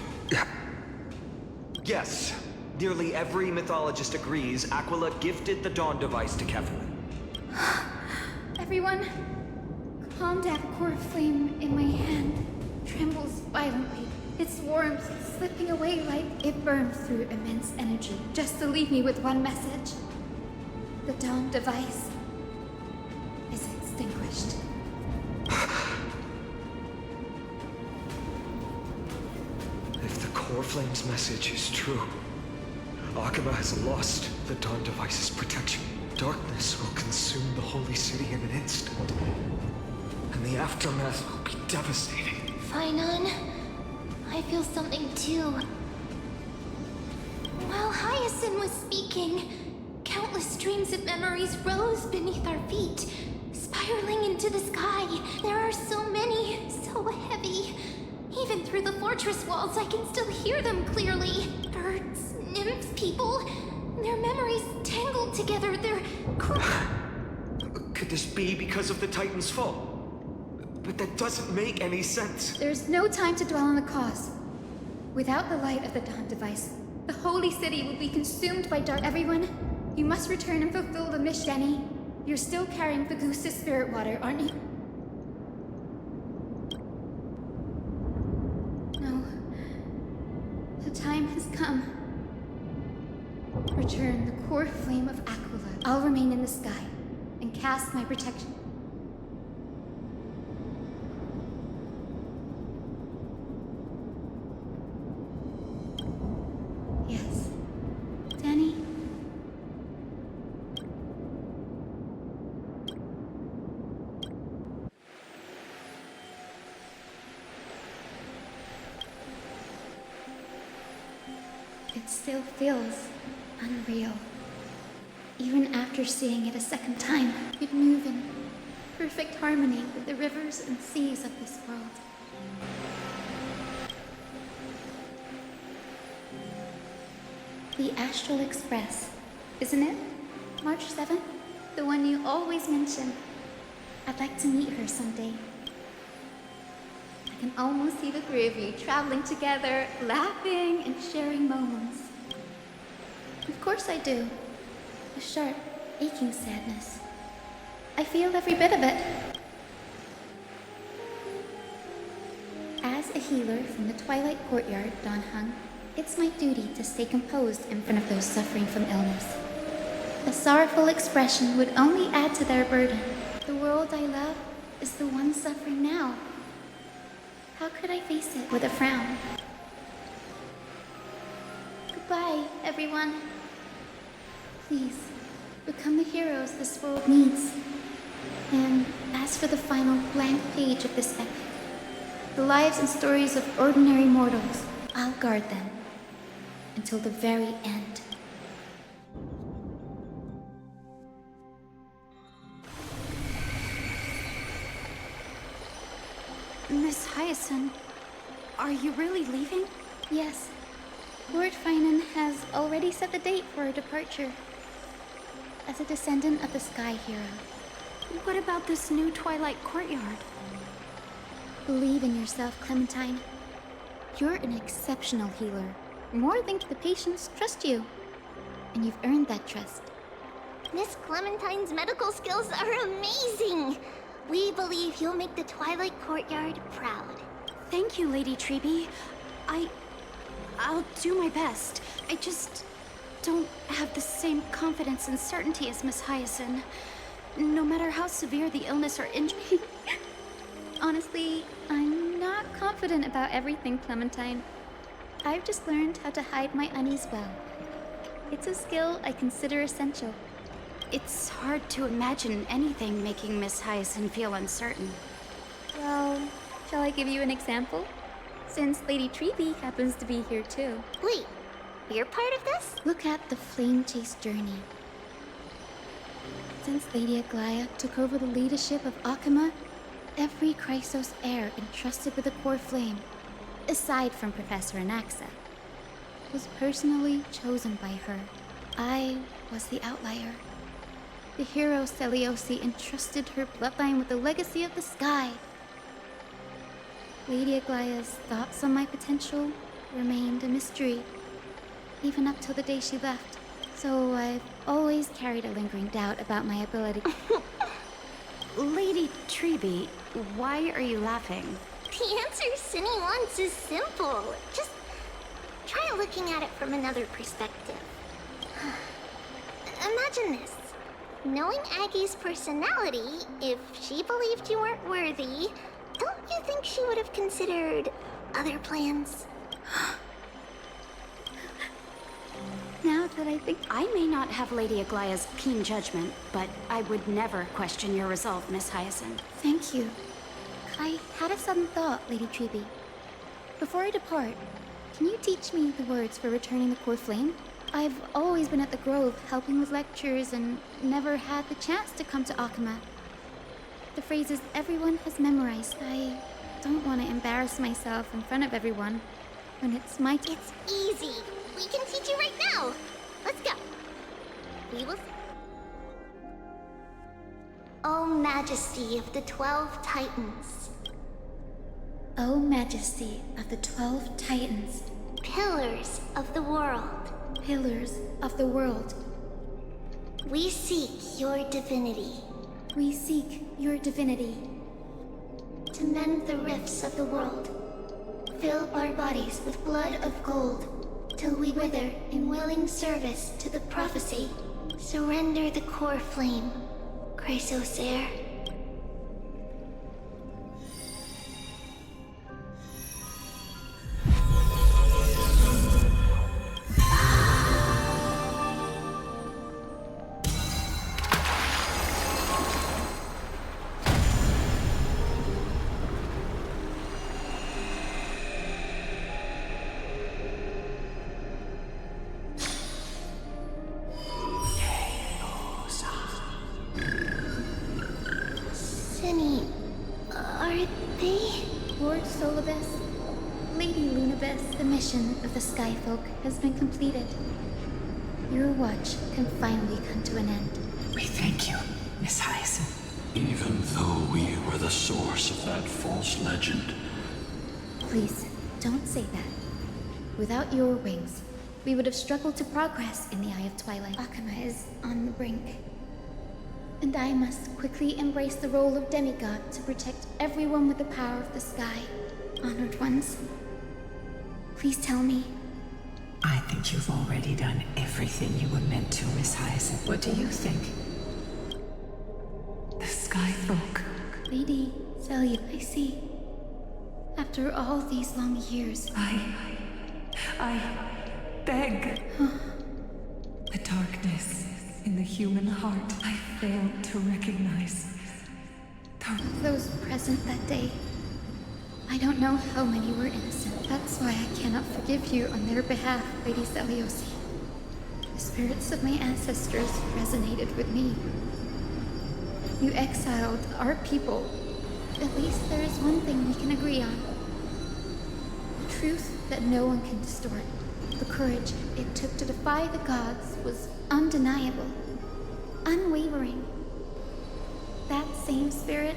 Yes. Nearly every mythologist agrees Aquila gifted the Dawn device to Kefali. Everyone, calm down. Core flame in my hand trembles violently. Its warmth slipping away like it burned through immense energy, just to leave me with one message. The Dawn device is extinguished. If the Core Flame's message is true, Akaba has lost the Dawn device's protection. Darkness will consume the Holy City in an instant. And the aftermath will be devastating. Finan, I feel something too. While Hyacinth was speaking, countless streams of memories rose beneath our feet, spiraling into the sky. There are so many, so heavy. Even through the fortress walls, I can still hear them clearly. Birds, nymphs, people. Their memories tangled together. Could this be because of the Titan's fall? But that doesn't make any sense. There's no time to dwell on the cause. Without the light of the Dawn device, the Holy City will be consumed by dark. Everyone, you must return and fulfill the mission. Jenny, you're still carrying the goose's spirit water, aren't you? No. The time has come. Return the core flame of Aquila. I'll remain in the sky and cast my protection. Yes. Danny? It still feels unreal. Even after seeing it a second time, it move in perfect harmony with the rivers and seas of this world. The Astral Express, isn't it? March 7th? The one you always mention. I'd like to meet her someday. I can almost see the three of you traveling together, laughing and sharing moments. Of course I do. A sharp, aching sadness. I feel every bit of it. As a healer from the Twilight Courtyard, Don Hung, it's my duty to stay composed in front of those suffering from illness. A sorrowful expression would only add to their burden. The world I love is the one suffering now. How could I face it with a frown? Goodbye, everyone. Please, become the heroes this world needs. And as for the final blank page of this epic, the lives and stories of ordinary mortals, I'll guard them until the very end. Miss Hyacinth, are you really leaving? Yes. Lord Finan has already set the date for our departure. As a descendant of the Sky Hero. What about this new Twilight Courtyard? Believe in yourself, Clementine. You're an exceptional healer. More than the patients trust you. And you've earned that trust. Miss Clementine's medical skills are amazing! We believe you'll make the Twilight Courtyard proud. Thank you, Lady Treby. I'll do my best. I just don't have the same confidence and certainty as Miss Hyacinth. No matter how severe the illness or injury. Honestly, I'm not confident about everything, Clementine. I've just learned how to hide my unease well. It's a skill I consider essential. It's hard to imagine anything making Miss Hyacinth feel uncertain. Well, shall I give you an example? Since Lady Treby happens to be here too. Wait, you're part of this? Look at the Flame Chase journey. Since Lady Aglaya took over the leadership of Akama, every Chrysos heir entrusted with the core flame, aside from Professor Anaxa, was personally chosen by her. I was the outlier. The hero Celiosi entrusted her bloodline with the legacy of the sky. Lady Aglaya's thoughts on my potential remained a mystery, even up till the day she left. So I've always carried a lingering doubt about my ability. Lady Treby, why are you laughing? The answer Cindy wants is simple. Just try looking at it from another perspective. Imagine this. Knowing Aggie's personality, if she believed you weren't worthy, don't you think she would have considered other plans? Now that I think... I may not have Lady Aglaya's keen judgment, but I would never question your resolve, Miss Hyacinth. Thank you. I had a sudden thought, Lady Treby. Before I depart, can you teach me the words for returning the core flame? I've always been at the Grove helping with lectures and never had the chance to come to Akama. The phrases everyone has memorized. I don't want to embarrass myself in front of everyone when it's my turn. It's easy. We can teach you right now. Let's go. We will... O Majesty of the 12 Titans. O Majesty of the 12 Titans. Pillars of the world. Pillars of the world. We seek your divinity. We seek your divinity. To mend the rifts of the world. Fill our bodies with blood of gold, till we wither in willing service to the prophecy. Surrender the core flame, Chrysos heir. Of the Skyfolk has been completed. Your watch can finally come to an end. We thank you, Miss Hyacinth. Even though we were the source of that false legend. Please, don't say that. Without your wings, we would have struggled to progress in the Eye of Twilight. Akama is on the brink. And I must quickly embrace the role of demigod to protect everyone with the power of the sky. Honored ones, please tell me. I think you've already done everything you were meant to, Miss Hyacinth. What do you think? The Sky Folk. Lady Celia, I see. After all these long years, I beg. The darkness in the human heart I failed to recognize. Those present that day, I don't know how many were innocent. That's why I cannot forgive you on their behalf, Lady Celiosi. The spirits of my ancestors resonated with me. You exiled our people. At least there is one thing we can agree on. The truth that no one can distort. The courage it took to defy the gods was undeniable, unwavering. That same spirit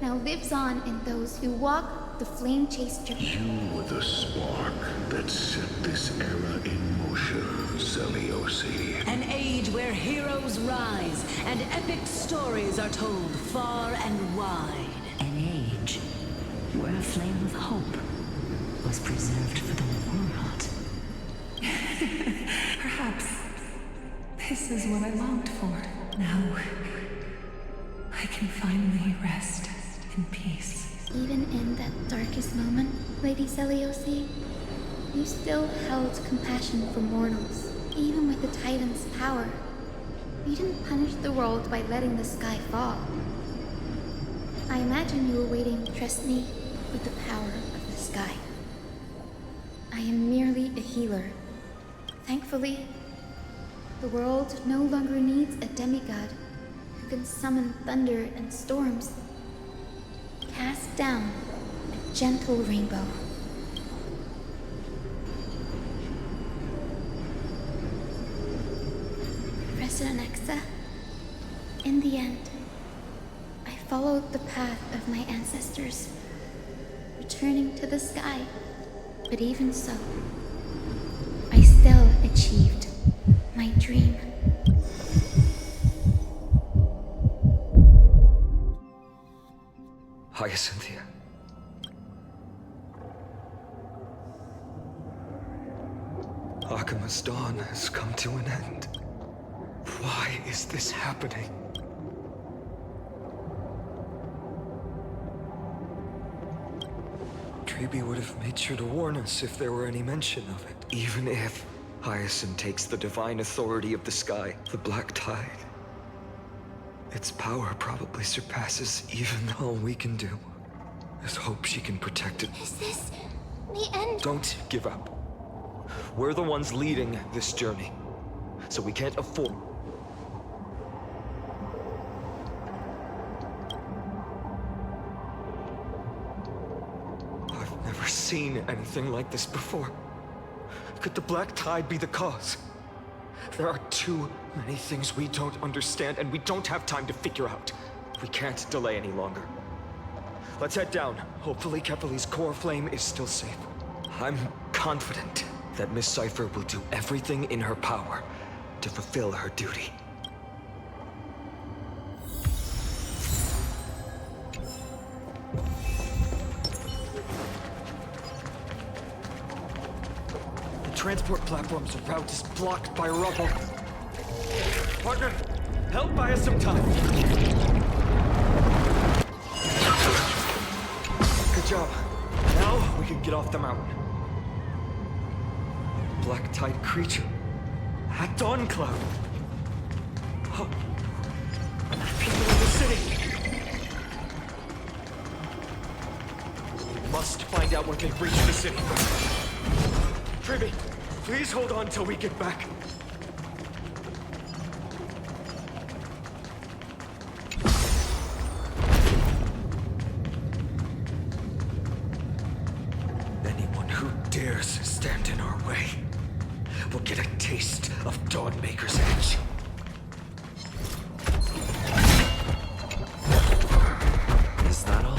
now lives on in those who walk the flame-chased journey. You were the spark that set this era in motion, Celiosi. An age where heroes rise and epic stories are told far and wide. An age where a flame of hope was preserved for the world. Perhaps this is what I longed for. Now, I can finally rest in peace. Even in that darkest moment, Lady Celiosi, you still held compassion for mortals. Even with the Titan's power, you didn't punish the world by letting the sky fall. I imagine you were waiting to trust me with the power of the sky. I am merely a healer. Thankfully, the world no longer needs a demigod who can summon thunder and storms. Cast down a gentle rainbow. President Exa, in the end, I followed the path of my ancestors, returning to the sky. But even so, I still achieved my dream. Hyacinthia. Akama's dawn has come to an end. Why is this happening? Treeby would have made sure to warn us if there were any mention of it. Even if Hyacinth takes the divine authority of the sky, the Black Tide, its power probably surpasses even all we can do. Let's hope she can protect it. Is this the end? Don't give up. We're the ones leading this journey, so we can't afford... I've never seen anything like this before. Could the Black Tide be the cause? There are too many things we don't understand, and we don't have time to figure out. We can't delay any longer. Let's head down. Hopefully Kepali's core flame is still safe. I'm confident that Miss Cypher will do everything in her power to fulfill her duty. The transport platform's route is blocked by rubble. Partner, help buy us some time. Good job. Now we can get off the mountain. Black Tide creature. At Dawn Cloud. Oh. People in the city. We must find out when they've reached the city. Treeby, please hold on till we get back. Anyone who dares stand in our way will get a taste of Dawnmaker's edge. Is that all?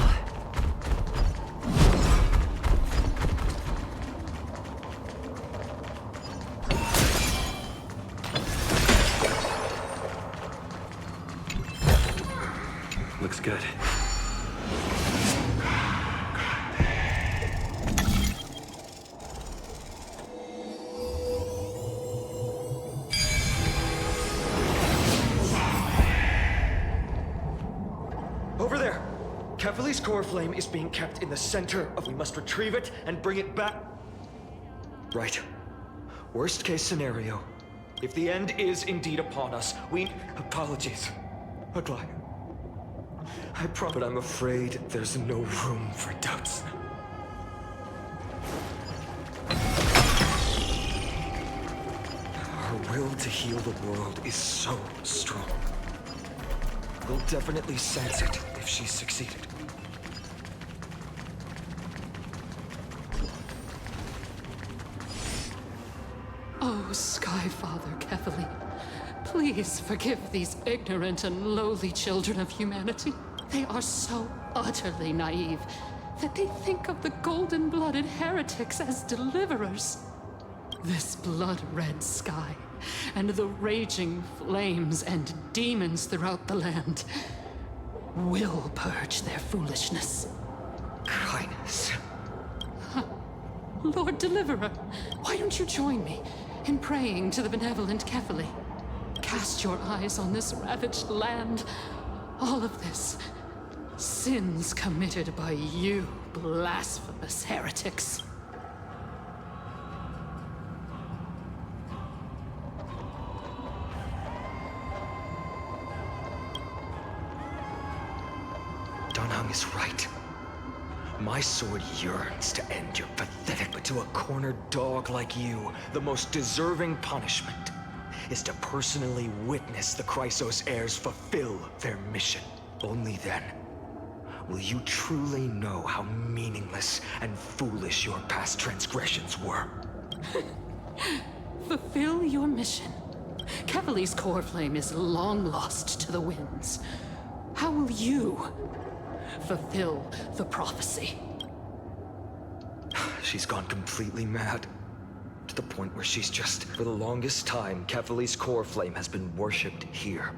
good. Over there! Kefali's core flame is being kept in the center of... We must retrieve it and bring it back. Right. Worst case scenario. If the end is indeed upon us, we... Apologies. Agli. I promise, but I'm afraid there's no room for doubts. Her will to heal the world is so strong. We'll definitely sense it if she's succeeded. Oh, Sky Father Kefali, please forgive these ignorant and lowly children of humanity. They are so utterly naive that they think of the golden-blooded heretics as deliverers. This blood-red sky and the raging flames and demons throughout the land will purge their foolishness. Highness. Lord Deliverer, why don't you join me in praying to the benevolent Kefali? Cast your eyes on this ravaged land. All of this, sins committed by you, blasphemous heretics. Danhang is right. My sword yearns to end your pathetic, but to a cornered dog like you, the most deserving punishment is to personally witness the Chrysos heirs fulfill their mission. Only then will you truly know how meaningless and foolish your past transgressions were. Fulfill your mission. Kefali's core flame is long lost to the winds. How will you fulfill the prophecy? She's gone completely mad. To the point where she's just... For the longest time, Kefali's core flame has been worshipped here.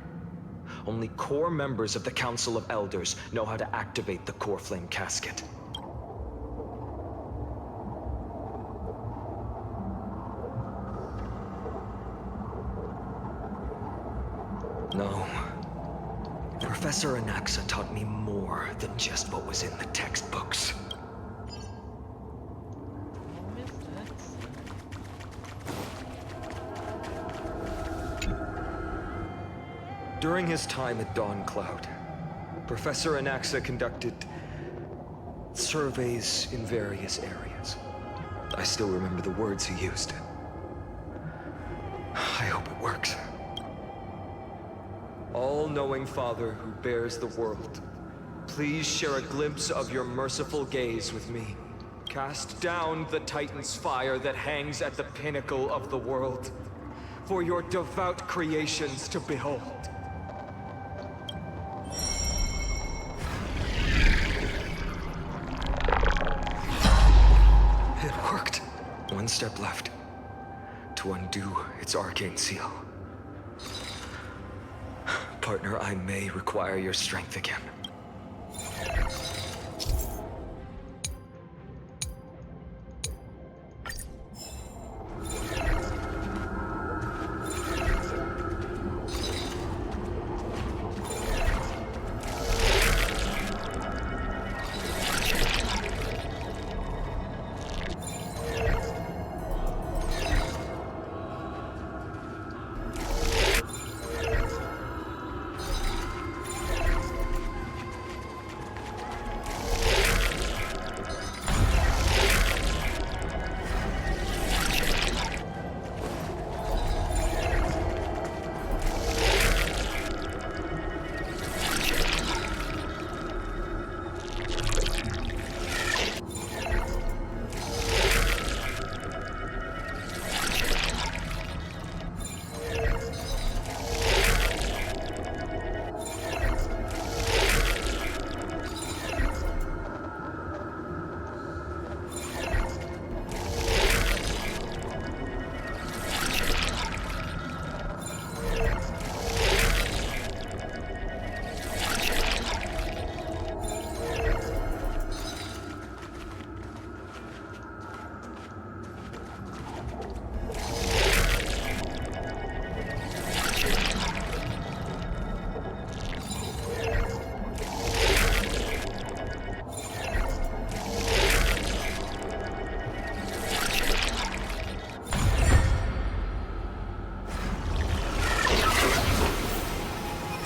Only core members of the Council of Elders know how to activate the core flame casket. No. Professor Anaxa taught me more than just what was in the textbooks. During his time at Dawn Cloud, Professor Anaxa conducted surveys in various areas. I still remember the words he used. I hope it works. All-knowing Father who bears the world, please share a glimpse of your merciful gaze with me. Cast down the Titan's fire that hangs at the pinnacle of the world, for your devout creations to behold. It worked. One step left to undo its arcane seal. Partner, I may require your strength again.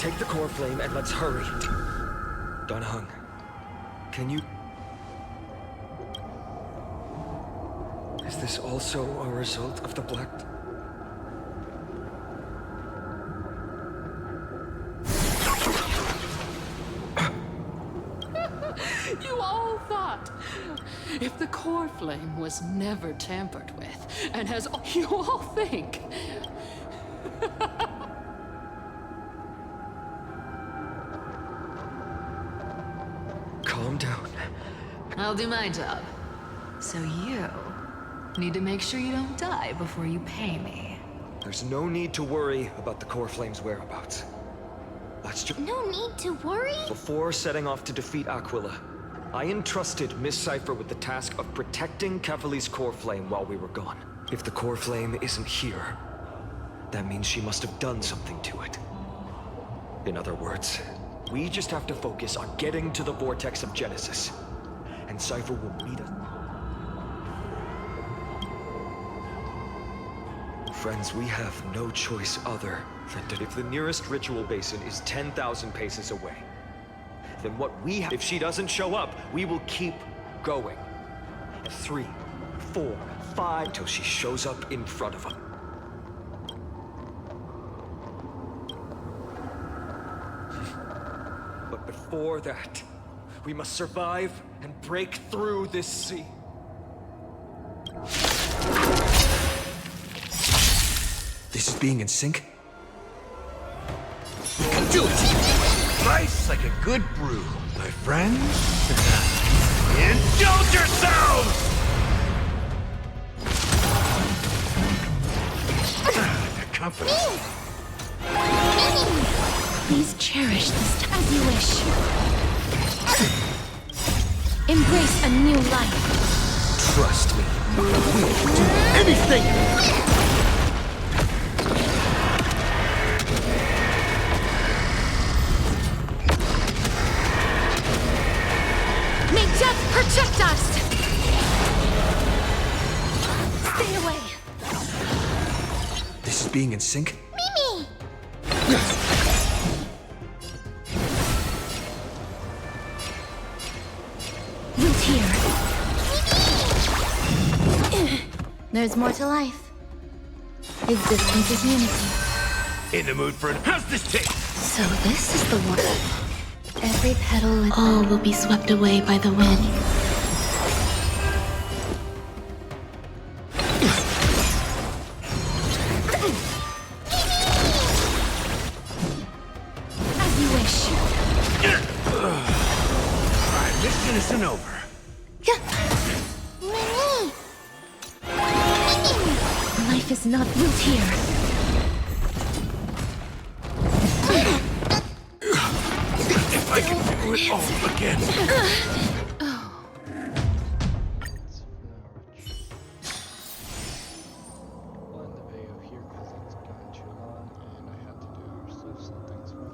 take the core flame and let's hurry. Donhung, can you... Is this also a result of the Black... You all thought if the core flame was never tampered with, and as you all think. Calm down. I'll do my job. So you need to make sure you don't die before you pay me. There's no need to worry about the core flame's whereabouts. Let's just... No need to worry? Before setting off to defeat Aquila, I entrusted Miss Cypher with the task of protecting Kefali's core flame while we were gone. If the core flame isn't here, that means she must have done something to it. In other words, we just have to focus on getting to the vortex of Genesis, and Cypher will meet us. Friends, we have no choice other than to... If the nearest ritual basin is 10,000 paces away, then what we have... If she doesn't show up, we will keep going. 3, 4, 5, till she shows up in front of him. But before that, we must survive and break through this sea. This is being in sync? Do it! Nice like a good brew, my friends. Indulge yourselves! The company. Please cherish this as you wish. Embrace a new life. Trust me, we'll do anything! May death protect us! Stay away! This is being in sync? Mimi! Root here. There's more to life. Existence is unity. In the mood for an... How's this taste? So this is the one. Every petal and all will be swept away by the wind. As you wish. Our mission isn't over. Life is not built here. If I can do it all again. We'll end the video here because it's gone too long and I have to do some things for